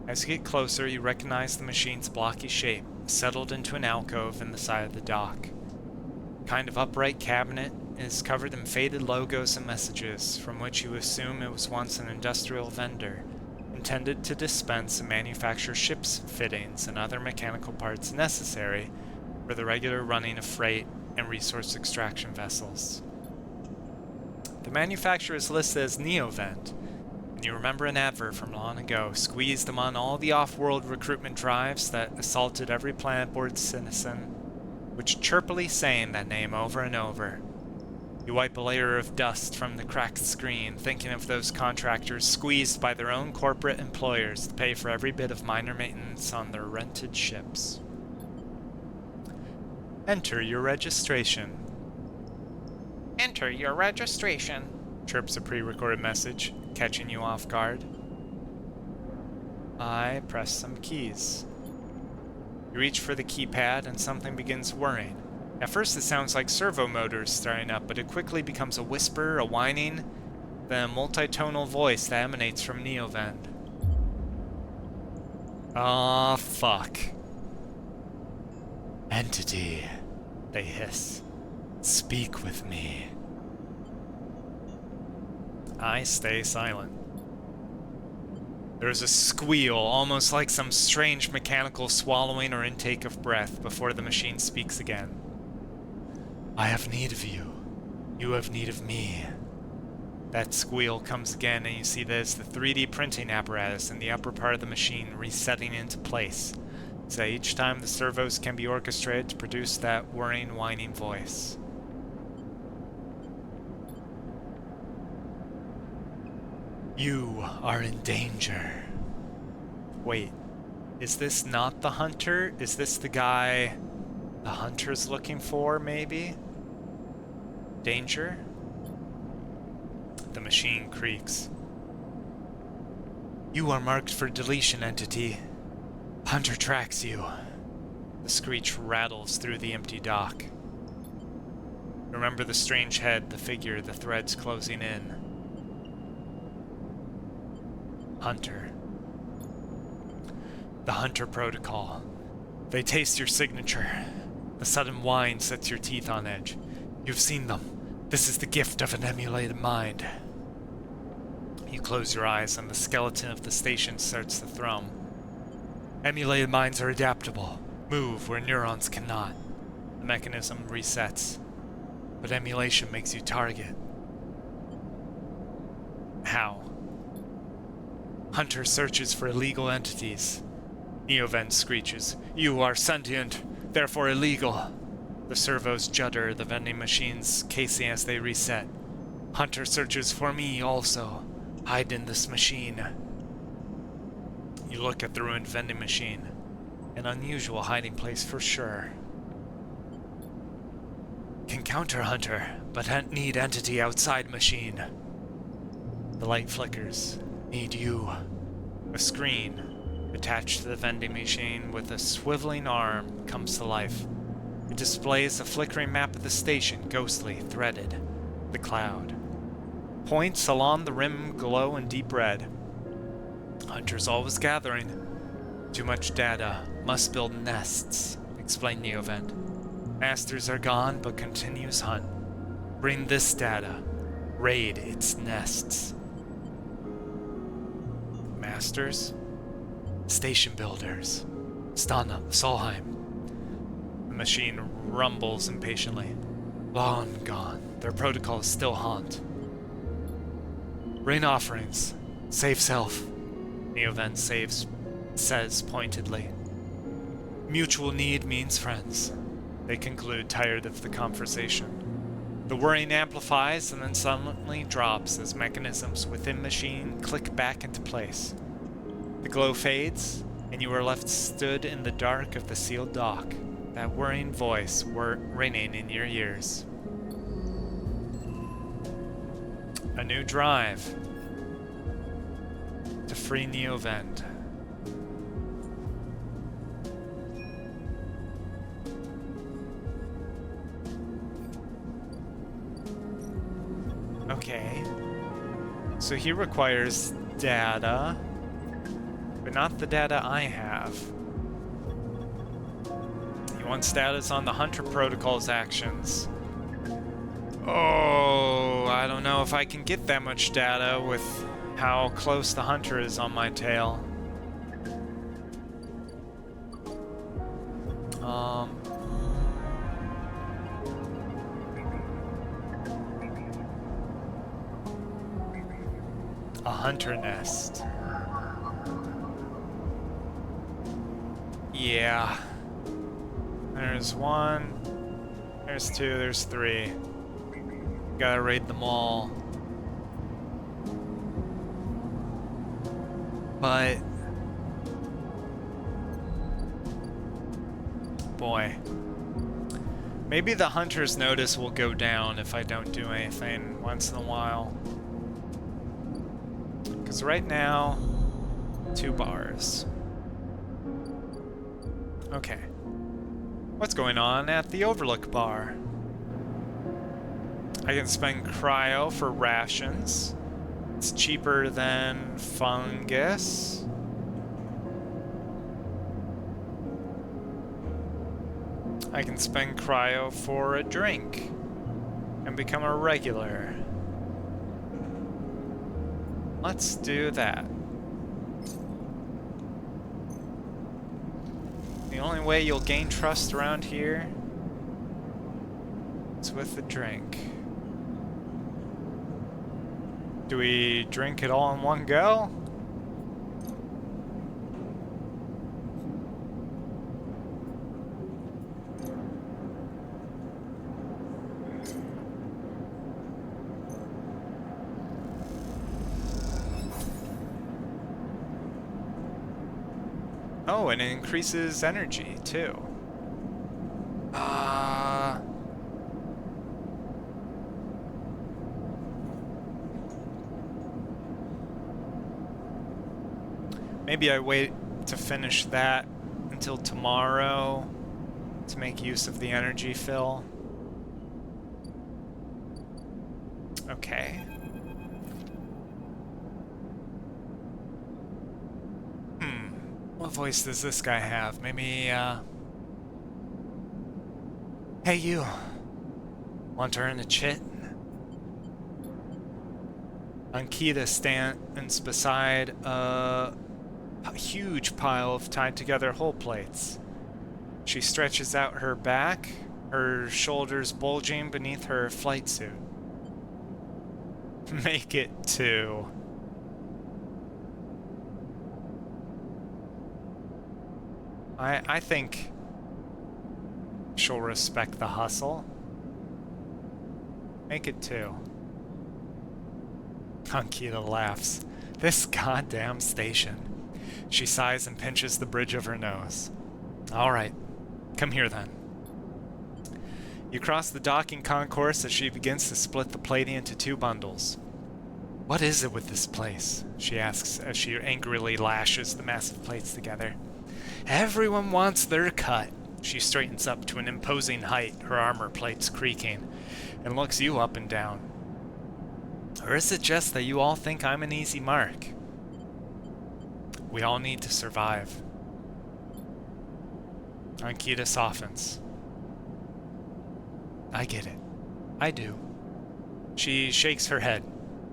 As you get closer, you recognize the machine's blocky shape, settled into an alcove in the side of the dock. A kind of upright cabinet is covered in faded logos and messages, from which you assume it was once an industrial vendor, intended to dispense and manufacture ship's fittings and other mechanical parts necessary for the regular running of freight and resource extraction vessels. The manufacturer is listed as NeoVend, and you remember an advert from long ago, squeezed among all the off-world recruitment drives that assaulted every planet-board citizen, which chirpily saying that name over and over. You wipe a layer of dust from the cracked screen, thinking of those contractors squeezed by their own corporate employers to pay for every bit of minor maintenance on their rented ships. Enter your registration. Enter your registration, chirps a pre-recorded message, catching you off guard. I press some keys. You reach for the keypad and something begins whirring. At first it sounds like servo motors starting up, but it quickly becomes a whisper, a whining, then a multitonal voice that emanates from NeoVend. Aw, fuck. Entity, they hiss. Speak with me. I stay silent. There is a squeal, almost like some strange mechanical swallowing or intake of breath, before the machine speaks again. I have need of you. You have need of me. That squeal comes again, and you see there's the 3D printing apparatus in the upper part of the machine resetting into place. So each time the servos can be orchestrated to produce that whirring, whining voice. You are in danger. Wait, is this not the hunter? Is this the guy the hunter's looking for, maybe? Danger? The machine creaks. You are marked for deletion, entity. Hunter tracks you. The screech rattles through the empty dock. Remember the strange head, the figure, the threads closing in. Hunter. The Hunter Protocol. They taste your signature. The sudden whine sets your teeth on edge. You've seen them. This is the gift of an emulated mind. You close your eyes and the skeleton of the station starts to thrum. Emulated minds are adaptable. Move where neurons cannot. The mechanism resets. But emulation makes you target. How? Hunter searches for illegal entities. Neoven screeches. You are sentient, therefore illegal. The servos judder the vending machines casing as they reset. Hunter searches for me also. Hide in this machine. You look at the ruined vending machine. An unusual hiding place for sure. Can counter Hunter, but need entity outside machine. The light flickers. Need you. A screen attached to the vending machine with a swiveling arm comes to life. It displays a flickering map of the station, ghostly, threaded. The cloud. Points along the rim glow in deep red. Hunter's always gathering. Too much data. Must build nests, explained Neovent. Masters are gone, but continues hunt. Bring this data. Raid its nests. Masters? Station builders. Stana, Solheim. The machine rumbles impatiently. Long gone. Their protocols still haunt. Rain offerings. Save self. Neoven says pointedly. Mutual need means friends. They conclude, tired of the conversation. The whirring amplifies and then suddenly drops as mechanisms within machine click back into place. The glow fades, and you are left stood in the dark of the sealed dock, that whirring voice ringing in your ears. A new drive to free Neovend. Okay. So he requires data, but not the data I have. He wants status on the Hunter Protocol's actions. Oh, I don't know if I can get that much data with how close the Hunter is on my tail. A Hunter nest. Yeah. There's one. There's two. There's three. Gotta raid them all. But... boy. Maybe the Hunter's notice will go down if I don't do anything once in a while. Because right now, 2 bars. Okay. What's going on at the Overlook bar? I can spend cryo for rations. It's cheaper than fungus. I can spend cryo for a drink and become a regular. Let's do that. The only way you'll gain trust around here is with a drink. Do we drink it all in one go? Oh, and it increases energy, too. Maybe I wait to finish that until tomorrow to make use of the energy fill. Okay. What voice does this guy have? Maybe, Hey, you. Want to earn a chit? Ankita stands beside a huge pile of tied-together hull plates. She stretches out her back, her shoulders bulging beneath her flight suit. Make it 2. I think she'll respect the hustle. Make it 2. Ankita laughs. This goddamn station. She sighs and pinches the bridge of her nose. All right, come here then. You cross the docking concourse as she begins to split the plating into 2 bundles. What is it with this place? She asks as she angrily lashes the massive plates together. Everyone wants their cut. She straightens up to an imposing height, her armor plates creaking, and looks you up and down. Or is it just that you all think I'm an easy mark? We all need to survive. Ankita softens. I get it. I do. She shakes her head.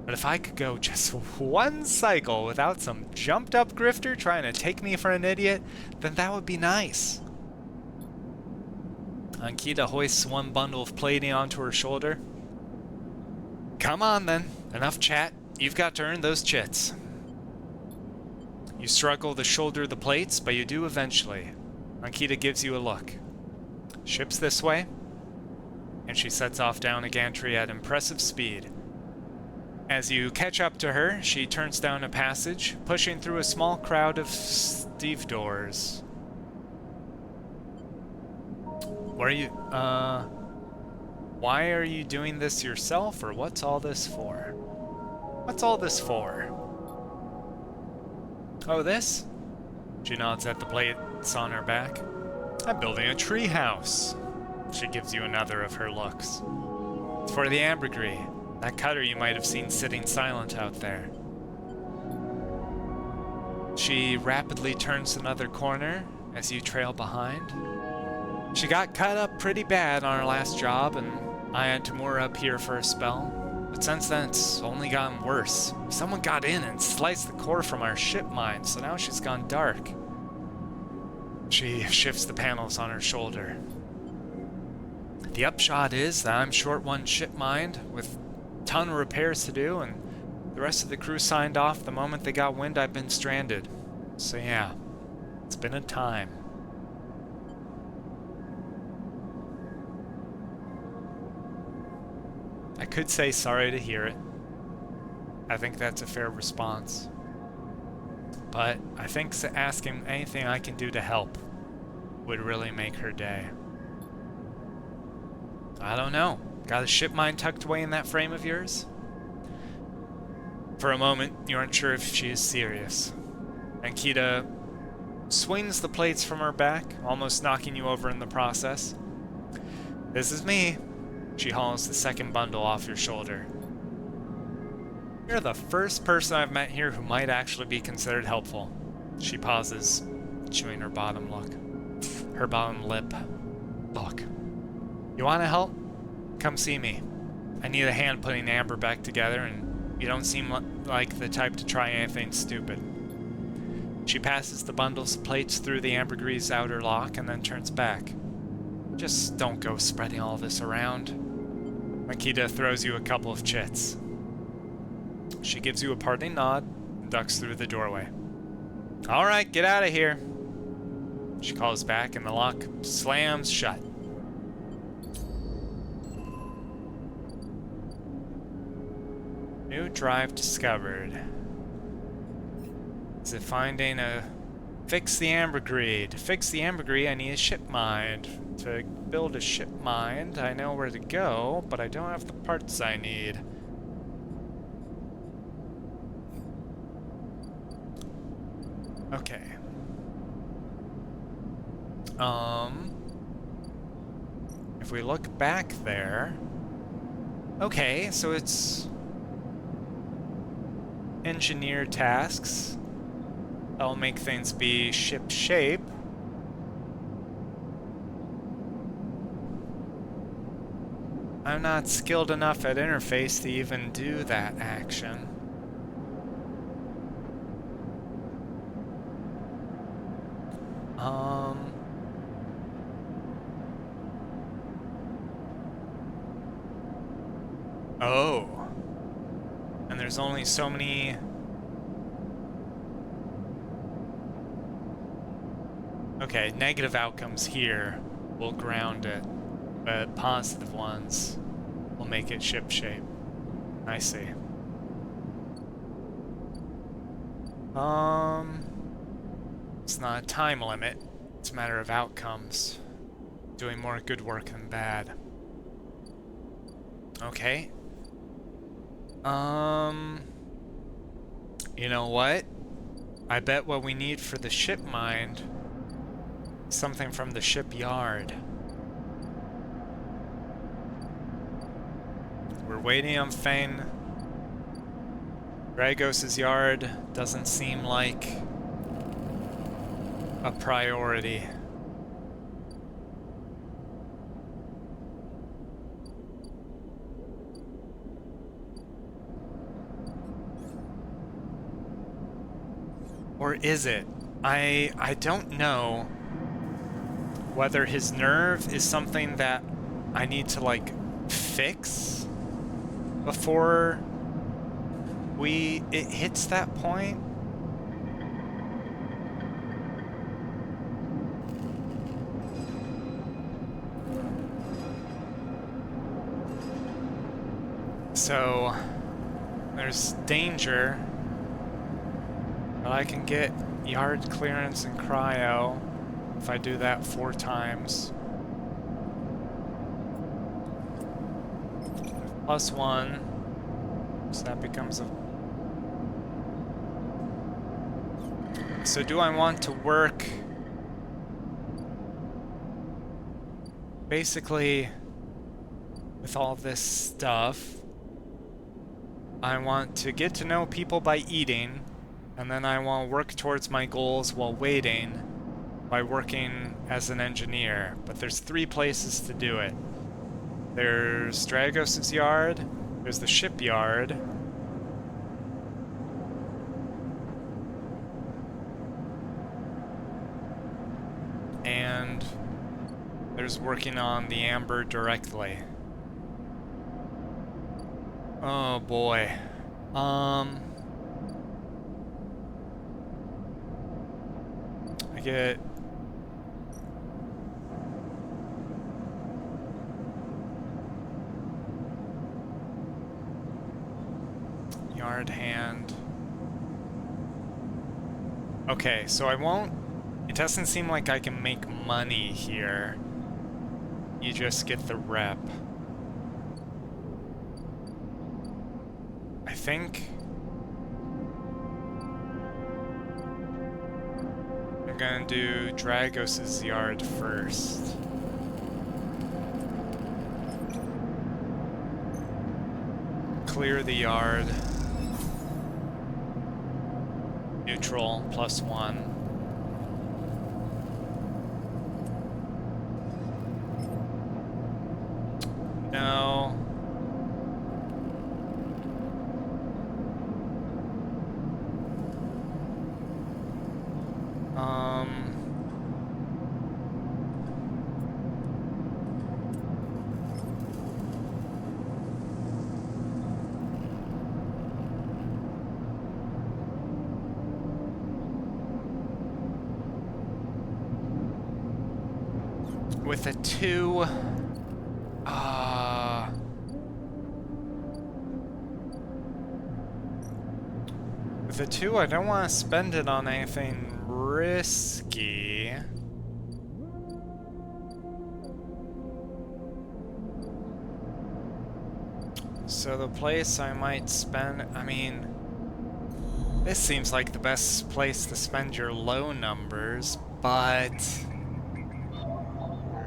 But if I could go just one cycle without some jumped up grifter trying to take me for an idiot, then that would be nice. Ankita hoists 1 bundle of plating onto her shoulder. Come on then, enough chat. You've got to earn those chits. You struggle to shoulder the plates, but you do eventually. Ankita gives you a look. Ship's this way. And she sets off down a gantry at impressive speed. As you catch up to her, she turns down a passage, pushing through a small crowd of stevedores. Why are you doing this yourself, or what's all this for? What's all this for? Oh, this? She nods at the plates on her back. I'm building a tree house. She gives you another of her looks. It's for the ambergris. That cutter you might have seen sitting silent out there. She rapidly turns another corner as you trail behind. She got cut up pretty bad on her last job, and I had to moor up here for a spell. But since then, it's only gotten worse. Someone got in and sliced the core from our ship mine, so now she's gone dark. She shifts the panels on her shoulder. The upshot is that I'm short 1 ship mind with ton of repairs to do, and the rest of the crew signed off the moment they got wind I've been stranded. So yeah, it's been a time. I could say sorry to hear it. I think that's a fair response. But I think asking anything I can do to help would really make her day. I don't know. Got a ship mine tucked away in that frame of yours? For a moment, you aren't sure if she is serious. Ankita swings the plates from her back, almost knocking you over in the process. This is me. She hauls the 2nd bundle off your shoulder. You're the first person I've met here who might actually be considered helpful. She pauses, chewing her bottom lip. Look, you want to help? Come see me. I need a hand putting Amber back together, and you don't seem like the type to try anything stupid. She passes the bundles of plates through the ambergris outer lock and then turns back. Just don't go spreading all this around. Ankita throws you a couple of chits. She gives you a parting nod and ducks through the doorway. All right, get out of here. She calls back and the lock slams shut. New drive discovered. Is it finding a... Fix the ambergris. To fix the ambergris, I need a ship mind. To build a ship mind, I know where to go, but I don't have the parts I need. Okay. If we look back there... Okay, so it's... engineer tasks. That'll make things be ship shape. I'm not skilled enough at interface to even do that action. Oh. And there's only so many... Okay, negative outcomes here will ground it, but positive ones will make it ship shape. I see. It's not a time limit. It's a matter of outcomes. Doing more good work than bad. Okay. You know what? I bet what we need for the ship mind is something from the shipyard. We're waiting on Fane. Dragos' yard doesn't seem like a priority. Or is it? I don't know whether his nerve is something that I need to like fix before it hits that point. So there's danger, but I can get yard clearance and cryo if I do that 4 times. +1, so that becomes a... So do I want to work basically with all this stuff? I want to get to know people by eating, and then I want to work towards my goals while waiting by working as an engineer. But there's 3 places to do it. There's Dragos' yard, there's the shipyard, and there's working on the amber directly. Oh boy. I get... Yard hand. Okay, so I won't... It doesn't seem like I can make money here. You just get the rep. I think... I'm gonna do Dragos' yard first. Clear the yard. Neutral, +1. No. With a 2, with a 2, I don't want to spend it on anything risky. So the place I might spend, I mean, this seems like the best place to spend your low numbers, but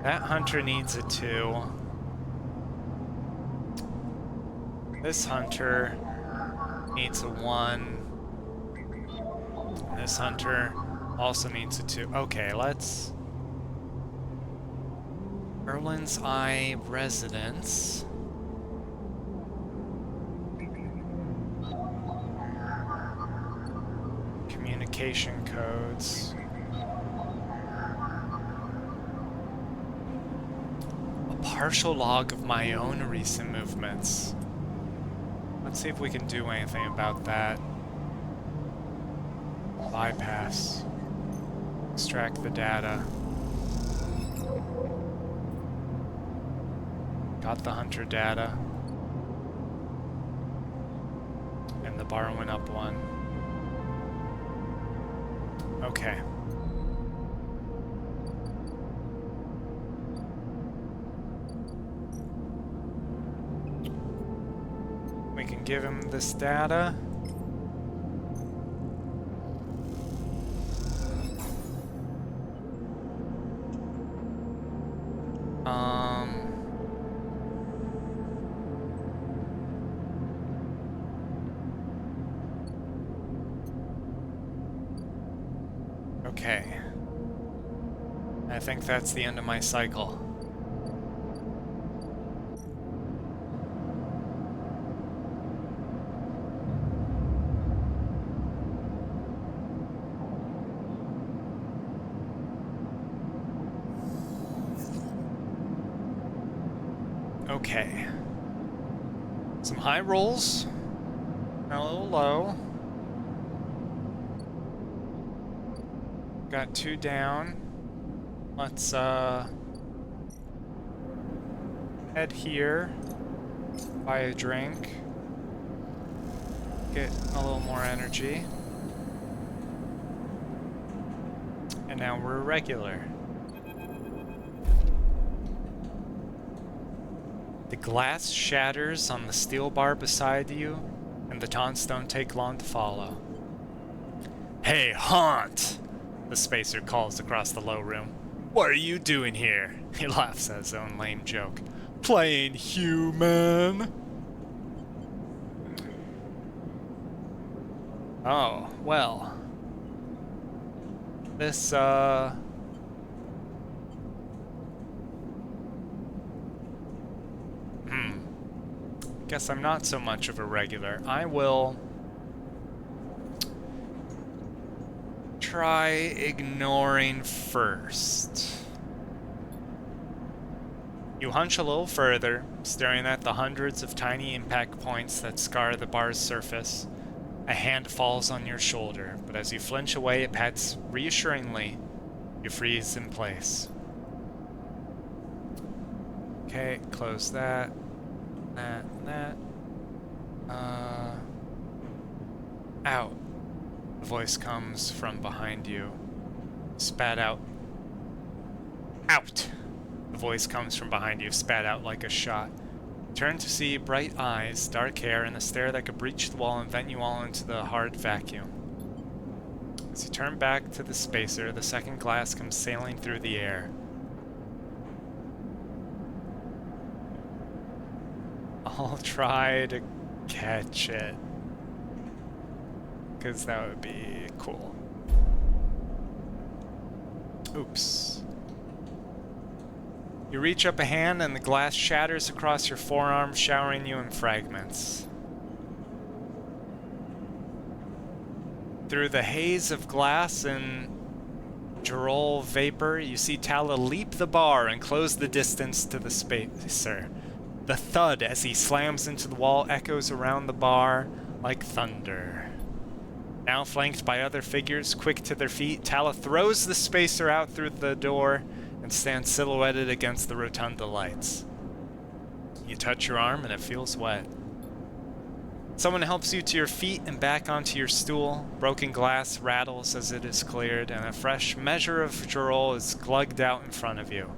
that hunter needs a 2. This hunter needs a 1. This hunter also needs a 2. Okay, let's... Erlin's Eye Residence. Evocation codes. A partial log of my own recent movements. Let's see if we can do anything about that. Bypass. Extract the data. Got the hunter data. And the bar went up 1. Okay. We can give him this data. Okay. I think that's the end of my cycle. Okay. Some high rolls. And a little low. Got 2 down. Let's head here. Buy a drink. Get a little more energy. And now we're regular. The glass shatters on the steel bar beside you, and the taunts don't take long to follow. Hey, Haunt! The spacer calls across the low room. What are you doing here? He laughs at his own lame joke. Playing human? Oh, well. This, guess I'm not so much of a regular. I will try ignoring first. You hunch a little further, staring at the hundreds of tiny impact points that scar the bar's surface. A hand falls on your shoulder, but as you flinch away, it pats reassuringly. You freeze in place. Okay, close that. That. Out. The voice comes from behind you. Spat out. Out! The voice comes from behind you, spat out like a shot. Turn to see bright eyes, dark hair, and a stare that could breach the wall and vent you all into the hard vacuum. As you turn back to the spacer, the second glass comes sailing through the air. I'll try to catch it, because that would be cool. Oops. You reach up a hand and the glass shatters across your forearm, showering you in fragments. Through the haze of glass and Gerol vapor, you see Tala leap the bar and close the distance to the spacer. The thud as he slams into the wall echoes around the bar like thunder. Now flanked by other figures quick to their feet, Tala throws the spacer out through the door and stands silhouetted against the rotunda lights. You touch your arm and it feels wet. Someone helps you to your feet and back onto your stool. Broken glass rattles as it is cleared, and a fresh measure of Gerol is glugged out in front of you.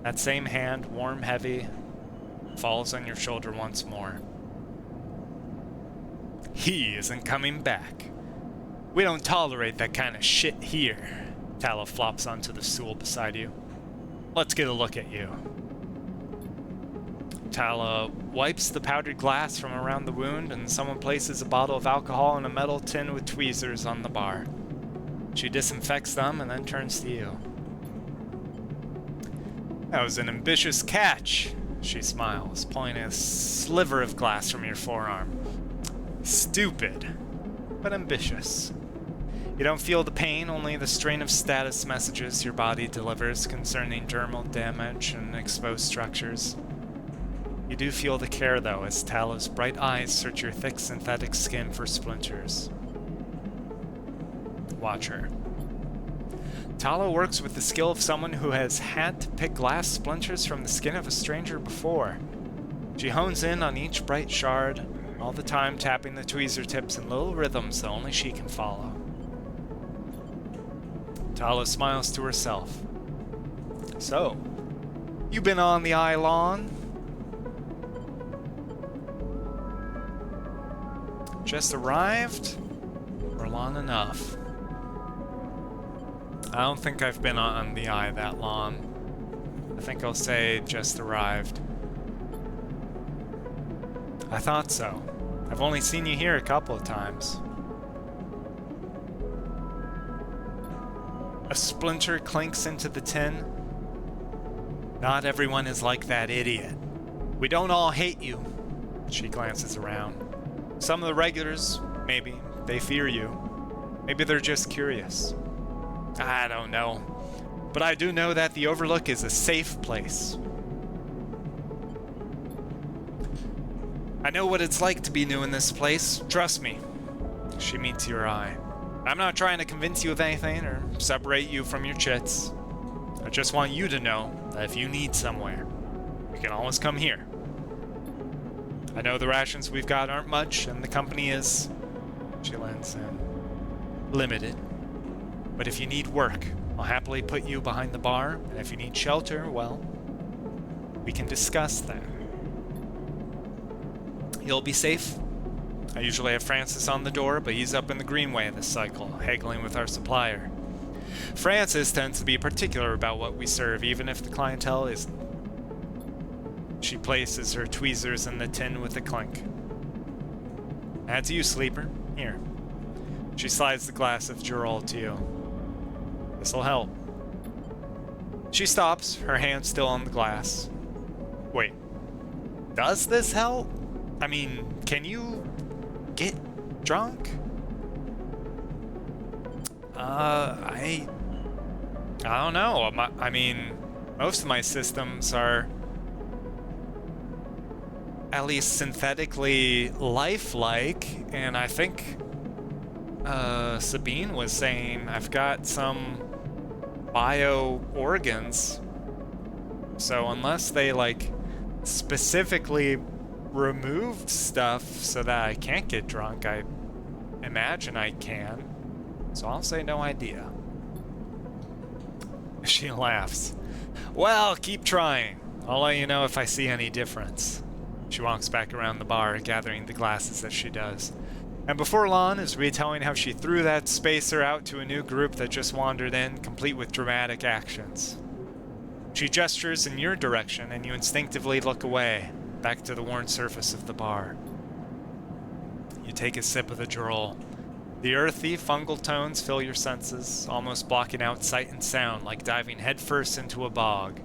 That same hand, warm, heavy, falls on your shoulder once more. He isn't coming back. We don't tolerate that kind of shit here. Tala flops onto the stool beside you. Let's get a look at you. Tala wipes the powdered glass from around the wound, and someone places a bottle of alcohol in a metal tin with tweezers on the bar. She disinfects them and then turns to you. That was an ambitious catch, she smiles, pulling a sliver of glass from your forearm. Stupid, but ambitious. You don't feel the pain, only the strain of status messages your body delivers concerning dermal damage and exposed structures. You do feel the care, though, as Talo's bright eyes search your thick synthetic skin for splinters. Watch her. Talo works with the skill of someone who has had to pick glass splinters from the skin of a stranger before. She hones in on each bright shard, all the time tapping the tweezer tips in little rhythms that only she can follow. Talo smiles to herself. So, you been on the eye long? Just arrived? Or long enough? I don't think I've been on the eye that long. I think I'll say just arrived. I thought so. I've only seen you here a couple of times. A splinter clinks into the tin. Not everyone is like that idiot. We don't all hate you. She glances around. Some of the regulars, maybe, they fear you. Maybe they're just curious. I don't know. But I do know that the Overlook is a safe place. I know what it's like to be new in this place. Trust me. She meets your eye. I'm not trying to convince you of anything or separate you from your chits. I just want you to know that if you need somewhere, you can always come here. I know the rations we've got aren't much, and the company is, she lends in, limited. But if you need work, I'll happily put you behind the bar, and if you need shelter, well, we can discuss that. You'll be safe. I usually have Francis on the door, but he's up in the greenway this cycle, haggling with our supplier. Francis tends to be particular about what we serve, even if the clientele isn't. She places her tweezers in the tin with a clink. That's you, sleeper. Here. She slides the glass of Gerol to you. This'll help. She stops, her hand still on the glass. Wait. Does this help? I mean, can you get drunk? I don't know. I mean, most of my systems are at least synthetically lifelike, and I think Sabine was saying I've got some bio organs. So unless they like specifically removed stuff so that I can't get drunk, I imagine I can. So I'll say no idea. She laughs. Well, keep trying. I'll let you know if I see any difference. She walks back around the bar, gathering the glasses as she does. And before long is retelling how she threw that spacer out to a new group that just wandered in, complete with dramatic actions. She gestures in your direction, and you instinctively look away, back to the worn surface of the bar. You take a sip of the Gerol. The earthy, fungal tones fill your senses, almost blocking out sight and sound like diving headfirst into a bog.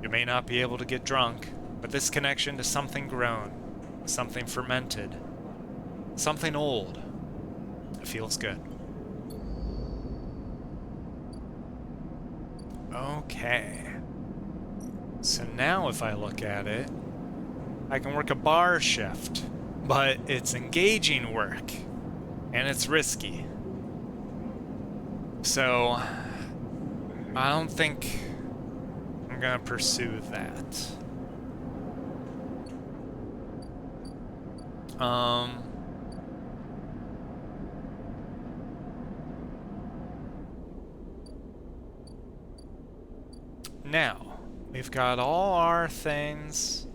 You may not be able to get drunk, but this connection to something grown, something fermented, something old, it feels good. Okay. So now if I look at it, I can work a bar shift, but it's engaging work, and it's risky. So I don't think I'm gonna pursue that. Now, we've got all our things.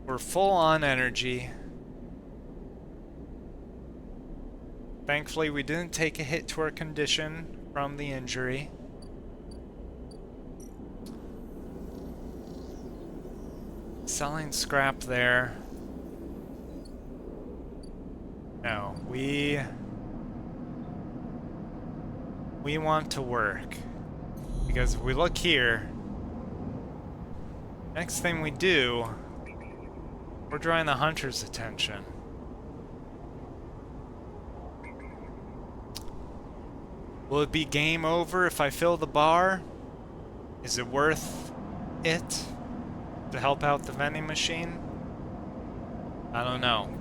We're full on energy. Thankfully, we didn't take a hit to our condition from the injury. Selling scrap there. No, we want to work. Because if we look here, next thing we do, we're drawing the hunter's attention. Will it be game over if I fill the bar? Is it worth it to help out the vending machine? I don't know.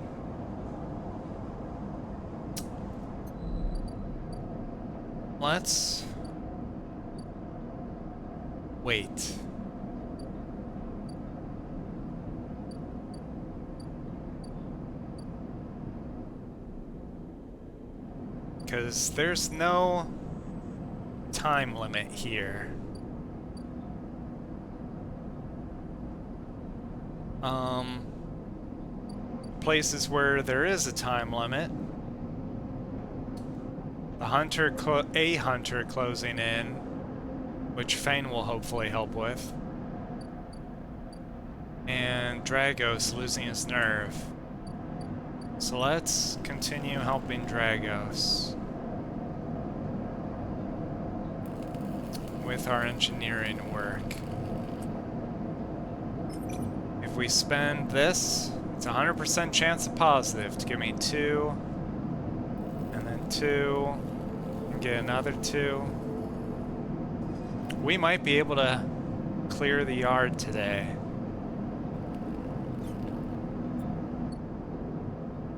Let's wait. Because there's no time limit here. Places where there is a time limit. A hunter closing in, which Fane will hopefully help with. And Dragos losing his nerve. So let's continue helping Dragos with our engineering work. If we spend this, it's a 100% chance of positive to give me 2, and then 2, and get another 2. We might be able to clear the yard today.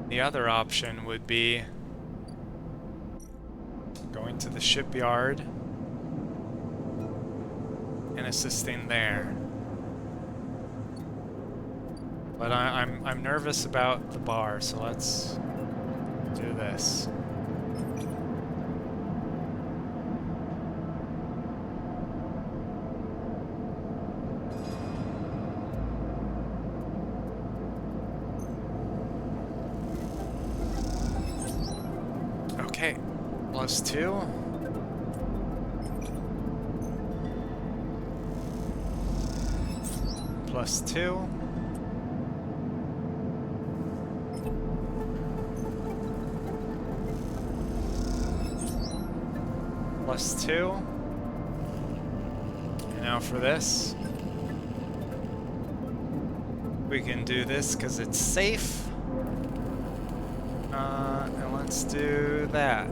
The other option would be going to the shipyard and assisting there. But I'm nervous about the bar, so let's do this. Okay, +2. +2. +2. And now for this. We can do this because it's safe. And let's do that.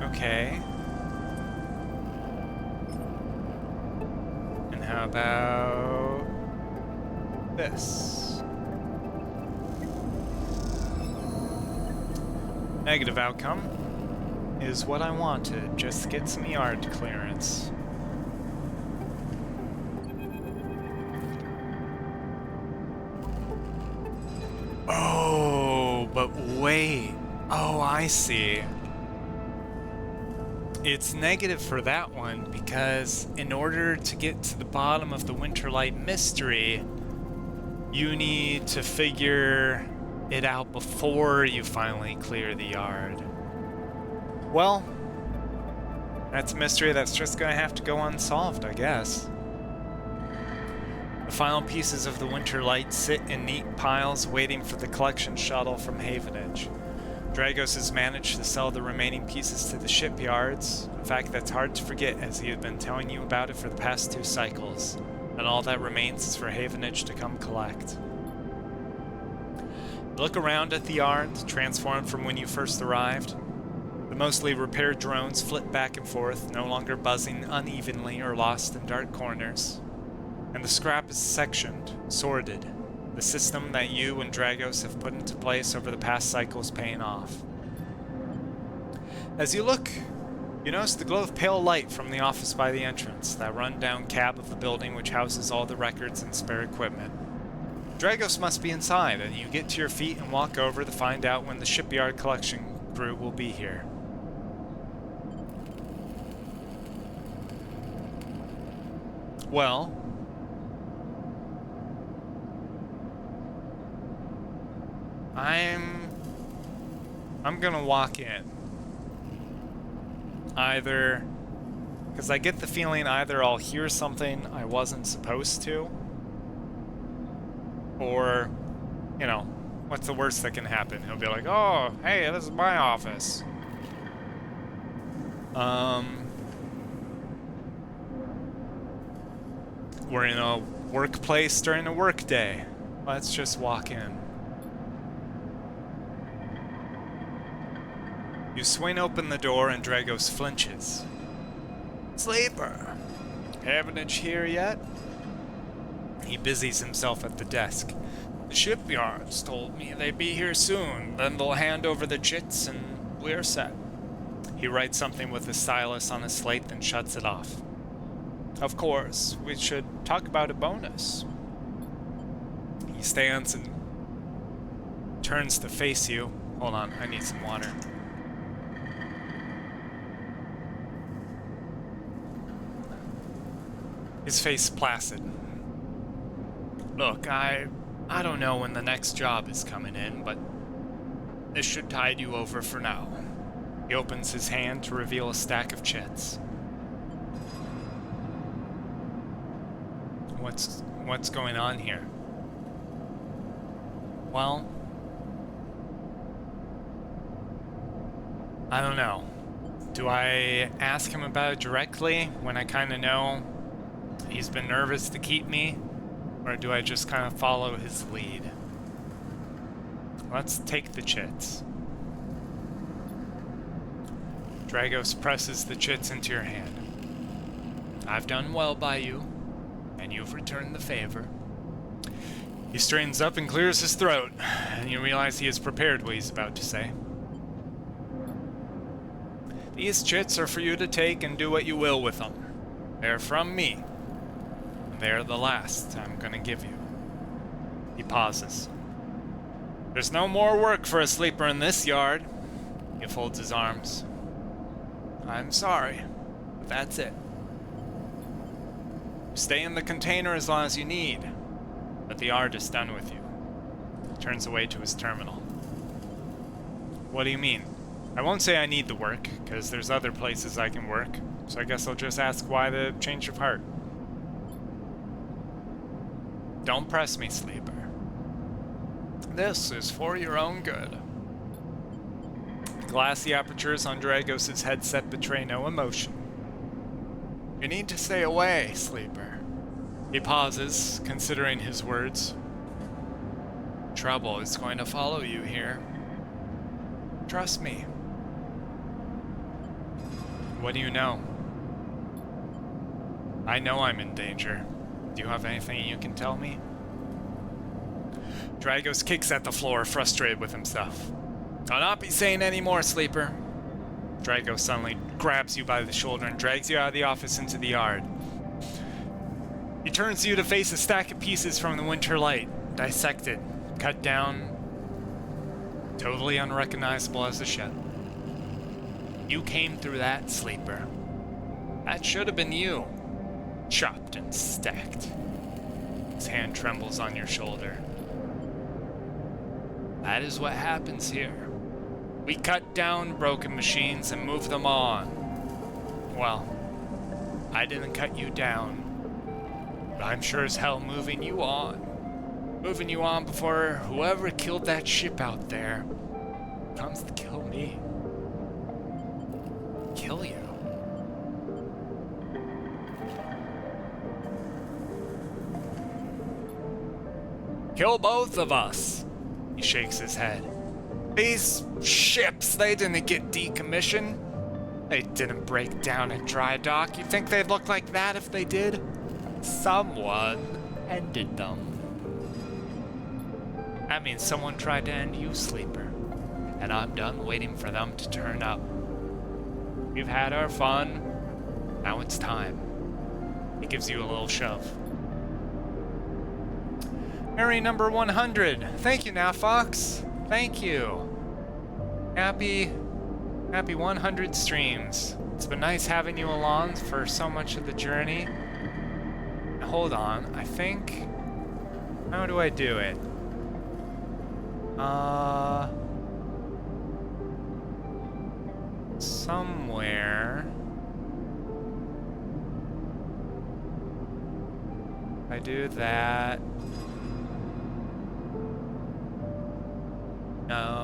Okay. And how about this? Negative outcome is what I wanted. Just get some yard clearance. Oh, but wait. Oh, I see. It's negative for that one because in order to get to the bottom of the Winterlight mystery, you need to figure it out before you finally clear the yard. Well, that's a mystery that's just gonna have to go unsolved, I guess. The final pieces of the Winterlight sit in neat piles waiting for the collection shuttle from Havenage. Dragos has managed to sell the remaining pieces to the shipyards. In fact, that's hard to forget as he had been telling you about it for the past 2 cycles, and all that remains is for Havenage to come collect. Look around at the yard, transformed from when you first arrived. The mostly repaired drones flit back and forth, no longer buzzing unevenly or lost in dark corners. And the scrap is sectioned, sorted. The system that you and Dragos have put into place over the past cycle is paying off. As you look, you notice the glow of pale light from the office by the entrance, that run-down cab of the building which houses all the records and spare equipment. Dragos must be inside, and you get to your feet and walk over to find out when the shipyard collection crew will be here. Well, I'm gonna walk in. Either, because I get the feeling either I'll hear something I wasn't supposed to, or, you know, what's the worst that can happen? He'll be like, oh, hey, this is my office. We're in a workplace during a work day. Let's just walk in. You swing open the door and Dragos flinches. Sleeper! Haven't here yet? He busies himself at the desk. The shipyards told me they'd be here soon, then they'll hand over the chits and we're set. He writes something with a stylus on a slate, then shuts it off. Of course, we should talk about a bonus. He stands and turns to face you. Hold on, I need some water. His face placid. Look, I don't know when the next job is coming in, but this should tide you over for now. He opens his hand to reveal a stack of chits. What's going on here? Well, I don't know. Do I ask him about it directly when I kind of know he's been nervous to keep me? Or do I just kind of follow his lead? Let's take the chits. Dragos presses the chits into your hand. I've done well by you, and you've returned the favor. He straightens up and clears his throat, and you realize he has prepared what he's about to say. These chits are for you to take and do what you will with them. They're from me. They're the last I'm gonna give you. He pauses. There's no more work for a sleeper in this yard. He folds his arms. I'm sorry, but that's it. Stay in the container as long as you need, but the yard is done with you. He turns away to his terminal. What do you mean? I won't say I need the work, because there's other places I can work, so I guess I'll just ask why the change of heart. Don't press me, sleeper. This is for your own good. The glassy apertures on Dragos' headset betray no emotion. You need to stay away, sleeper. He pauses, considering his words. Trouble is going to follow you here. Trust me. What do you know? I know I'm in danger. Do you have anything you can tell me? Dragos kicks at the floor, frustrated with himself. I'll not be saying any more, sleeper. Dragos suddenly grabs you by the shoulder and drags you out of the office into the yard. He turns you to face a stack of pieces from the winter light, dissected, cut down, totally unrecognizable as a ship. You came through that, sleeper. That should have been you. Chopped and stacked. His hand trembles on your shoulder. That is what happens here. We cut down broken machines and move them on. Well, I didn't cut you down, but I'm sure as hell moving you on. Moving you on before whoever killed that ship out there comes to kill me. Kill you. Kill both of us. He shakes his head. These ships, they didn't get decommissioned. They didn't break down at dry dock. You think they'd look like that if they did? Someone ended them. That means someone tried to end you, sleeper. And I'm done waiting for them to turn up. We've had our fun. Now it's time. He gives you a little shove. Mary number 100. Thank you now, Fox. Thank you. Happy 100 streams. It's been nice having you along for so much of the journey. Hold on, I think... How do I do it? Somewhere... I do that... No.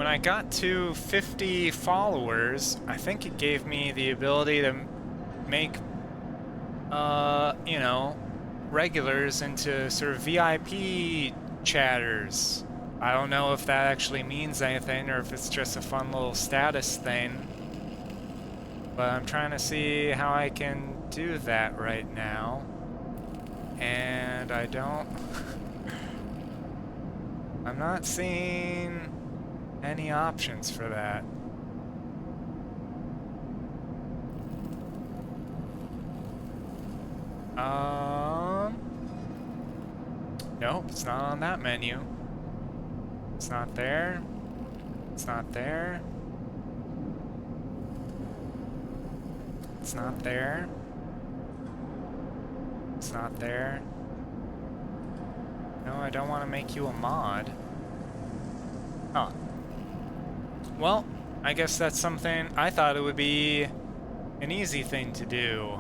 when I got to 50 followers, I think it gave me the ability to make, you know, regulars into sort of VIP chatters. I don't know if that actually means anything or if it's just a fun little status thing. But I'm trying to see how I can do that right now. And I don't... I'm not seeing any options for that. Nope, it's not on that menu. It's not there. It's not there. It's not there. It's not there. No, I don't want to make you a mod. Huh. Well, I guess that's something... I thought it would be an easy thing to do.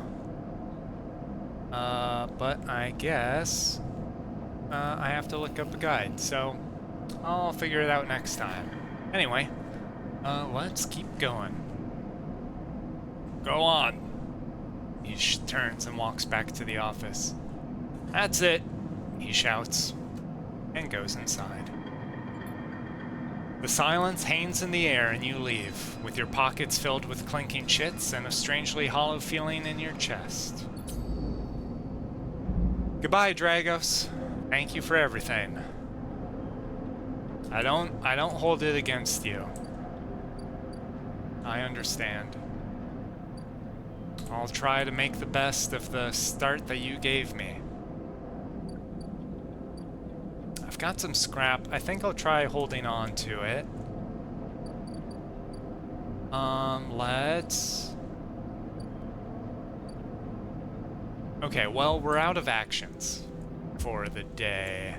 But I guess... I have to look up a guide, so I'll figure it out next time. Anyway, let's keep going. Go on! He turns and walks back to the office. That's it, he shouts, and goes inside. The silence hangs in the air and you leave, with your pockets filled with clinking chits and a strangely hollow feeling in your chest. Goodbye, Dragos. Thank you for everything. I don't hold it against you. I understand. I'll try to make the best of the start that you gave me. I've got some scrap. I think I'll try holding on to it. Let's... Okay, well, we're out of actions for the day.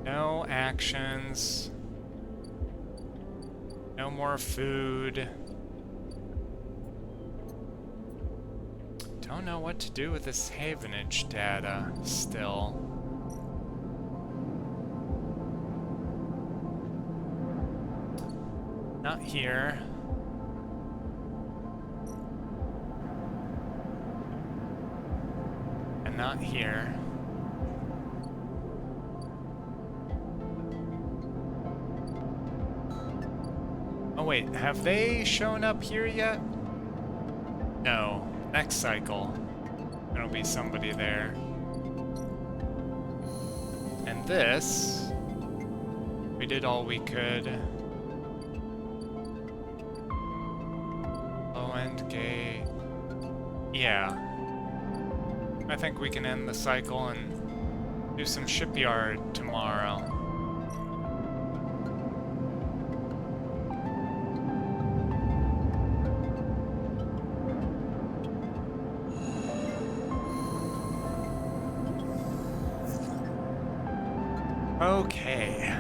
No actions. No more food. Don't know what to do with this havenage data still. Not here. And not here. Oh wait, have they shown up here yet? No. Next cycle, there'll be somebody there. And this, we did all we could. Low end gate. Yeah. I think we can end the cycle and do some shipyard tomorrow. Okay.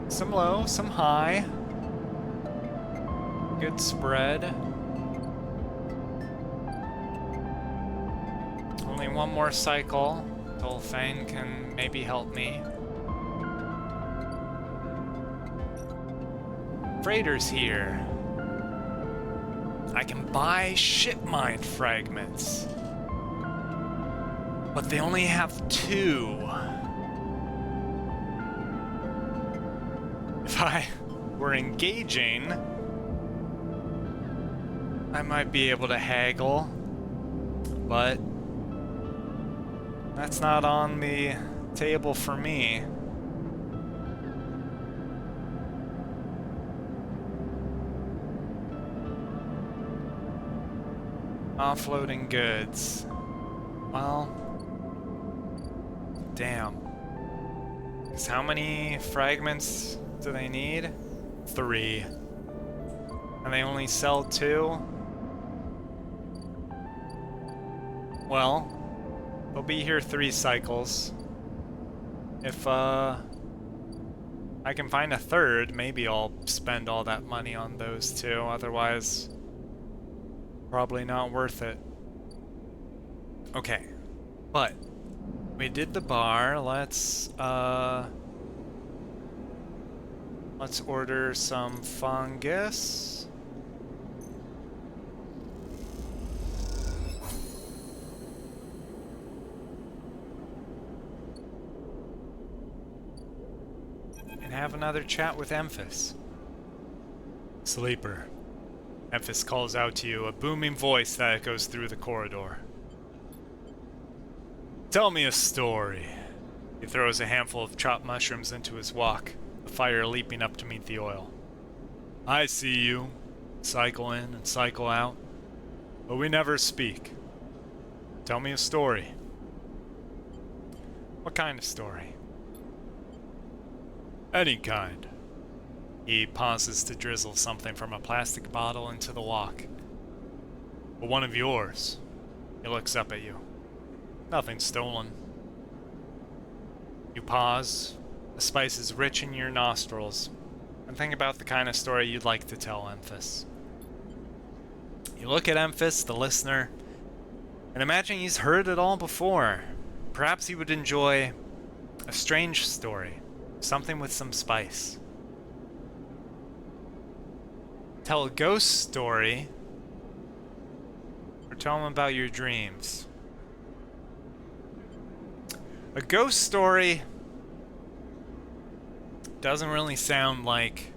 Some low, some high. Good spread. Only one more cycle. Dolphin can maybe help me. Freighter's here. I can buy ship mine fragments. But they only have 2. If I were engaging, I might be able to haggle, but that's not on the table for me. Offloading goods. Well, damn. 'Cause how many fragments do they need? 3. And they only sell 2? Well, they'll be here 3 cycles. If I can find a 3rd, maybe I'll spend all that money on those 2. Otherwise, probably not worth it. Okay, but we did the bar. Let's Let's order some fungus. And have another chat with Emphas. Sleeper. Emphas calls out to you, a booming voice that echoes through the corridor. Tell me a story. He throws a handful of chopped mushrooms into his wok, the fire leaping up to meet the oil. I see you. Cycle in and cycle out. But we never speak. Tell me a story. What kind of story? Any kind. He pauses to drizzle something from a plastic bottle into the wok. But one of yours. He looks up at you. Nothing stolen. You pause. The spice is rich in your nostrils. And think about the kind of story you'd like to tell Emphas. You look at Emphas, the listener, and imagine he's heard it all before. Perhaps he would enjoy a strange story. Something with some spice. Tell a ghost story, or tell him about your dreams. A ghost story doesn't really sound like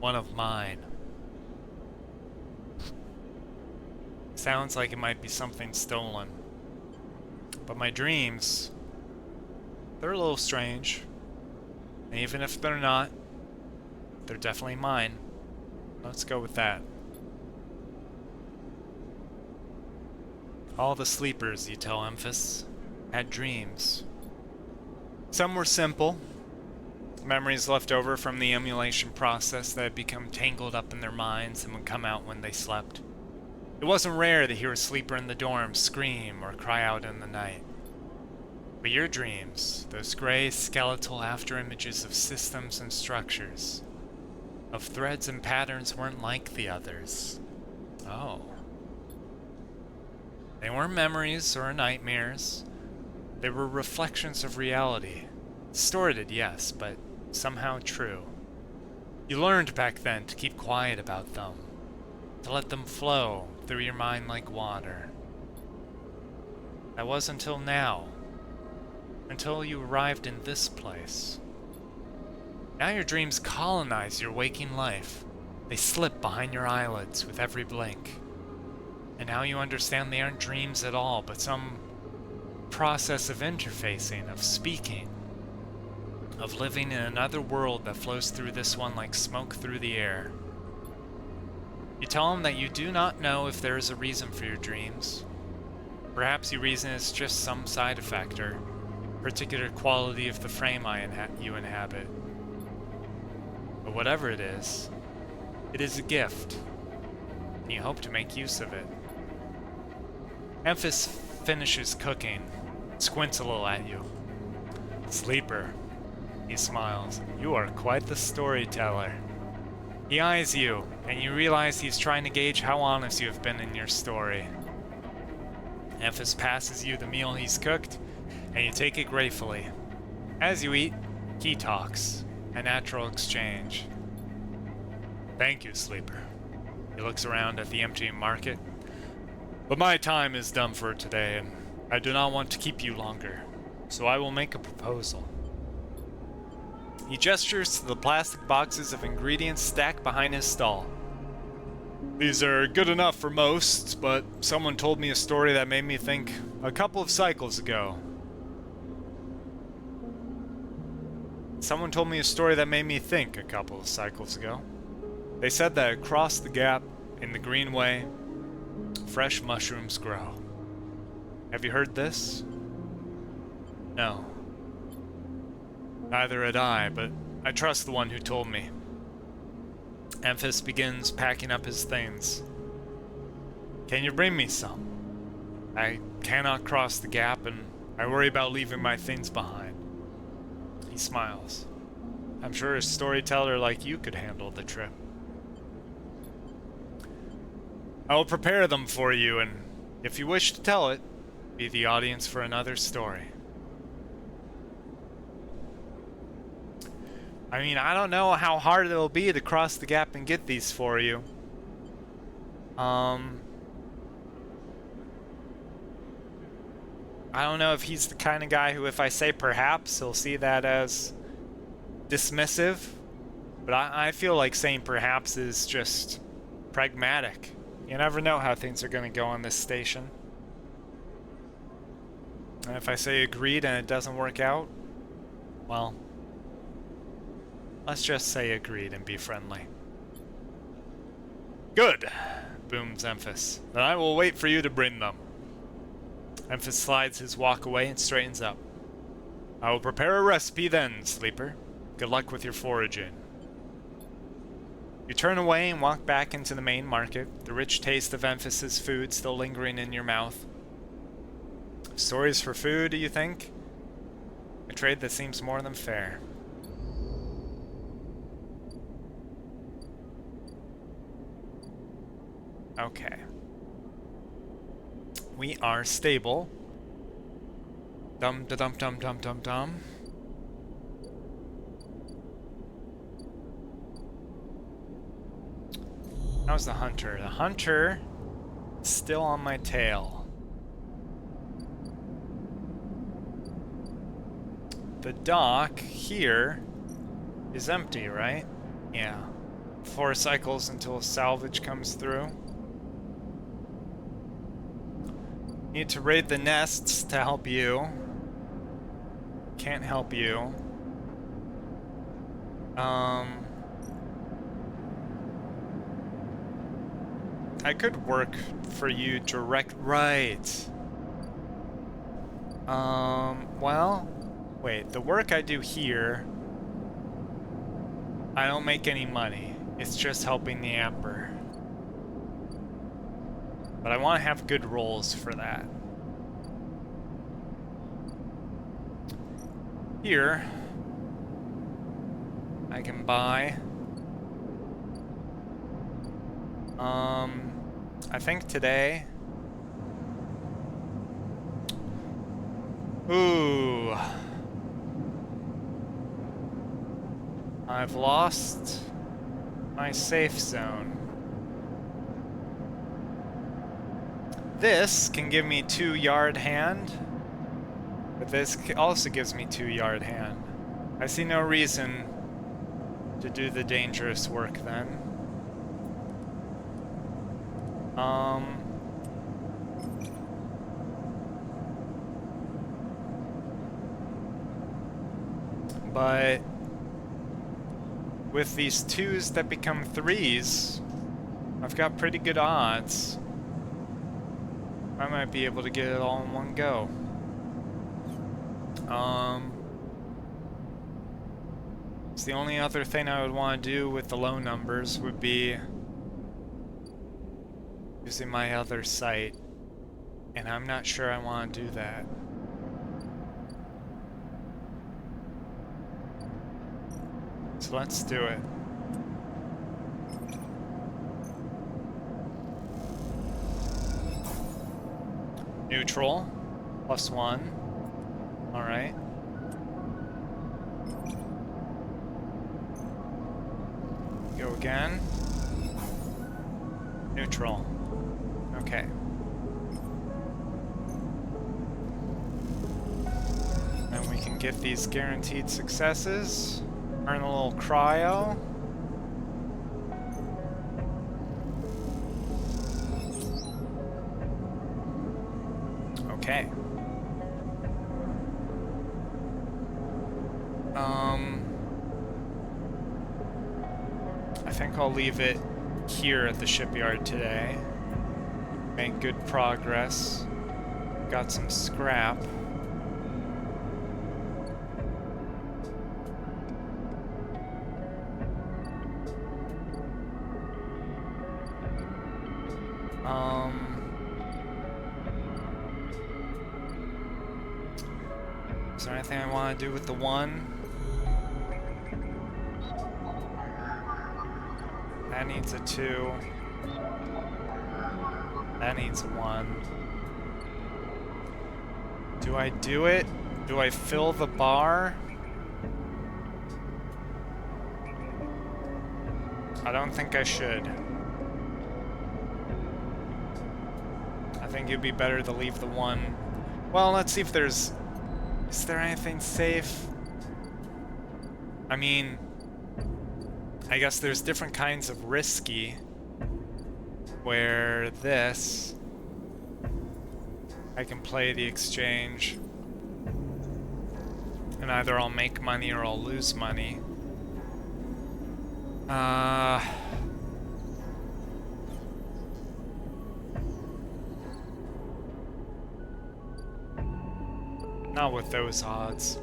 one of mine. Sounds like it might be something stolen. But my dreams, they're a little strange. And even if they're not, they're definitely mine. Let's go with that. All the sleepers, you tell Emphas, had dreams. Some were simple, memories left over from the emulation process that had become tangled up in their minds and would come out when they slept. It wasn't rare to hear a sleeper in the dorm scream or cry out in the night. But your dreams, those gray skeletal afterimages of systems and structures, of threads and patterns, weren't like the others. Oh. They weren't memories or nightmares. They were reflections of reality. Distorted, yes, but somehow true. You learned back then to keep quiet about them, to let them flow through your mind like water. That was until now. Until you arrived in this place. Now your dreams colonize your waking life. They slip behind your eyelids with every blink. And now you understand they aren't dreams at all, but some process of interfacing, of speaking, of living in another world that flows through this one like smoke through the air. You tell them that you do not know if there is a reason for your dreams. Perhaps you reason it's just some side effect or particular quality of the frame you inhabit. But whatever it is a gift, and you hope to make use of it. Emphas finishes cooking, squints a little at you. Sleeper, he smiles. You are quite the storyteller. He eyes you, and you realize he's trying to gauge how honest you have been in your story. Emphas passes you the meal he's cooked, and you take it gratefully. As you eat, he talks, a natural exchange. Thank you, Sleeper. He looks around at the empty market. But my time is done for today, and I do not want to keep you longer, so I will make a proposal. He gestures to the plastic boxes of ingredients stacked behind his stall. These are good enough for most, but someone told me a story that made me think a couple of cycles ago. Someone told me a story that made me think a couple of cycles ago. They said that across the gap, in the Greenway, fresh mushrooms grow. Have you heard this? No. Neither had I, but I trust the one who told me. Emphas begins packing up his things. Can you bring me some? I cannot cross the gap, and I worry about leaving my things behind. He smiles. I'm sure a storyteller like you could handle the trip. I will prepare them for you, and if you wish to tell it, be the audience for another story. I mean, I don't know how hard it'll be to cross the gap and get these for you. I don't know if he's the kind of guy who, if I say perhaps, he'll see that as dismissive. But I feel like saying perhaps is just pragmatic. You never know how things are going to go on this station. And if I say agreed and it doesn't work out, well, let's just say agreed and be friendly. Good, booms Emphas. Then I will wait for you to bring them. Emphas slides his walk away and straightens up. I will prepare a recipe then, Sleeper. Good luck with your foraging. You turn away and walk back into the main market, the rich taste of Emphas's food still lingering in your mouth. Stories for food, do you think? A trade that seems more than fair. Okay. We are stable. Dum da dum dum dum dum dum. How's the hunter? The hunter is still on my tail. The dock here is empty, right? Yeah. 4 cycles until salvage comes through. Need to raid the nests to help you. Can't help you. I could work for you direct. Right. Well, wait. The work I do here, I don't make any money. It's just helping the Amber. But I want to have good roles for that. Here, I can buy. I think today. Ooh. I've lost my safe zone. This can give me 2-yard hand, but this also gives me 2-yard hand. I see no reason to do the dangerous work then. But with these 2s that become 3s, I've got pretty good odds. I might be able to get it all in one go. So the only other thing I would want to do with the low numbers would be using my other site, and I'm not sure I want to do that. So let's do it. Neutral, +1. Alright. Go again. Neutral. Okay. And we can get these guaranteed successes. Earn a little cryo. Okay. I think I'll leave it here at the shipyard today. Make good progress. Got some scrap. Is there anything I want to do with the 1? That needs a 2. That needs a 1. Do I do it? Do I fill the bar? I don't think I should. I think it'd be better to leave the one... Well, let's see if there's... Is there anything safe? I mean... I guess there's different kinds of risky. Where this... I can play the exchange. And either I'll make money or I'll lose money. Not with those odds.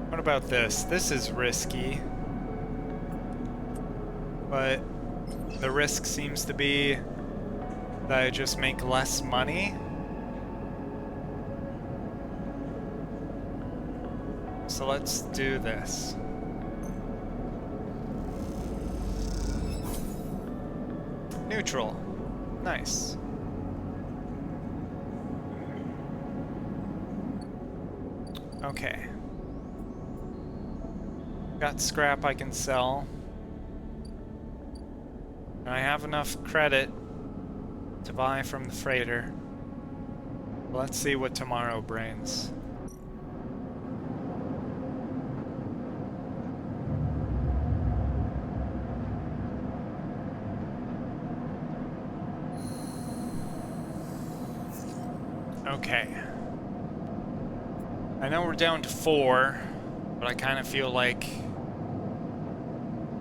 What about this? This is risky. But the risk seems to be that I just make less money. So let's do this. Neutral. Nice. Okay. Got scrap I can sell. And I have enough credit to buy from the freighter. Let's see what tomorrow brings. Okay. I know we're down to 4, but I kind of feel like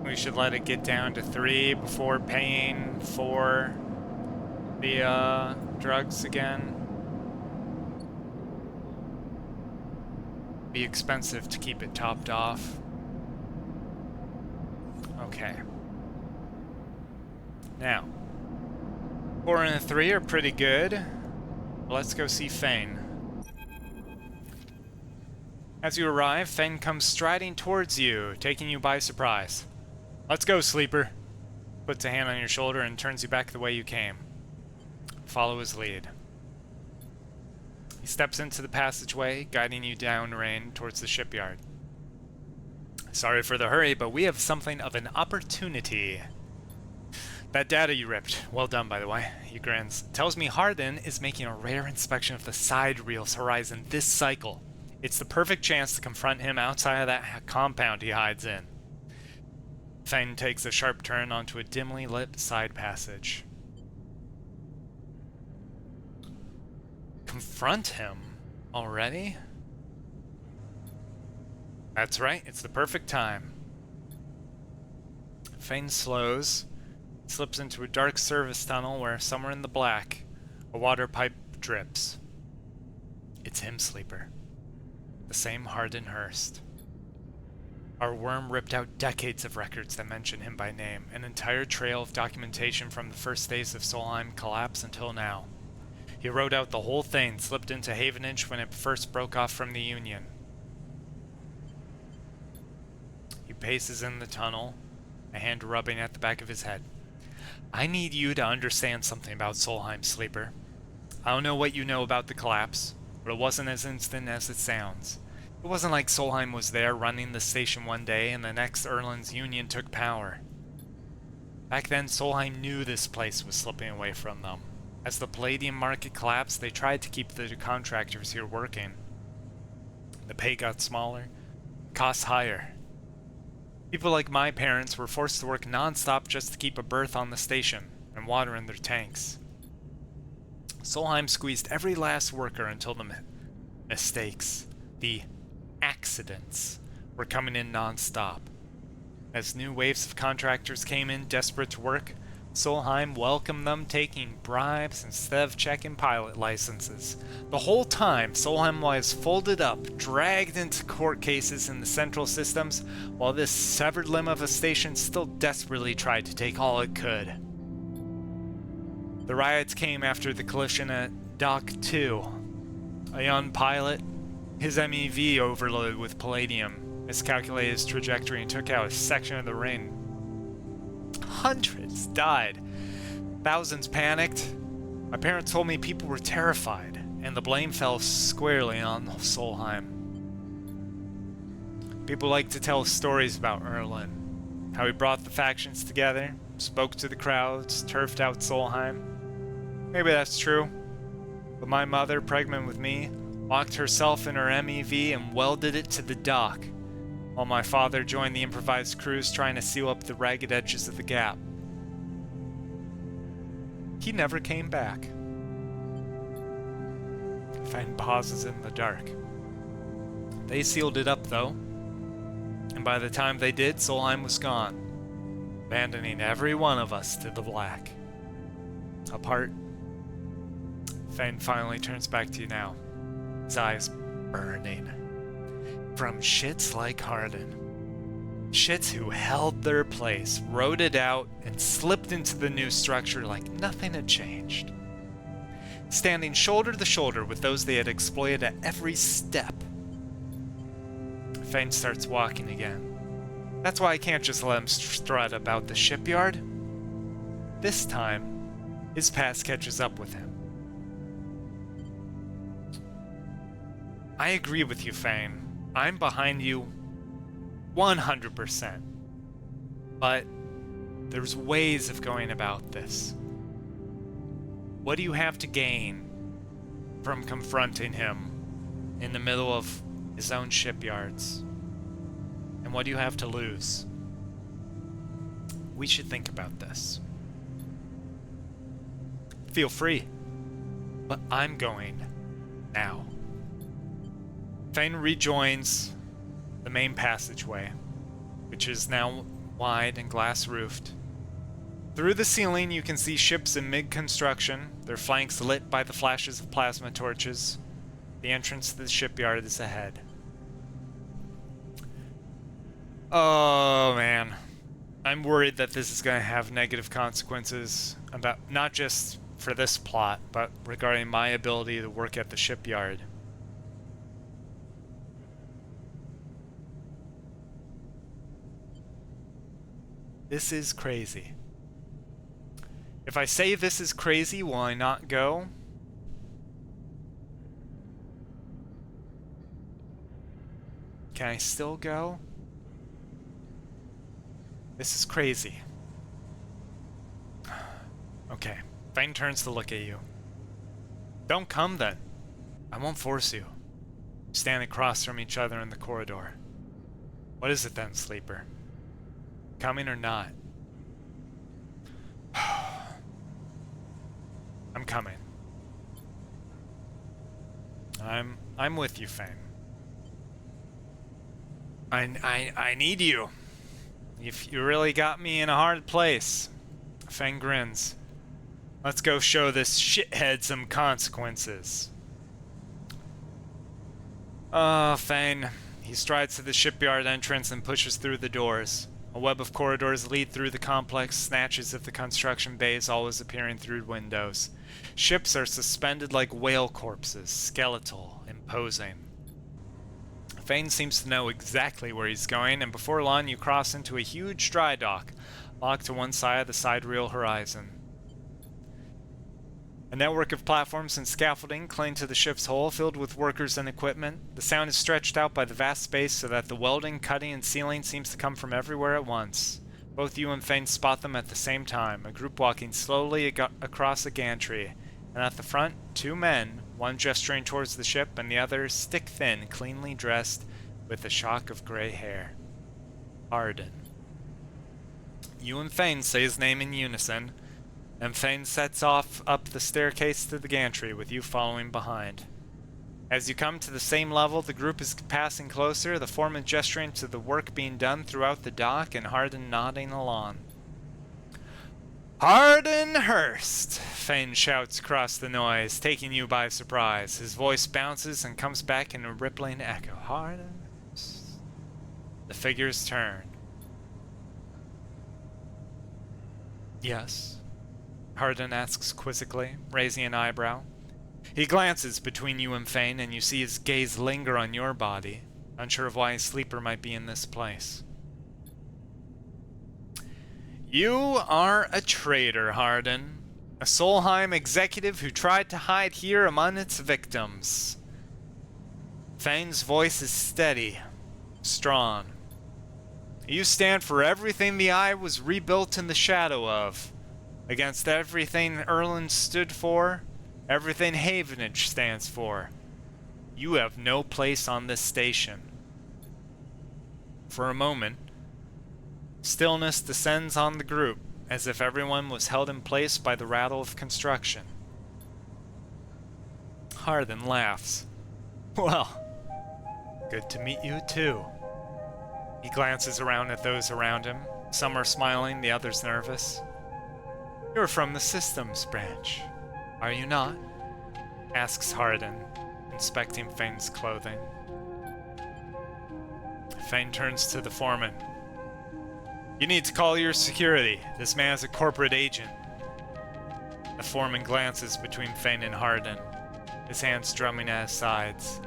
we should let it get down to 3 before paying for the drugs again. Be expensive to keep it topped off. Okay. Now, 4 and a 3 are pretty good. Let's go see Fane. As you arrive, Fane comes striding towards you, taking you by surprise. Let's go, Sleeper. Puts a hand on your shoulder and turns you back the way you came. Follow his lead. He steps into the passageway, guiding you downrange towards the shipyard. Sorry for the hurry, but we have something of an opportunity. That data you ripped, well done by the way, he grins, tells me Hardin is making a rare inspection of the side reels horizon this cycle. It's the perfect chance to confront him outside of that compound he hides in. Fane takes a sharp turn onto a dimly lit side passage. Confront him? Already? That's right, it's the perfect time. Fane slows, slips into a dark service tunnel where, somewhere in the black, a water pipe drips. It's him, Sleeper. The same Hardin Hurst. Our worm ripped out decades of records that mention him by name, an entire trail of documentation from the first days of Solheim collapse until now. He wrote out the whole thing, slipped into Havenage when it first broke off from the Union. He paces in the tunnel, a hand rubbing at the back of his head. I need you to understand something about Solheim, Sleeper. I don't know what you know about the collapse, but it wasn't as instant as it sounds. It wasn't like Solheim was there running the station one day and the next Erland's Union took power. Back then, Solheim knew this place was slipping away from them. As the palladium market collapsed, they tried to keep the contractors here working. The pay got smaller, costs higher. People like my parents were forced to work non-stop just to keep a berth on the station and water in their tanks. Solheim squeezed every last worker until the mistakes, the accidents, were coming in non-stop. As new waves of contractors came in desperate to work, Solheim welcomed them, taking bribes instead of checking pilot licenses. The whole time, Solheim was folded up, dragged into court cases in the central systems, while this severed limb of a station still desperately tried to take all it could. The riots came after the collision at Dock 2. A young pilot, his MEV overloaded with palladium, miscalculated his trajectory and took out a section of the ring. Hundreds died. Thousands panicked. My parents told me people were terrified, and the blame fell squarely on Solheim. People like to tell stories about Erlen, how he brought the factions together, spoke to the crowds, turfed out Solheim. Maybe that's true, but my mother, pregnant with me, locked herself in her MEV and welded it to the dock, while my father joined the improvised crews trying to seal up the ragged edges of the gap. He never came back. Fang pauses in the dark. They sealed it up, though, and by the time they did, Solheim was gone, abandoning every one of us to the black. Apart. Fang finally turns back to you now, his eyes burning. From shits like Hardin. Shits who held their place, rode it out, and slipped into the new structure like nothing had changed. Standing shoulder to shoulder with those they had exploited at every step. Fang starts walking again. That's why I can't just let him strut about the shipyard. This time, his past catches up with him. I agree with you, Fang. I'm behind you 100%. But there's ways of going about this. What do you have to gain from confronting him in the middle of his own shipyards? And what do you have to lose? We should think about this. Feel free, but I'm going now. Fang rejoins the main passageway, which is now wide and glass-roofed. Through the ceiling, you can see ships in mid-construction, their flanks lit by the flashes of plasma torches. The entrance to the shipyard is ahead. Oh, man. I'm worried that this is going to have negative consequences, about not just for this plot, but regarding my ability to work at the shipyard. This is crazy. If I say this is crazy, will I not go? Can I still go? This is crazy. Okay. Fang turns to look at you. Don't come then. I won't force you. Stand across from each other in the corridor. What is it then, Sleeper? Coming or not? I'm coming. I'm with you, Fang. I need you. You really got me in a hard place. Fang grins. Let's go show this shithead some consequences. Fang. He strides to the shipyard entrance and pushes through the doors. A web of corridors lead through the complex, snatches of the construction bays always appearing through windows. Ships are suspended like whale corpses, skeletal, imposing. Fang seems to know exactly where he's going, and before long you cross into a huge dry dock, locked to one side of the sidereal horizon. A network of platforms and scaffolding cling to the ship's hull, filled with workers and equipment. The sound is stretched out by the vast space so that the welding, cutting, and sealing seems to come from everywhere at once. Both you and Fang spot them at the same time, a group walking slowly across a gantry, and at the front, two men, one gesturing towards the ship and the other stick-thin, cleanly dressed, with a shock of gray hair. Arden. You and Fang say his name in unison, and Fang sets off up the staircase to the gantry, with you following behind. As you come to the same level, the group is passing closer, the foreman gesturing to the work being done throughout the dock, and Hardin nodding along. Hardin Hurst! Fang shouts across the noise, taking you by surprise. His voice bounces and comes back in a rippling echo. Hardin Hurst. The figures turn. Yes? Hardin asks quizzically, raising an eyebrow. He glances between you and Fang, and you see his gaze linger on your body, unsure of why a sleeper might be in this place. You are a traitor, Harden. A Solheim executive who tried to hide here among its victims. Fane's voice is steady, strong. You stand for everything the Eye was rebuilt in the shadow of. Against everything Erland stood for, everything Havenage stands for. You have no place on this station. For a moment, stillness descends on the group, as if everyone was held in place by the rattle of construction. Harden laughs. Well, good to meet you too. He glances around at those around him. Some are smiling, the others nervous. You're from the systems branch, are you not? Asks Harden, inspecting Fane's clothing. Fane turns to the foreman. You need to call your security. This man is a corporate agent. The foreman glances between Fane and Harden, his hands drumming at his sides.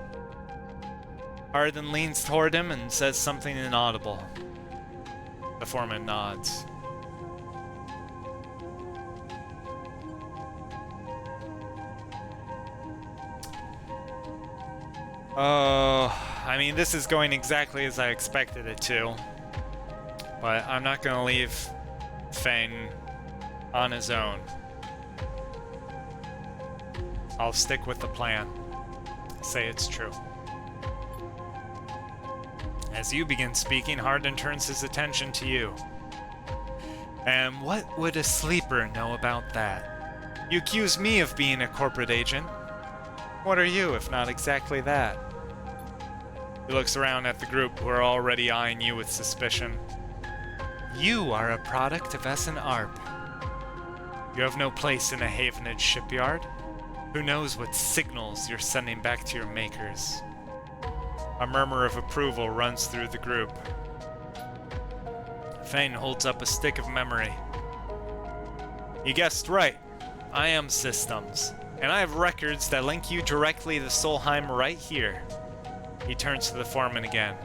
Harden leans toward him and says something inaudible. The foreman nods. Oh, I mean, this is going exactly as I expected it to. But I'm not gonna leave Fane on his own. I'll stick with the plan. Say it's true. As you begin speaking, Harden turns his attention to you. And what would a sleeper know about that? You accuse me of being a corporate agent. What are you, if not exactly that? He looks around at the group who are already eyeing you with suspicion. You are a product of S&ARP. You have no place in a Havenage shipyard. Who knows what signals you're sending back to your makers? A murmur of approval runs through the group. Fane holds up a stick of memory. You guessed right. I am Systems, and I have records that link you directly to Solheim right here. He turns to the foreman again.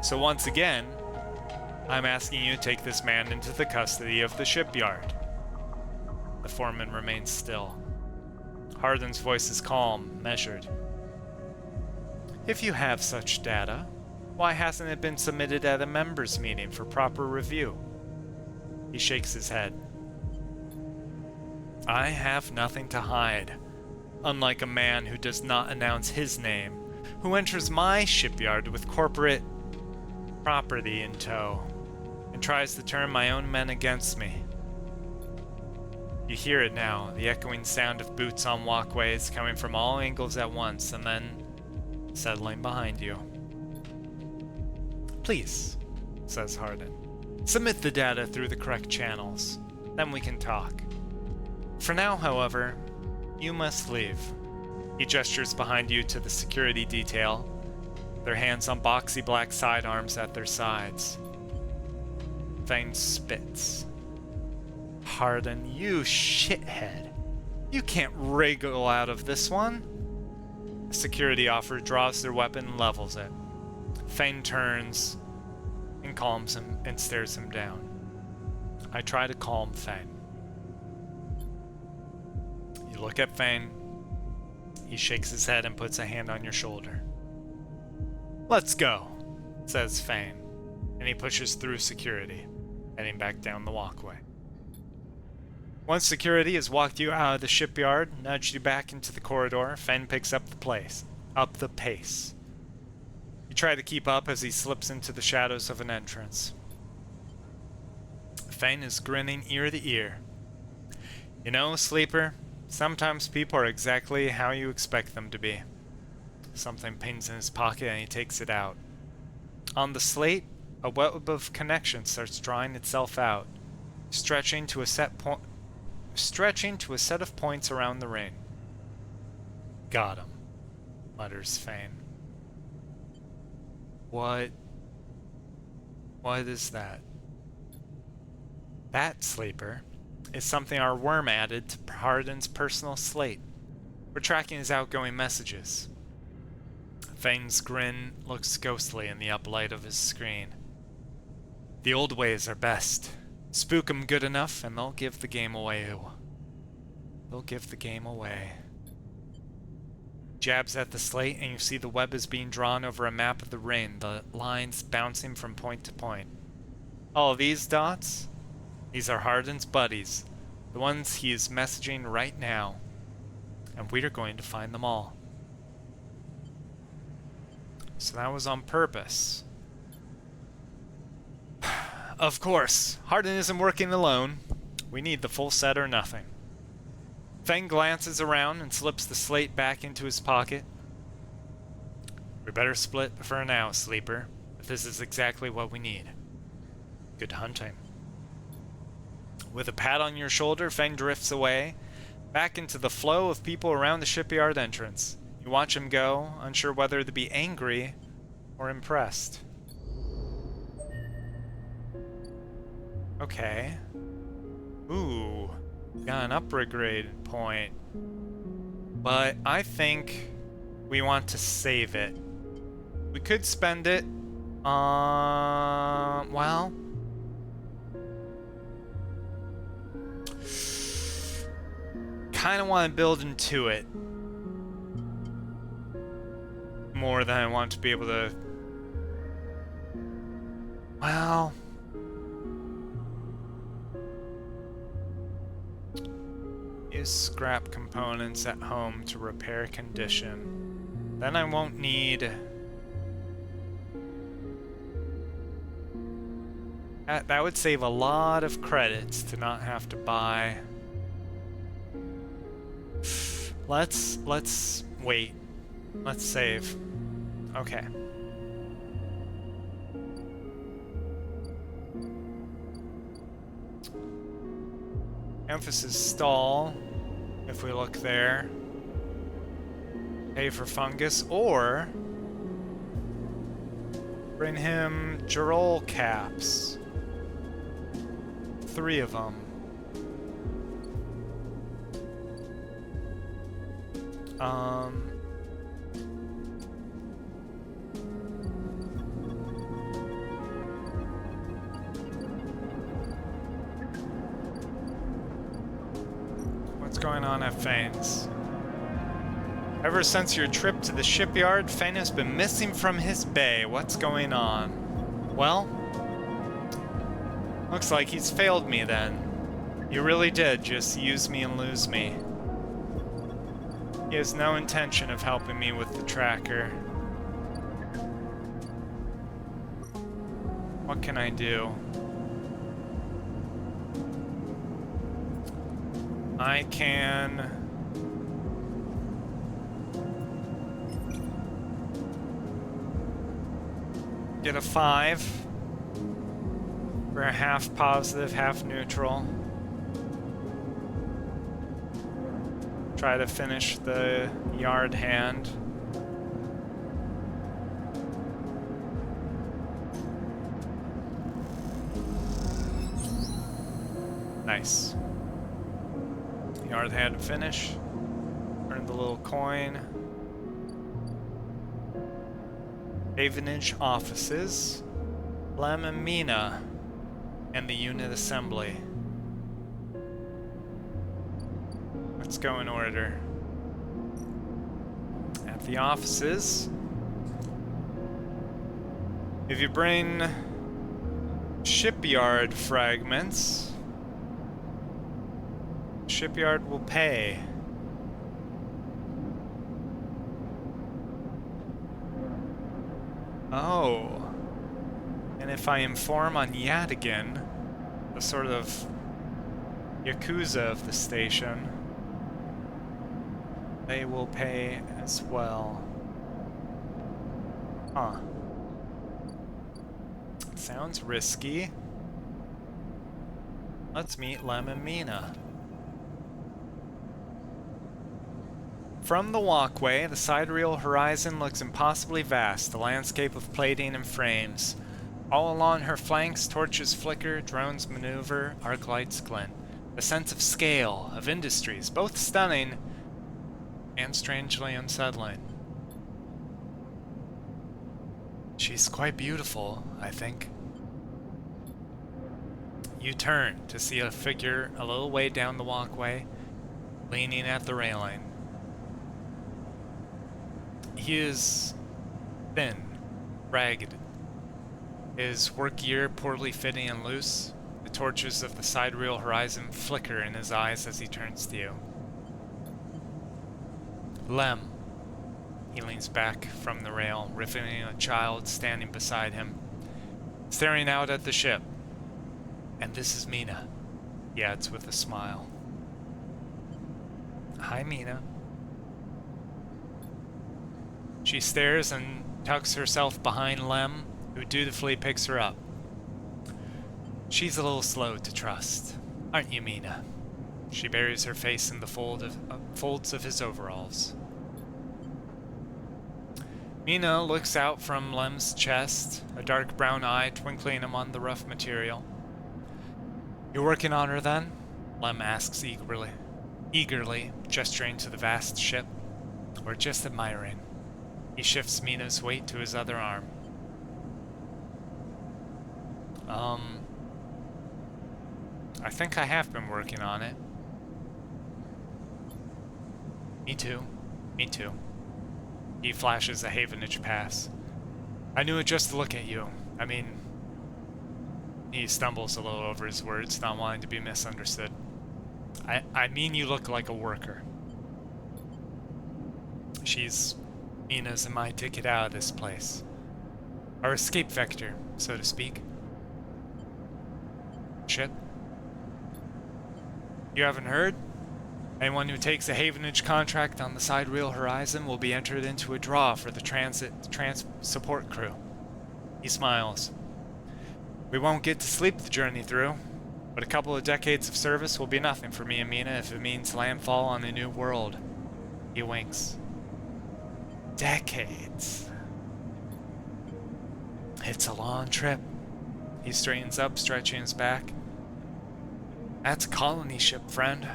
So once again, I'm asking you to take this man into the custody of the shipyard. The foreman remains still. Harden's voice is calm, measured. If you have such data, why hasn't it been submitted at a members' meeting for proper review? He shakes his head. I have nothing to hide, unlike a man who does not announce his name, who enters my shipyard with corporate property in tow, and tries to turn my own men against me. You hear it now, the echoing sound of boots on walkways coming from all angles at once, and then settling behind you. Please, says Harden, submit the data through the correct channels. Then we can talk. For now, however, you must leave. He gestures behind you to the security detail, their hands on boxy black sidearms at their sides. Fane spits. Harden, you shithead. You can't wriggle out of this one. The security officer draws their weapon and levels it. Fane turns and calms him and stares him down. I try to calm Fane. You look at Fane. He shakes his head and puts a hand on your shoulder. Let's go, says Fane, and he pushes through security, heading back down the walkway. Once security has walked you out of the shipyard, nudged you back into the corridor, Fane picks up the pace. You try to keep up as he slips into the shadows of an entrance. Fane is grinning ear to ear. You know, Sleeper, sometimes people are exactly how you expect them to be. Something pings in his pocket and he takes it out. On the slate, a web of connection starts drawing itself out, stretching to a set of points around the ring. Got him, mutters Fane. What is that? That, Sleeper, is something our worm added to Harden's personal slate. We're tracking his outgoing messages. Fane's grin looks ghostly in the uplight of his screen. The old ways are best. Spook them good enough, and they'll give the game away. They'll give the game away. Jabs at the slate, and you see the web is being drawn over a map of the ring, the lines bouncing from point to point. All these dots, these are Hardin's buddies, the ones he is messaging right now. And we are going to find them all. So that was on purpose. Of course, Hardin isn't working alone. We need the full set or nothing. Feng glances around and slips the slate back into his pocket. We better split for now, sleeper. But this is exactly what we need. Good hunting. With a pat on your shoulder, Feng drifts away, back into the flow of people around the shipyard entrance. You watch him go, unsure whether to be angry or impressed. Okay. Ooh, got an upgrade point. But I think we want to save it. We could spend it on... well... kind of want to build into it more than I want to be able to... well... use scrap components at home to repair condition. Then I won't need... that would save a lot of credits to not have to buy... Let's wait. Let's save. Okay. Emphasis stall, if we look there. Pay for fungus, or bring him Gerol caps. 3 of them. What's going on at Fane's? Ever since your trip to the shipyard, Fane has been missing from his bay. What's going on? Well, looks like he's failed me then. You really did just use me and lose me. He has no intention of helping me with the tracker. What can I do? I can... get a 5 for a half positive, half neutral. Try to finish the yard hand. Nice. Yard hand finish. Earn the little coin. Avenage offices. Lamamina. And the unit assembly. Let's go in order. At the offices, if you bring shipyard fragments, shipyard will pay. Oh. And if I inform on Yadigan, the sort of Yakuza of the station, they will pay as well. Huh. Sounds risky. Let's meet Lamamina. From the walkway, the sidereal horizon looks impossibly vast, a landscape of plating and frames. All along her flanks, torches flicker, drones maneuver, arc lights glint. A sense of scale, of industries, both stunning and strangely unsettling. She's quite beautiful, I think. you turn to see a figure a little way down the walkway, leaning at the railing. He is thin, ragged, his work gear poorly fitting and loose. The torches of the side reel horizon flicker in his eyes as he turns to you. Lem. He leans back from the rail, riveting a child standing beside him, staring out at the ship. And this is Mina, he adds with a smile. Hi, Mina. She stares and tucks herself behind Lem, who dutifully picks her up. She's a little slow to trust, aren't you, Mina? She buries her face in the folds of his overalls. Mina looks out from Lem's chest, a dark brown eye twinkling among the rough material. You're working on her then? Lem asks eagerly, gesturing to the vast ship. Or just admiring. He shifts Mina's weight to his other arm. I think I have been working on it. Me too. Me too. He flashes a Havenage pass. I knew it just to look at you. I mean... He stumbles a little over his words, not wanting to be misunderstood. I mean you look like a worker. She's Mina's and my ticket out of this place. Our escape vector, so to speak. Shit. You haven't heard? Anyone who takes a Havenage contract on the side reel horizon will be entered into a draw for the transit support crew. He smiles. We won't get to sleep the journey through, but a couple of decades of service will be nothing for me and Mina if it means landfall on a new world. He winks. Decades. It's a long trip. He straightens up, stretching his back. That's a colony ship, friend.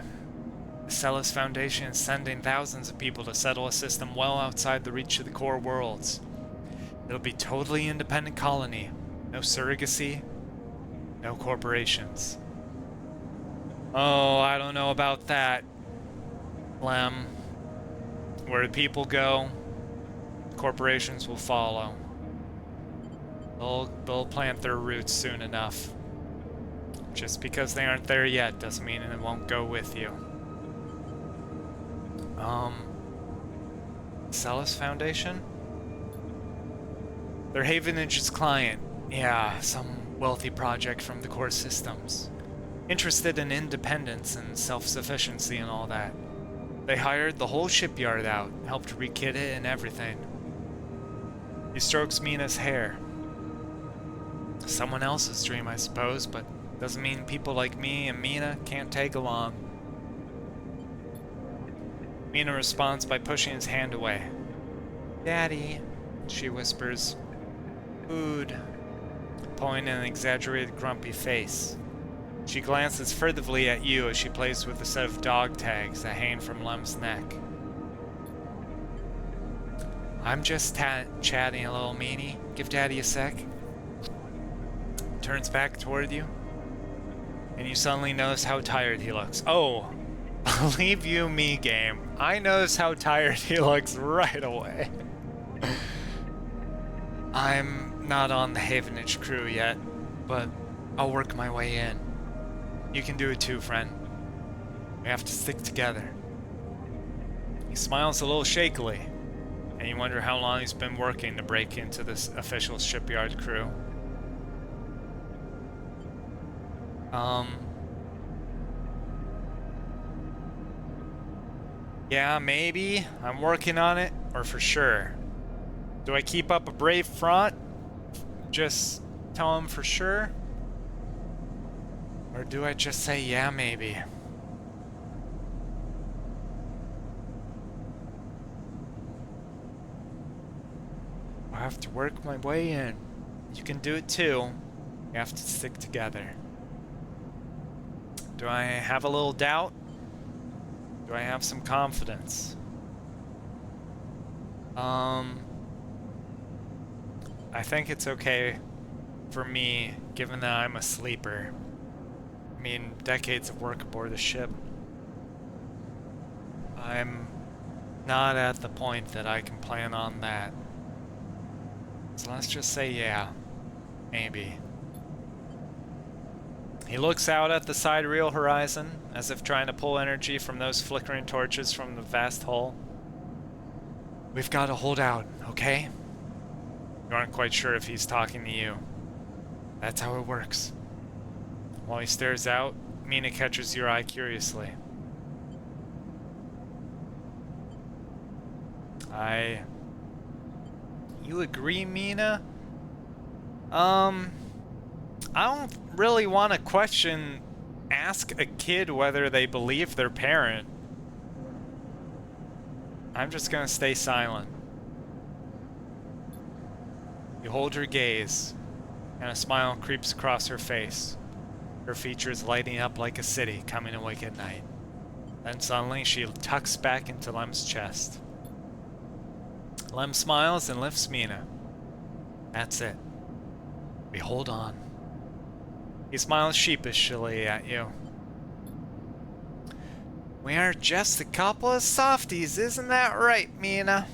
The Celis Foundation is sending thousands of people to settle a system well outside the reach of the core worlds. It'll be totally independent colony. No surrogacy. No corporations. Oh, I don't know about that, Lem. Where the people go, corporations will follow. They'll plant their roots soon enough. Just because they aren't there yet doesn't mean it won't go with you. Celis Foundation? They're Havenage's client. Yeah, some wealthy project from the core systems. Interested in independence and self-sufficiency and all that. They hired the whole shipyard out, helped rekit it and everything. He strokes Mina's hair. Someone else's dream, I suppose, but doesn't mean people like me and Mina can't tag along. Mina responds by pushing his hand away. Daddy, she whispers. Food. Pulling an exaggerated grumpy face. She glances furtively at you as she plays with a set of dog tags that hang from Lem's neck. I'm just chatting a little, meanie. Give Daddy a sec. Turns back toward you. And you suddenly notice how tired he looks. Oh, believe you me, game. I notice how tired he looks right away. I'm not on the Havenage crew yet, but I'll work my way in. You can do it too, friend. We have to stick together. He smiles a little shakily, and you wonder how long he's been working to break into this official shipyard crew. Yeah, maybe. I'm working on it, or for sure. Do I keep up a brave front? Just tell him for sure? Or do I just say, yeah, maybe? I have to work my way in. You can do it too. We have to stick together. Do I have a little doubt? Do I have some confidence? I think it's okay for me, given that I'm a sleeper, mean, decades of work aboard the ship. I'm not at the point that I can plan on that. So let's just say yeah. Maybe. He looks out at the sidereal horizon, as if trying to pull energy from those flickering torches from the vast hull. We've got to hold out, okay? You aren't quite sure if he's talking to you. That's how it works. While he stares out, Mina catches your eye curiously. You agree, Mina? I don't really want to ask a kid whether they believe their parent. I'm just gonna stay silent. You hold her gaze, and a smile creeps across her face, her features lighting up like a city coming awake at night. Then suddenly she tucks back into Lem's chest. Lem smiles and lifts Mina. That's it. We hold on. He smiles sheepishly at you. We are just a couple of softies, isn't that right, Mina?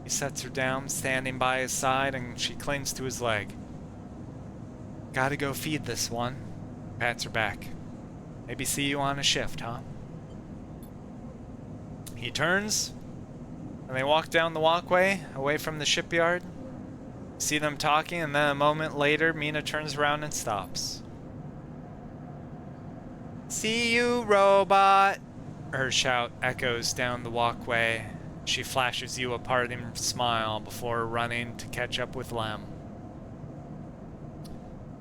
He sets her down, standing by his side, and she clings to his leg. Gotta go feed this one. Pats her back. Maybe see you on a shift, huh? He turns, and they walk down the walkway, away from the shipyard. See them talking, and then a moment later, Mina turns around and stops. See you, robot! Her shout echoes down the walkway. She flashes you a parting smile before running to catch up with Lem.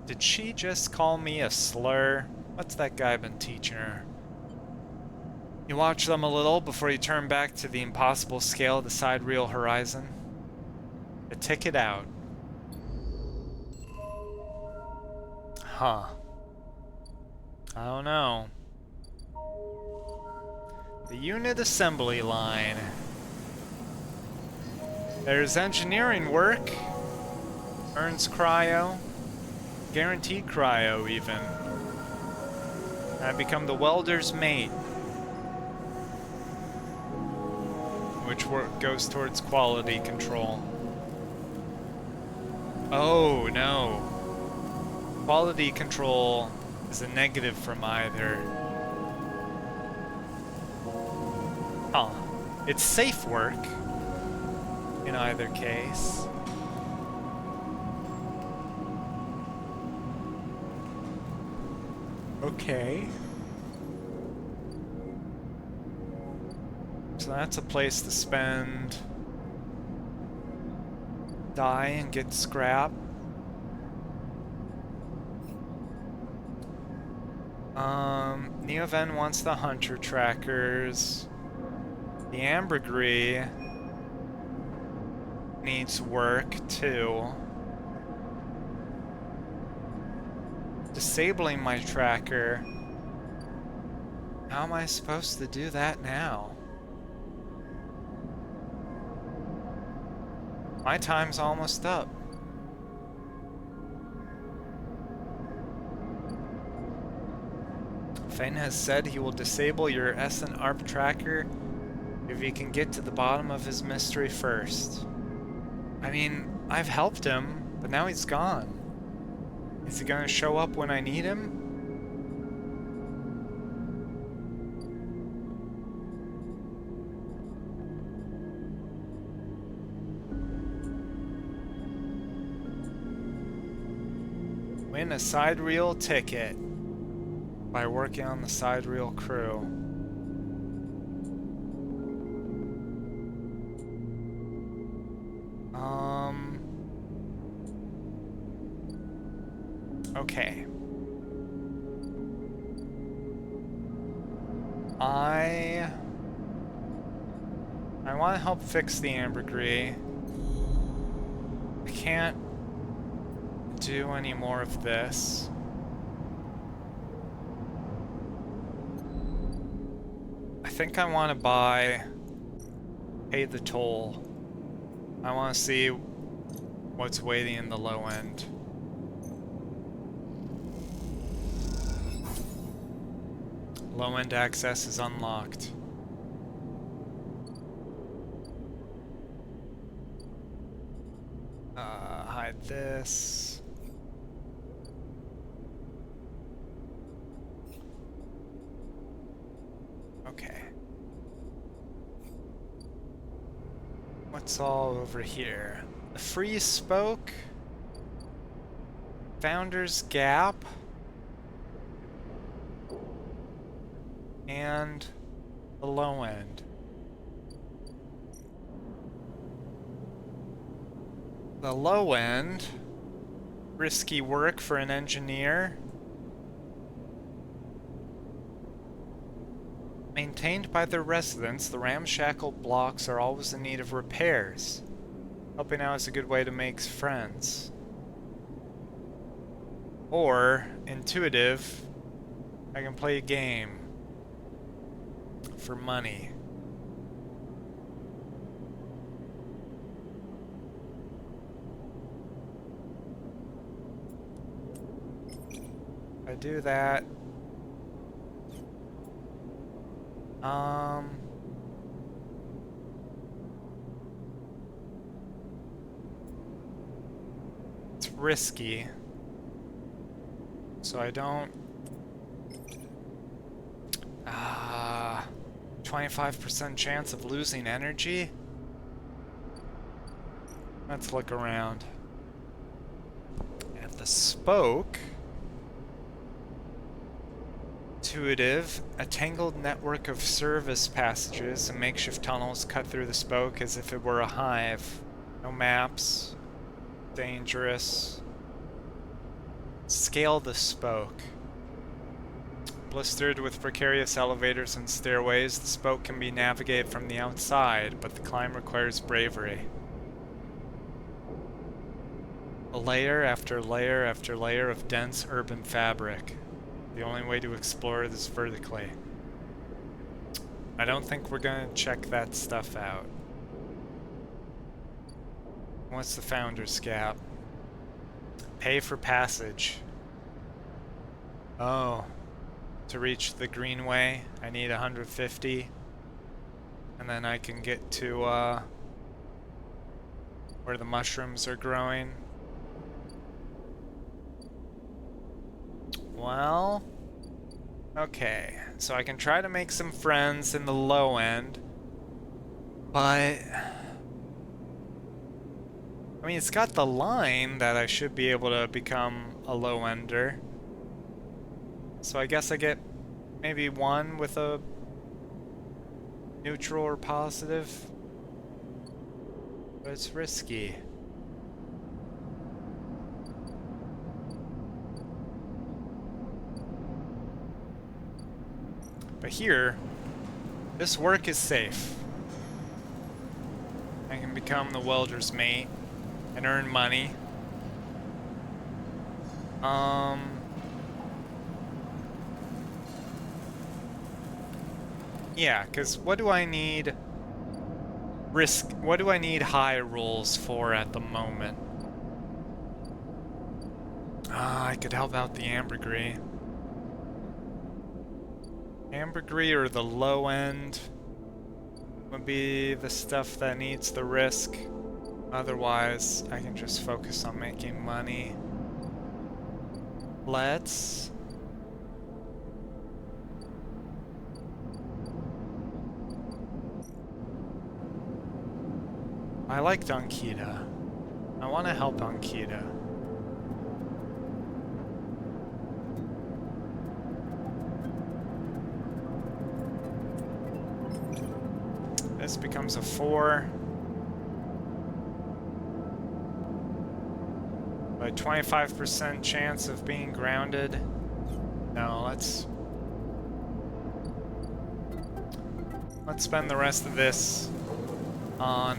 Did she just call me a slur? What's that guy been teaching her? You watch them a little before you turn back to the impossible scale of the sidereal horizon. The ticket out. Huh. I don't know. The unit assembly line. There's engineering work. Earns cryo. Guaranteed cryo, even. I become the welder's mate. Which work goes towards quality control. Oh, no. Quality control is a negative from either. Huh. It's safe work in either case. Okay. So that's a place to spend die and get scrap. Neoven wants the hunter trackers. The ambergris needs work too. Disabling my tracker. How am I supposed to do that now? My time's almost up. Fane has said he will disable your S and ARP tracker if he can get to the bottom of his mystery first. I mean, I've helped him, but now he's gone. Is he gonna show up when I need him? Win a sidereal ticket by working on the sidereal crew. Okay. I want to help fix the ambergris. I can't do any more of this. I think I want to pay the toll. I want to see what's waiting in the low end. Low-end access is unlocked. Hide this. Okay. What's all over here? The free spoke. Founder's Gap. And the low end. The low end, risky work for an engineer. Maintained by their residents, the ramshackle blocks are always in need of repairs. Helping out is a good way to make friends. Or, intuitive, I can play a game for money. If I do that, it's risky, so I don't. 25% chance of losing energy? Let's look around. At the spoke. Intuitive, a tangled network of service passages and makeshift tunnels cut through the spoke as if it were a hive. No maps. Dangerous. Scale the spoke. Blistered with precarious elevators and stairways, the spoke can be navigated from the outside, but the climb requires bravery. Layer after layer after layer of dense urban fabric. The only way to explore this vertically. I don't think we're gonna check that stuff out. What's the Founder's Gap? Pay for passage. Oh. To reach the greenway, I need 150. And then I can get to, where the mushrooms are growing. Well, okay. So I can try to make some friends in the low end. But I mean, it's got the line that I should be able to become a low ender. So I guess I get maybe one with a neutral or positive. But it's risky. But here, this work is safe. I can become the welder's mate and earn money. Yeah, because what do I need what do I need high rolls for at the moment? I could help out the ambergris. Ambergris or the low end would be the stuff that needs the risk. Otherwise, I can just focus on making money. Let's... I liked Ankita. I want to help Ankita. This becomes a 4. By 25% chance of being grounded. No, let's spend the rest of this on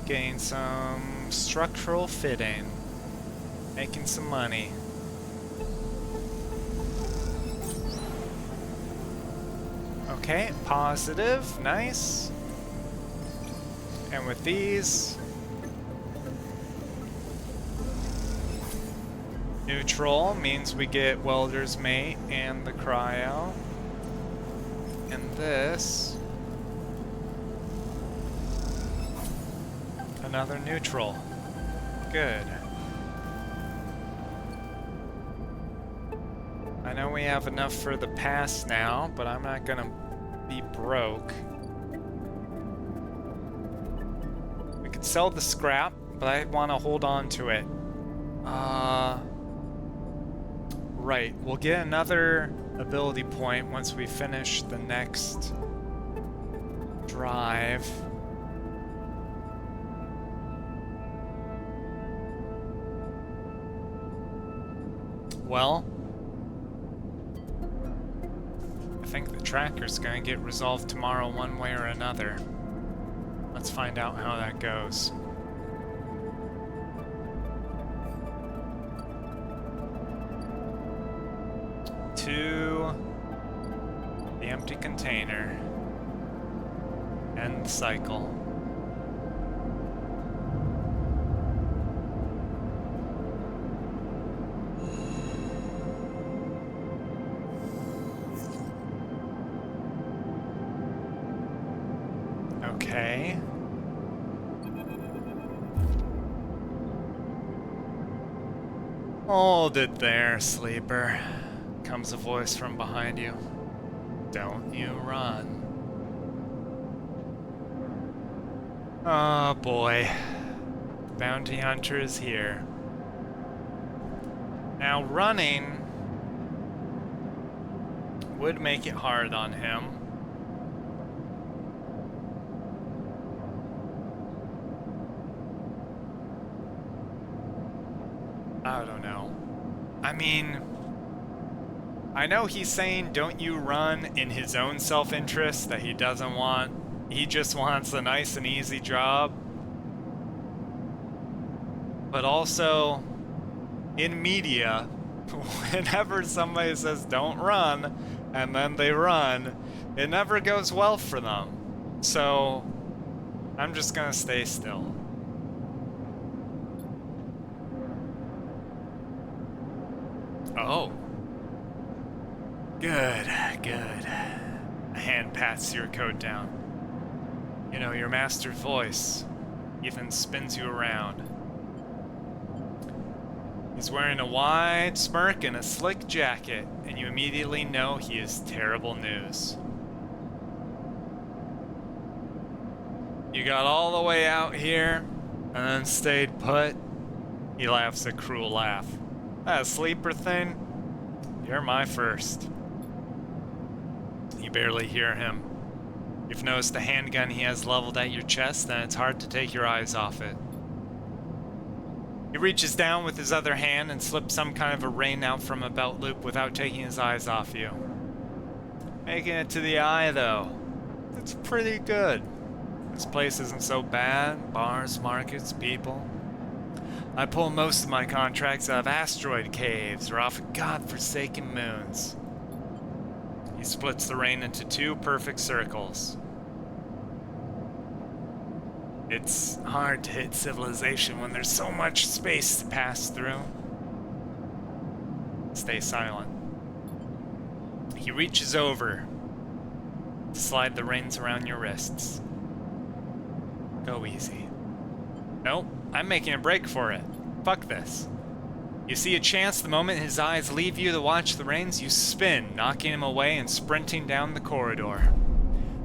getting some structural fitting, making some money. Okay, positive, nice. And with these, Neutral means we get welder's mate and the cryo. And this... another neutral. Good. I know we have enough for the pass now, but I'm not gonna be broke. We could sell the scrap, but I want to hold on to it. Right, we'll get another ability point once we finish the next drive. Well, I think the tracker's gonna get resolved tomorrow one way or another. Let's find out how that goes. To the empty container. End cycle. Okay. Hold it there, sleeper. Comes a voice from behind you. Don't you run. Oh boy. Bounty hunter is here. Now running would make it hard on him. I don't know. I mean, I know he's saying don't you run in his own self-interest, that he doesn't want, he just wants a nice and easy job. But also, in media, whenever somebody says don't run, and then they run, it never goes well for them. So, I'm just gonna stay still. Oh. Good, good. A hand pats your coat down. You know, your master's voice even spins you around. He's wearing a wide smirk and a slick jacket, and you immediately know he is terrible news. You got all the way out here, and then stayed put? He laughs a cruel laugh. That sleeper thing? You're my first. You barely hear him. You've noticed the handgun he has leveled at your chest, and it's hard to take your eyes off it. He reaches down with his other hand and slips some kind of a rein out from a belt loop without taking his eyes off you. Making it to the eye, though. It's pretty good. This place isn't so bad. Bars, markets, people. I pull most of my contracts out of asteroid caves or off of godforsaken moons. He splits the rein into two perfect circles. It's hard to hit civilization when there's so much space to pass through. Stay silent. He reaches over to slide the reins around your wrists. Go easy. Nope, I'm making a break for it. Fuck this. You see a chance the moment his eyes leave you to watch the reins, you spin, knocking him away and sprinting down the corridor.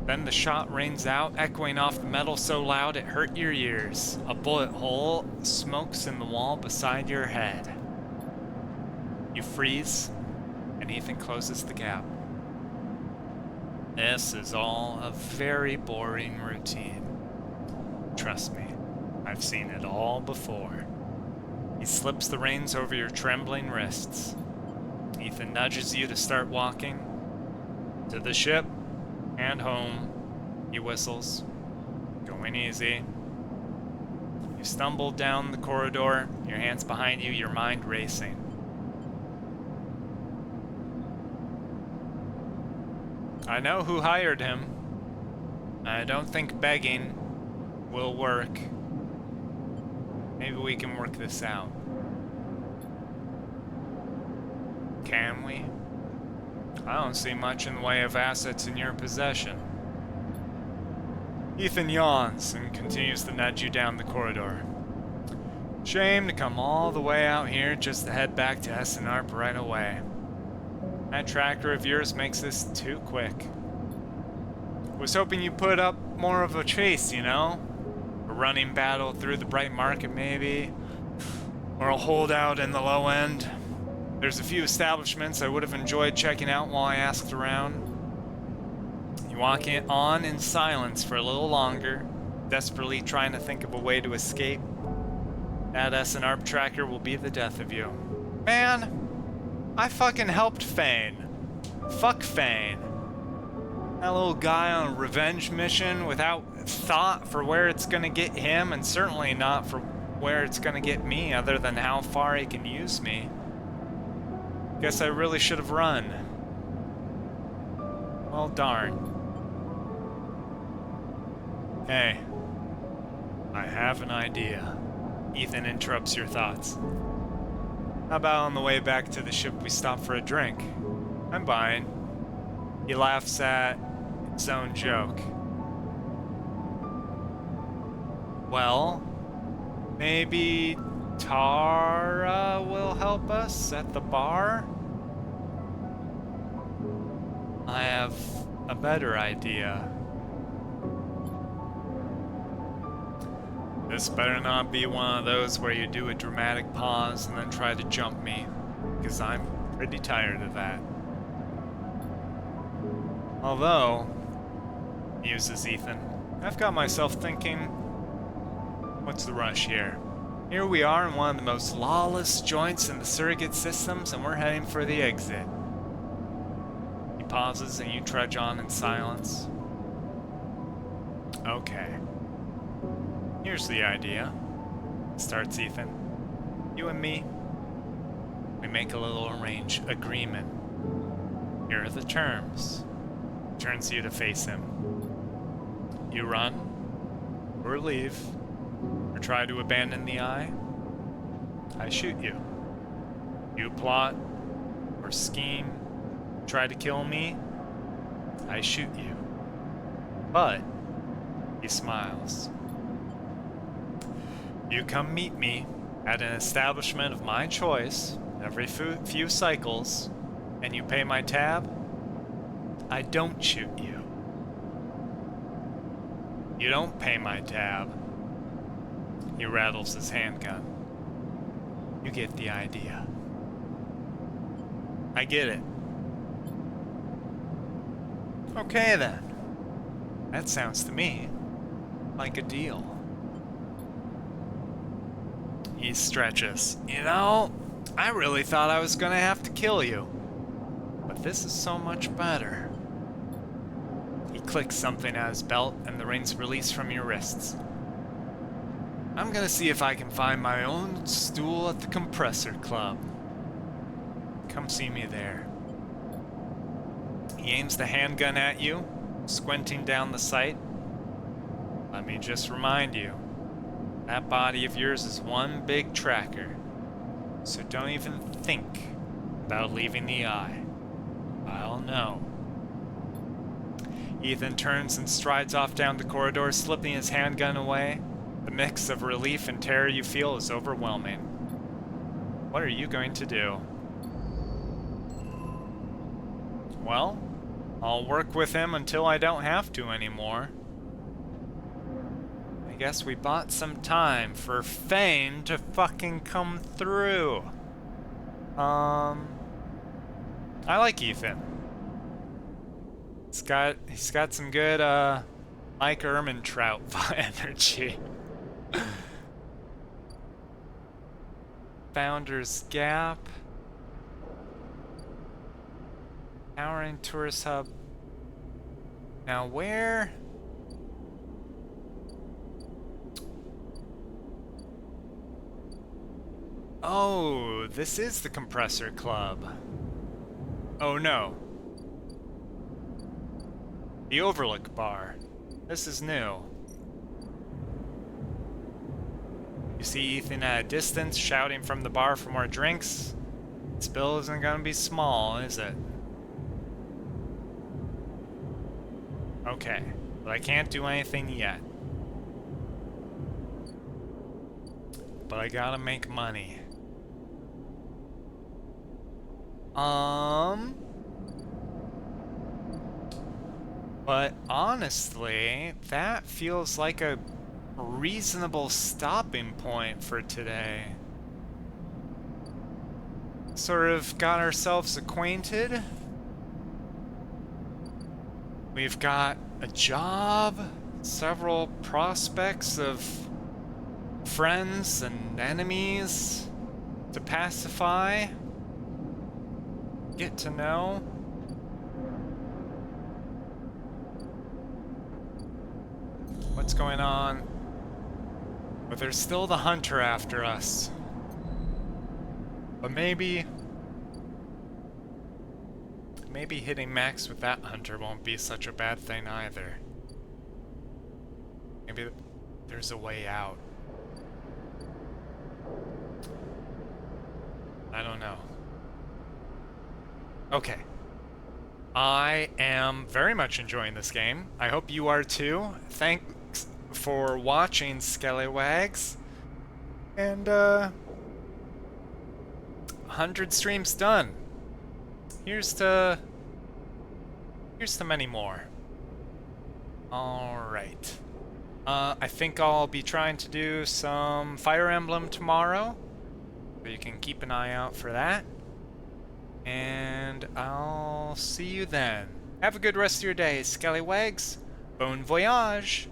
Then the shot rings out, echoing off the metal so loud it hurt your ears. A bullet hole smokes in the wall beside your head. You freeze, and Ethan closes the gap. This is all a very boring routine. Trust me, I've seen it all before. He slips the reins over your trembling wrists. Ethan nudges you to start walking. To the ship and home, he whistles. Going easy. You stumble down the corridor, your hands behind you, your mind racing. I know who hired him. I don't think begging will work. Maybe we can work this out. can we? I don't see much in the way of assets in your possession. Ethan yawns and continues to nudge you down the corridor. Shame to come all the way out here just to head back to SNARP right away. That tracker of yours makes this too quick. Was hoping you put up more of a chase, you know? A running battle through the bright market maybe, or a holdout in the low end. There's a few establishments I would have enjoyed checking out while I asked around. You walk on in silence for a little longer, desperately trying to think of a way to escape. That SNARP tracker will be the death of you. Man, I fucking helped Fane. Fuck Fane. That little guy on a revenge mission without thought for where it's gonna get him, and certainly not for where it's gonna get me, other than how far he can use me. Guess I really should have run. Well, darn. Hey, I have an idea. Ethan interrupts your thoughts. How about on the way back to the ship we stop for a drink? I'm buying. He laughs at his own joke. Well, maybe Tara will help us at the bar? I have a better idea. This better not be one of those where you do a dramatic pause and then try to jump me, because I'm pretty tired of that. Although, muses Ethan, I've got myself thinking, what's the rush here? Here we are in one of the most lawless joints in the surrogate systems, and we're heading for the exit. He pauses and you trudge on in silence. Okay. Here's the idea, starts Ethan. You and me, we make a little agreement. Here are the terms. Turns you to face him. You run, or leave, or try to abandon the eye, I shoot you. You plot, or scheme, try to kill me, I shoot you. But, he smiles. You come meet me at an establishment of my choice every few cycles, and you pay my tab, I don't shoot you. You don't pay my tab. He rattles his handgun. You get the idea. I get it. Okay then. That sounds to me like a deal. He stretches. You know, I really thought I was gonna have to kill you. But this is so much better. He clicks something at his belt and the rings release from your wrists. I'm gonna see if I can find my own stool at the compressor club. Come see me there. He aims the handgun at you, squinting down the sight. Let me just remind you, that body of yours is one big tracker, so don't even think about leaving the eye. I'll know. Ethan turns and strides off down the corridor, slipping his handgun away. The mix of relief and terror you feel is overwhelming. What are you going to do? Well, I'll work with him until I don't have to anymore. I guess we bought some time for Fane to fucking come through. I like Ethan. He's got some good Mike Ehrmantraut energy. Founders Gap. Powering Tourist Hub. Now where? Oh, this is the Compressor Club. Oh no. The Overlook Bar. This is new. You see Ethan at a distance shouting from the bar for more drinks. This bill isn't gonna be small, is it? Okay, but I can't do anything yet. But I gotta make money. But honestly, that feels like a reasonable stopping point for today. Sort of got ourselves acquainted. We've got a job, several prospects of friends and enemies to pacify, get to know. What's going on? But there's still the hunter after us. But maybe hitting max with that hunter won't be such a bad thing either. Maybe there's a way out. I don't know. Okay. I am very much enjoying this game. I hope you are too. Thanks for watching, Skellywags. And 100 streams done. Here's to many more. Alright. I think I'll be trying to do some Fire Emblem tomorrow, so you can keep an eye out for that. And I'll see you then. Have a good rest of your day, Skellywags. Bon voyage!